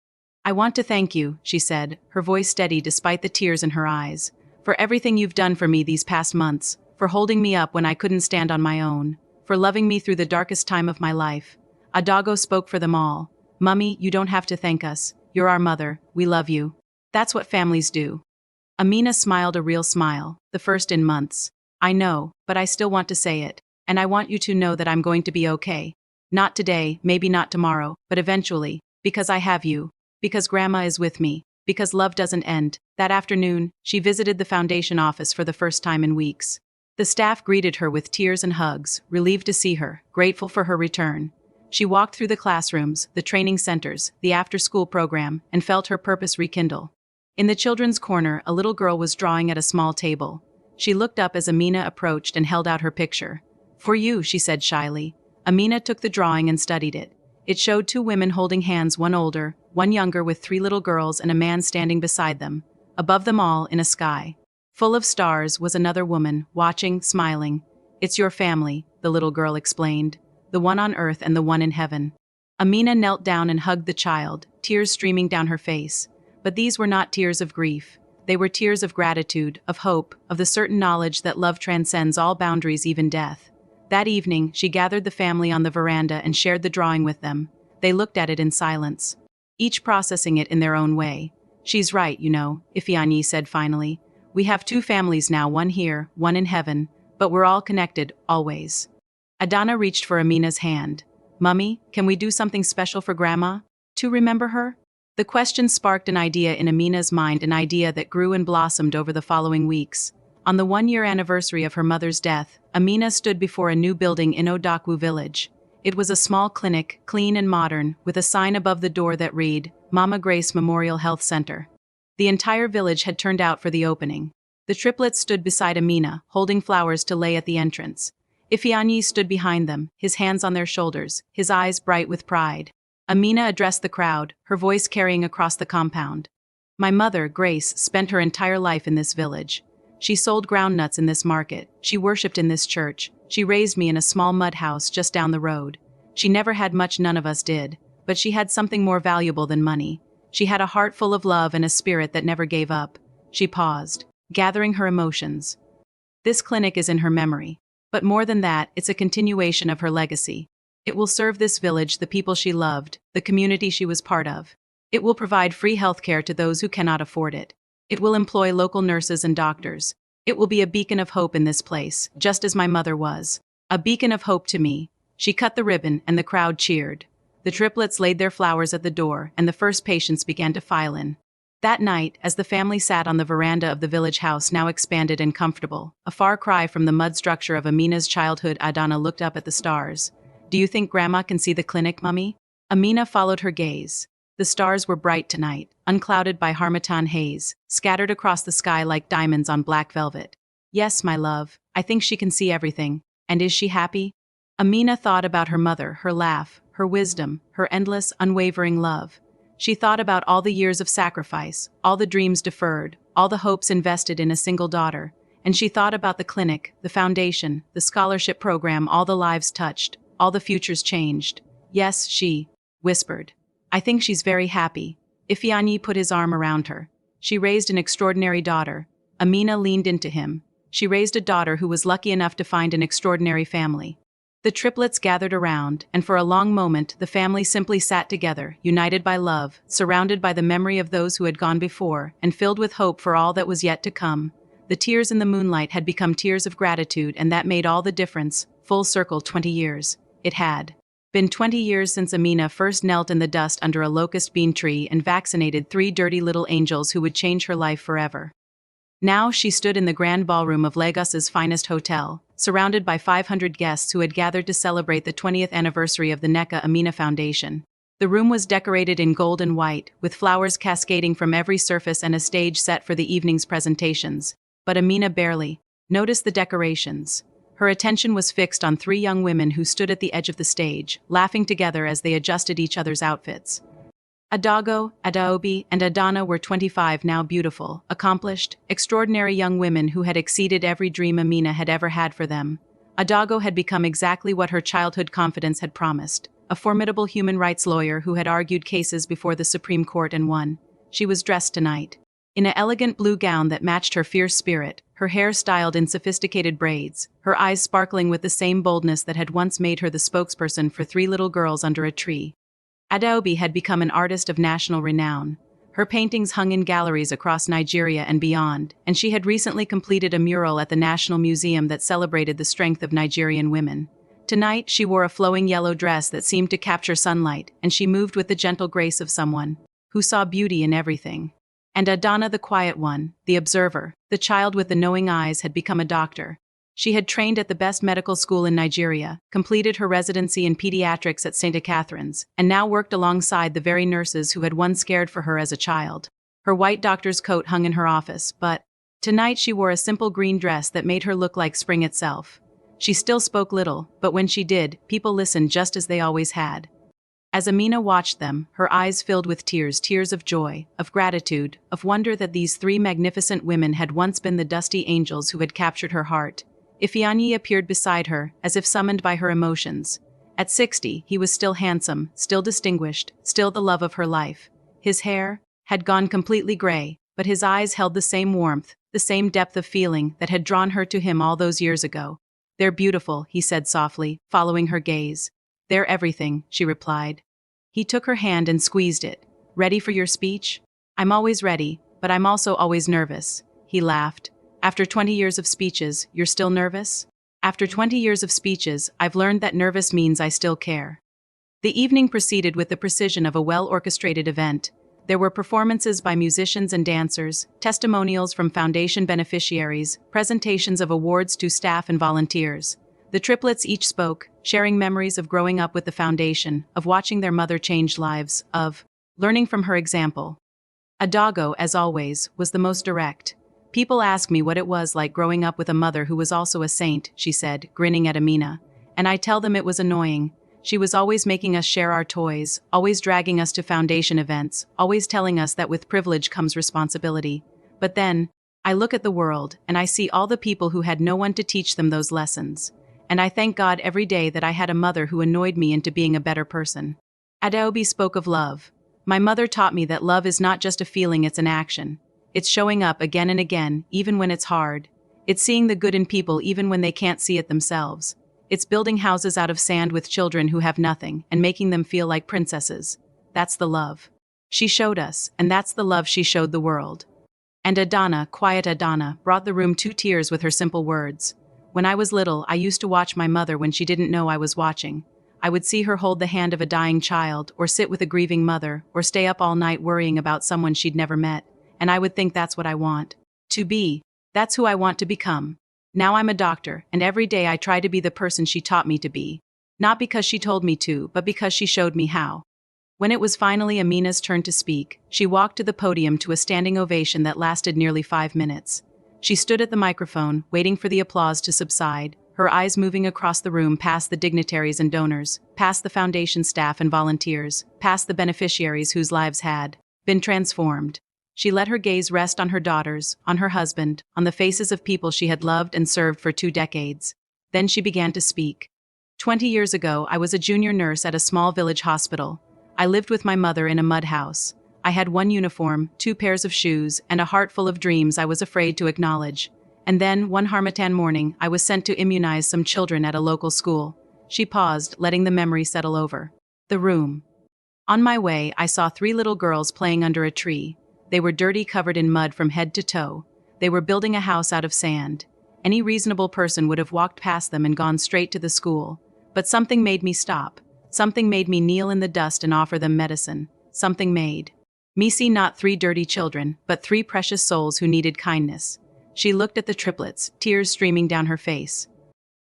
I want to thank you, she said, her voice steady despite the tears in her eyes, for everything you've done for me these past months, for holding me up when I couldn't stand on my own, for loving me through the darkest time of my life. Adago spoke for them all. Mummy, you don't have to thank us. You're our mother. We love you. That's what families do. Amina smiled a real smile, the first in months. I know, but I still want to say it. And I want you to know that I'm going to be okay. Not today, maybe not tomorrow, but eventually, because I have you. Because Grandma is with me, because love doesn't end. That afternoon, she visited the foundation office for the first time in weeks. The staff greeted her with tears and hugs, relieved to see her, grateful for her return. She walked through the classrooms, the training centers, the after-school program, and felt her purpose rekindle. In the children's corner, a little girl was drawing at a small table. She looked up as Amina approached and held out her picture. For you, she said shyly. Amina took the drawing and studied it. It showed two women holding hands, one older, one younger, with three little girls and a man standing beside them. Above them all, in a sky full of stars, was another woman, watching, smiling. It's your family, the little girl explained. The one on earth and the one in heaven. Amina knelt down and hugged the child, tears streaming down her face. But these were not tears of grief. They were tears of gratitude, of hope, of the certain knowledge that love transcends all boundaries, even death. That evening, she gathered the family on the veranda and shared the drawing with them. They looked at it in silence, each processing it in their own way. She's right, you know, Ifeanyi said finally. We have two families now, one here, one in heaven, but we're all connected, always. Adana reached for Amina's hand. Mummy, can we do something special for Grandma? To remember her? The question sparked an idea in Amina's mind, an idea that grew and blossomed over the following weeks. On the one-year anniversary of her mother's death, Amina stood before a new building in Odakwu village. It was a small clinic, clean and modern, with a sign above the door that read, Mama Grace Memorial Health Center. The entire village had turned out for the opening. The triplets stood beside Amina, holding flowers to lay at the entrance. Ifeanyi stood behind them, his hands on their shoulders, his eyes bright with pride. Amina addressed the crowd, her voice carrying across the compound. My mother, Grace, spent her entire life in this village. She sold groundnuts in this market, she worshipped in this church, she raised me in a small mud house just down the road. She never had much, none of us did, but she had something more valuable than money. She had a heart full of love and a spirit that never gave up. She paused, gathering her emotions. This clinic is in her memory. But more than that, it's a continuation of her legacy. It will serve this village, the people she loved, the community she was part of. It will provide free healthcare to those who cannot afford it. It will employ local nurses and doctors. It will be a beacon of hope in this place, just as my mother was. A beacon of hope to me. She cut the ribbon and the crowd cheered. The triplets laid their flowers at the door and the first patients began to file in. That night, as the family sat on the veranda of the village house, now expanded and comfortable, a far cry from the mud structure of Amina's childhood, Adana looked up at the stars. Do you think Grandma can see the clinic, Mummy? Amina followed her gaze. The stars were bright tonight, unclouded by harmattan haze, scattered across the sky like diamonds on black velvet. Yes, my love, I think she can see everything. And is she happy? Amina thought about her mother, her laugh, her wisdom, her endless, unwavering love. She thought about all the years of sacrifice, all the dreams deferred, all the hopes invested in a single daughter. And she thought about the clinic, the foundation, the scholarship program, all the lives touched, all the futures changed. Yes, she whispered. I think she's very happy. Ifeanyi put his arm around her. She raised an extraordinary daughter. Amina leaned into him. She raised a daughter who was lucky enough to find an extraordinary family. The triplets gathered around, and for a long moment the family simply sat together, united by love, surrounded by the memory of those who had gone before, and filled with hope for all that was yet to come. The tears in the moonlight had become tears of gratitude, and that made all the difference. Full circle 20 years. It had been 20 years since Amina first knelt in the dust under a locust bean tree and vaccinated 3 dirty little angels who would change her life forever. Now she stood in the grand ballroom of Lagos's finest hotel, surrounded by 500 guests who had gathered to celebrate the 20th anniversary of the Neka Amina Foundation. The room was decorated in gold and white, with flowers cascading from every surface and a stage set for the evening's presentations. But Amina barely noticed the decorations. Her attention was fixed on 3 young women who stood at the edge of the stage, laughing together as they adjusted each other's outfits. Adago, Adaobi, and Adana were 25, now beautiful, accomplished, extraordinary young women who had exceeded every dream Amina had ever had for them. Adago had become exactly what her childhood confidence had promised, a formidable human rights lawyer who had argued cases before the Supreme Court and won. She was dressed tonight in an elegant blue gown that matched her fierce spirit, her hair styled in sophisticated braids, her eyes sparkling with the same boldness that had once made her the spokesperson for 3 little girls under a tree. Adaobi had become an artist of national renown. Her paintings hung in galleries across Nigeria and beyond, and she had recently completed a mural at the National Museum that celebrated the strength of Nigerian women. Tonight, she wore a flowing yellow dress that seemed to capture sunlight, and she moved with the gentle grace of someone who saw beauty in everything. And Adana, the quiet one, the observer, the child with the knowing eyes, had become a doctor. She had trained at the best medical school in Nigeria, completed her residency in pediatrics at St. Catherine's, and now worked alongside the very nurses who had once cared for her as a child. Her white doctor's coat hung in her office, but tonight she wore a simple green dress that made her look like spring itself. She still spoke little, but when she did, people listened just as they always had. As Amina watched them, her eyes filled with tears, tears of joy, of gratitude, of wonder that these 3 magnificent women had once been the dusty angels who had captured her heart. Ifeanyi appeared beside her, as if summoned by her emotions. At 60, he was still handsome, still distinguished, still the love of her life. His hair had gone completely gray, but his eyes held the same warmth, the same depth of feeling that had drawn her to him all those years ago. "They're beautiful," he said softly, following her gaze. "They're everything," she replied. He took her hand and squeezed it. "Ready for your speech?" "I'm always ready, but I'm also always nervous." He laughed. "After 20 years of speeches, you're still nervous?" "After 20 years of speeches, I've learned that nervous means I still care." The evening proceeded with the precision of a well-orchestrated event. There were performances by musicians and dancers, testimonials from foundation beneficiaries, presentations of awards to staff and volunteers. The triplets each spoke, sharing memories of growing up with the foundation, of watching their mother change lives, of learning from her example. Adago, as always, was the most direct. "People ask me what it was like growing up with a mother who was also a saint," she said, grinning at Amina. "And I tell them it was annoying. She was always making us share our toys, always dragging us to foundation events, always telling us that with privilege comes responsibility. But then, I look at the world, and I see all the people who had no one to teach them those lessons. And I thank God every day that I had a mother who annoyed me into being a better person." Adaobi spoke of love. "My mother taught me that love is not just a feeling, it's an action. It's showing up again and again, even when it's hard. It's seeing the good in people even when they can't see it themselves. It's building houses out of sand with children who have nothing and making them feel like princesses. That's the love she showed us, and that's the love she showed the world." And Adana, quiet Adana, brought the room to tears with her simple words. "When I was little, I used to watch my mother when she didn't know I was watching. I would see her hold the hand of a dying child, or sit with a grieving mother, or stay up all night worrying about someone she'd never met. And I would think that's what I want to be. That's who I want to become. Now I'm a doctor, and every day I try to be the person she taught me to be. Not because she told me to, but because she showed me how." When it was finally Amina's turn to speak, she walked to the podium to a standing ovation that lasted nearly 5 minutes. She stood at the microphone, waiting for the applause to subside, her eyes moving across the room past the dignitaries and donors, past the foundation staff and volunteers, past the beneficiaries whose lives had been transformed. She let her gaze rest on her daughters, on her husband, on the faces of people she had loved and served for 2 decades. Then she began to speak. 20 years ago, I was a junior nurse at a small village hospital. I lived with my mother in a mud house. I had 1 uniform, 2 pairs of shoes, and a heart full of dreams I was afraid to acknowledge. And then, one Harmattan morning, I was sent to immunize some children at a local school. She paused, letting the memory settle over. The room. On my way, I saw 3 little girls playing under a tree. They were dirty, covered in mud from head to toe. They were building a house out of sand. Any reasonable person would have walked past them and gone straight to the school. But something made me stop. Something made me kneel in the dust and offer them medicine. Something made me see not 3 dirty children, but 3 precious souls who needed kindness. She looked at the triplets, tears streaming down her face.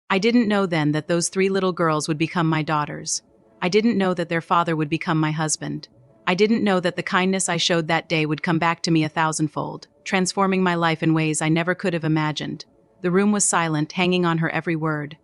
I didn't know then that those 3 little girls would become my daughters. I didn't know that their father would become my husband. I didn't know that the kindness I showed that day would come back to me 1,000-fold, transforming my life in ways I never could have imagined. The room was silent, hanging on her every word.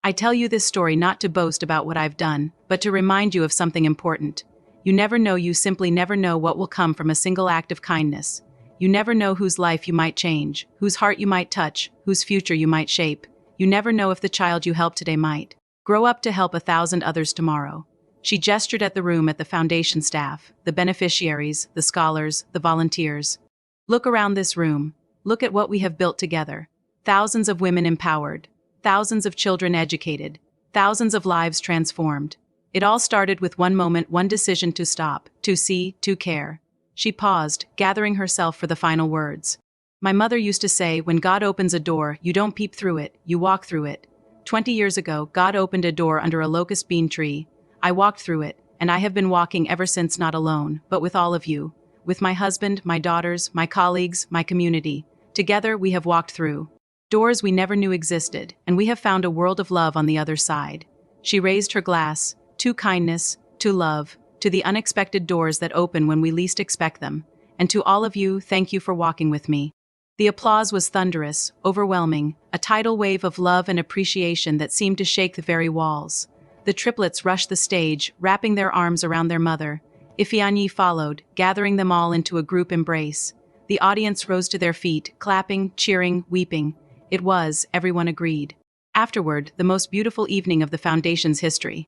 I tell you this story not to boast about what I've done, but to remind you of something important. You never know, you simply never know what will come from a single act of kindness. You never know whose life you might change, whose heart you might touch, whose future you might shape. You never know if the child you help today might grow up to help 1,000 others tomorrow. She gestured at the room, at the foundation staff, the beneficiaries, the scholars, the volunteers. Look around this room. Look at what we have built together. Thousands of women empowered. Thousands of children educated. Thousands of lives transformed. It all started with one moment, one decision to stop, to see, to care. She paused, gathering herself for the final words. My mother used to say, when God opens a door, you don't peep through it, you walk through it. 20 years ago, God opened a door under a locust bean tree. I walked through it, and I have been walking ever since, not alone, but with all of you. With my husband, my daughters, my colleagues, my community. Together, we have walked through doors we never knew existed, and we have found a world of love on the other side. She raised her glass, to kindness, to love, to the unexpected doors that open when we least expect them. And to all of you, thank you for walking with me. The applause was thunderous, overwhelming, a tidal wave of love and appreciation that seemed to shake the very walls. The triplets rushed the stage, wrapping their arms around their mother. Ifeanyi followed, gathering them all into a group embrace. The audience rose to their feet, clapping, cheering, weeping. It was, everyone agreed, afterward, the most beautiful evening of the Foundation's history.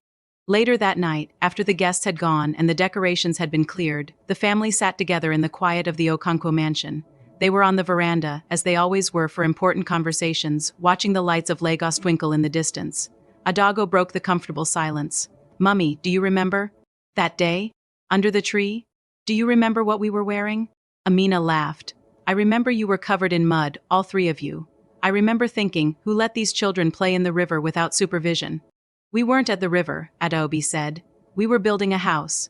Later that night, after the guests had gone and the decorations had been cleared, the family sat together in the quiet of the Okonkwo mansion. They were on the veranda, as they always were for important conversations, watching the lights of Lagos twinkle in the distance. Adago broke the comfortable silence. Mummy, do you remember that day? Under the tree? Do you remember what we were wearing? Amina laughed. I remember you were covered in mud, all 3 of you. I remember thinking, who let these children play in the river without supervision? We weren't at the river, Adaobi said. We were building a house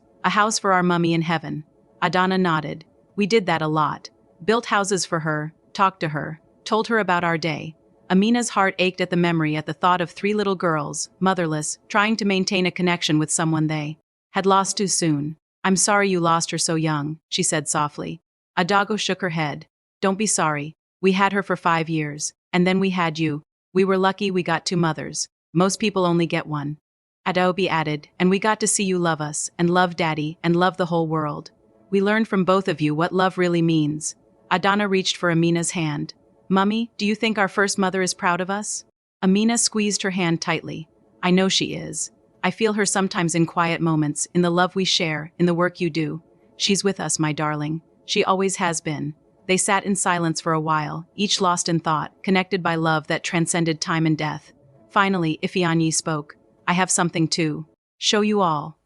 for our mummy in heaven. Adana nodded. We did that a lot. Built houses for her, talked to her, told her about our day. Amina's heart ached at the memory, at the thought of 3 little girls, motherless, trying to maintain a connection with someone they had lost too soon. I'm sorry you lost her so young, she said softly. Adago shook her head. Don't be sorry. We had her for 5 years, and then we had you. We were lucky we got 2 mothers. Most people only get one. Adaobi added, and we got to see you love us, and love Daddy, and love the whole world. We learned from both of you what love really means. Adana reached for Amina's hand. Mummy, do you think our first mother is proud of us? Amina squeezed her hand tightly. I know she is. I feel her sometimes in quiet moments, in the love we share, in the work you do. She's with us, my darling. She always has been. They sat in silence for a while, each lost in thought, connected by love that transcended time and death. Finally, Ifeanyi spoke. I have something to show you all.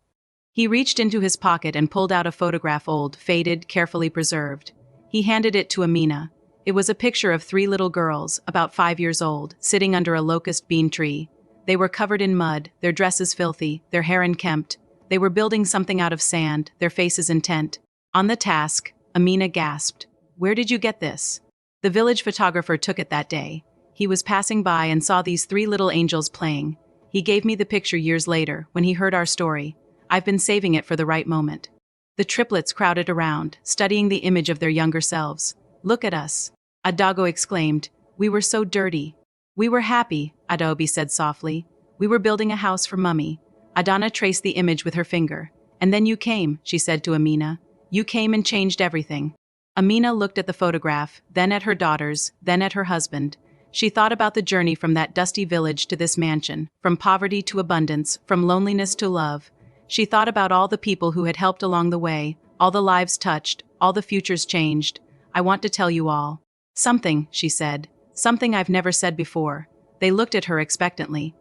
He reached into his pocket and pulled out a photograph, old, faded, carefully preserved. He handed it to Amina. It was a picture of 3 little girls, about 5 years old, sitting under a locust bean tree. They were covered in mud, their dresses filthy, their hair unkempt. They were building something out of sand, their faces intent on the task. Amina gasped. Where did you get this? The village photographer took it that day. He was passing by and saw these 3 little angels playing. He gave me the picture years later, when he heard our story. I've been saving it for the right moment. The triplets crowded around, studying the image of their younger selves. Look at us. Adago exclaimed. We were so dirty. We were happy, Adaobi said softly. We were building a house for Mummy. Adana traced the image with her finger. And then you came, she said to Amina. You came and changed everything. Amina looked at the photograph, then at her daughters, then at her husband. She thought about the journey from that dusty village to this mansion, from poverty to abundance, from loneliness to love. She thought about all the people who had helped along the way, all the lives touched, all the futures changed. I want to tell you all something, she said. Something I've never said before. They looked at her expectantly.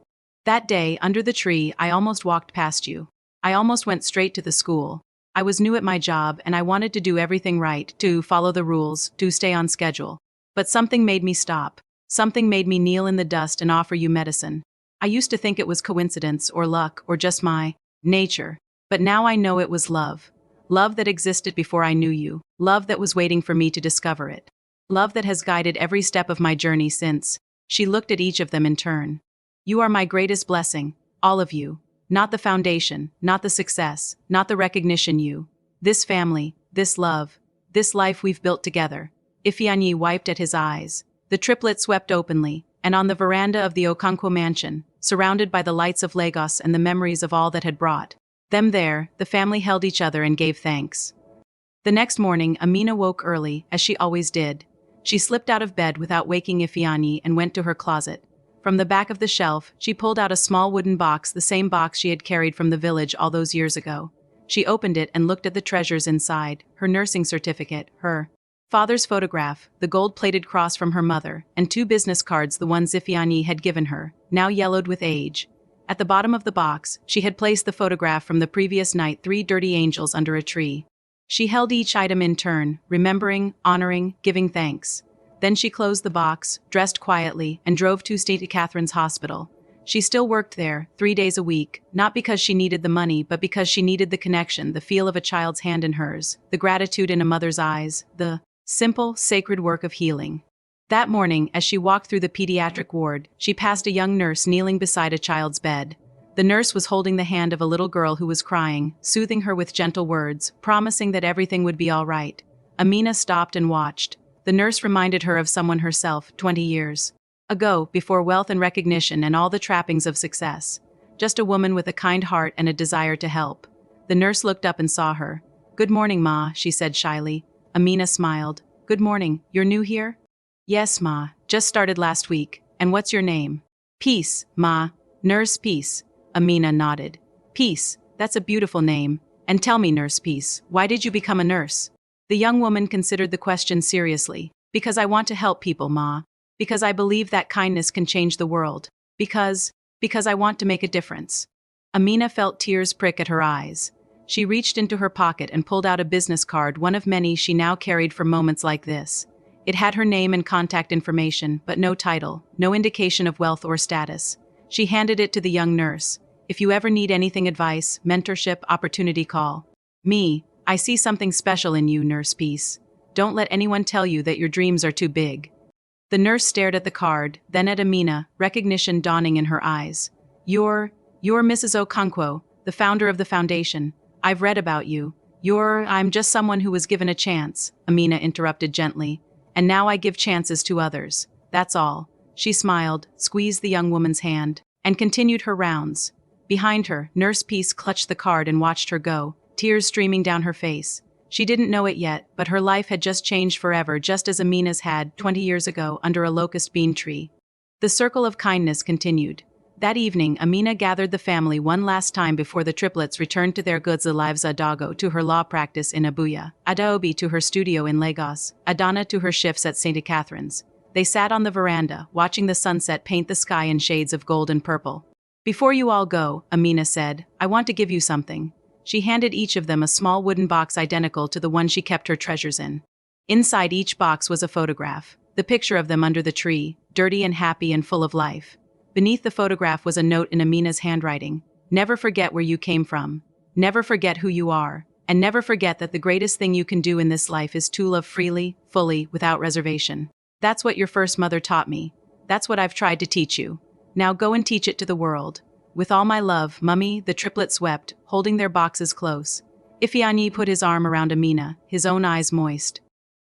That day, under the tree, I almost walked past you. I almost went straight to the school. I was new at my job and I wanted to do everything right, to follow the rules, to stay on schedule. But something made me stop. Something made me kneel in the dust and offer you medicine. I used to think it was coincidence or luck or just my nature. But now I know it was love. Love that existed before I knew you. Love that was waiting for me to discover it. Love that has guided every step of my journey since. She looked at each of them in turn. You are my greatest blessing, all of you. Not the foundation, not the success, not the recognition you. This family, this love, this life we've built together. Ifeanyi wiped at his eyes. The triplets swept openly, and on the veranda of the Okonkwo mansion, surrounded by the lights of Lagos and the memories of all that had brought them there, the family held each other and gave thanks. The next morning, Amina woke early, as she always did. She slipped out of bed without waking Ifeanyi and went to her closet. From the back of the shelf, she pulled out a small wooden box, the same box she had carried from the village all those years ago. She opened it and looked at the treasures inside, her nursing certificate, her father's photograph, the gold-plated cross from her mother, and 2 business cards, the ones Ifeanyi had given her, now yellowed with age. At the bottom of the box, she had placed the photograph from the previous night, 3 dirty angels under a tree. She held each item in turn, remembering, honoring, giving thanks. Then she closed the box, dressed quietly, and drove to St. Catherine's Hospital. She still worked there, 3 days a week, not because she needed the money, but because she needed the connection, the feel of a child's hand in hers, the gratitude in a mother's eyes, the simple, sacred work of healing. That morning, as she walked through the pediatric ward, she passed a young nurse kneeling beside a child's bed. The nurse was holding the hand of a little girl who was crying, soothing her with gentle words, promising that everything would be all right. Amina stopped and watched. The nurse reminded her of someone herself, 20 years ago, before wealth and recognition and all the trappings of success. Just a woman with a kind heart and a desire to help. The nurse looked up and saw her. "Good morning, Ma," she said shyly. Amina smiled. "Good morning. You're new here?" "Yes, Ma. Just started last week. And what's your name?" "Peace, Ma. Nurse Peace." Amina nodded. "Peace. That's a beautiful name. And tell me, Nurse Peace, why did you become a nurse?" The young woman considered the question seriously. "Because I want to help people, Ma. Because I believe that kindness can change the world. Because I want to make a difference." Amina felt tears prick at her eyes. She reached into her pocket and pulled out a business card, one of many she now carried for moments like this. It had her name and contact information, but no title, no indication of wealth or status. She handed it to the young nurse. "If you ever need anything, advice, mentorship, opportunity, call me. I see something special in you, Nurse Peace. Don't let anyone tell you that your dreams are too big." The nurse stared at the card, then at Amina, recognition dawning in her eyes. You're Mrs. Okonkwo, the founder of the foundation. I've read about you. I'm just someone who was given a chance," Amina interrupted gently. "And now I give chances to others. That's all." She smiled, squeezed the young woman's hand, and continued her rounds. Behind her, Nurse Peace clutched the card and watched her go, tears streaming down her face. She didn't know it yet, but her life had just changed forever, just as Amina's had 20 years ago under a locust bean tree. The circle of kindness continued. That evening, Amina gathered the family one last time before the triplets returned to their goods, lives. Adago to her law practice in Abuja, Adaobi to her studio in Lagos, Adana to her shifts at St. Catherine's. They sat on the veranda, watching the sunset paint the sky in shades of gold and purple. "Before you all go," Amina said, "I want to give you something." She handed each of them a small wooden box identical to the one she kept her treasures in. Inside each box was a photograph, the picture of them under the tree, dirty and happy and full of life. Beneath the photograph was a note in Amina's handwriting. "Never forget where you came from. Never forget who you are. And never forget that the greatest thing you can do in this life is to love freely, fully, without reservation. That's what your first mother taught me. That's what I've tried to teach you. Now go and teach it to the world. With all my love, Mummy." The triplets wept, holding their boxes close. Ifeanyi put his arm around Amina, his own eyes moist.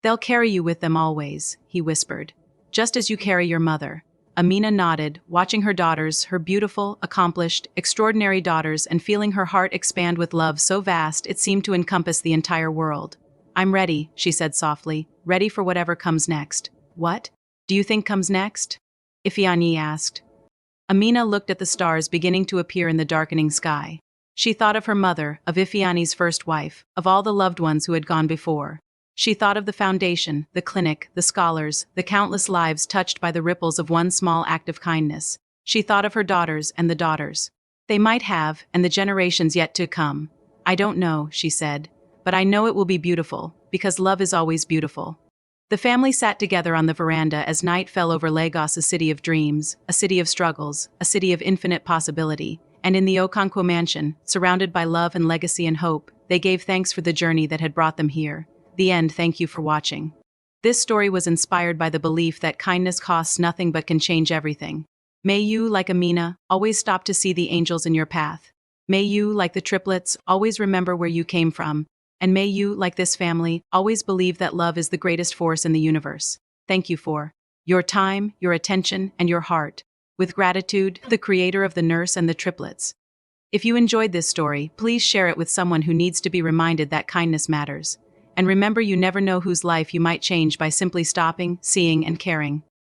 "They'll carry you with them always," he whispered. "Just as you carry your mother." Amina nodded, watching her daughters, her beautiful, accomplished, extraordinary daughters, and feeling her heart expand with love so vast it seemed to encompass the entire world. "I'm ready," she said softly, "ready for whatever comes next." "What do you think comes next?" Ifeanyi asked. Amina looked at the stars beginning to appear in the darkening sky. She thought of her mother, of Ifeanyi's first wife, of all the loved ones who had gone before. She thought of the foundation, the clinic, the scholars, the countless lives touched by the ripples of one small act of kindness. She thought of her daughters and the daughters. They might have, and the generations yet to come. I don't know, she said, but I know it will be beautiful, because love is always beautiful. The family sat together on the veranda as night fell over Lagos, a city of dreams, a city of struggles, a city of infinite possibility, and in the Okonkwo mansion, surrounded by love and legacy and hope, they gave thanks for the journey that had brought them here. The end. Thank you for watching. This story was inspired by the belief that kindness costs nothing but can change everything. May you, like Amina, always stop to see the angels in your path. May you, like the triplets, always remember where you came from. And may you, like this family, always believe that love is the greatest force in the universe. Thank you for your time, your attention, and your heart. With gratitude, the creator of the nurse and the triplets. If you enjoyed this story, please share it with someone who needs to be reminded that kindness matters. And remember, you never know whose life you might change by simply stopping, seeing, and caring.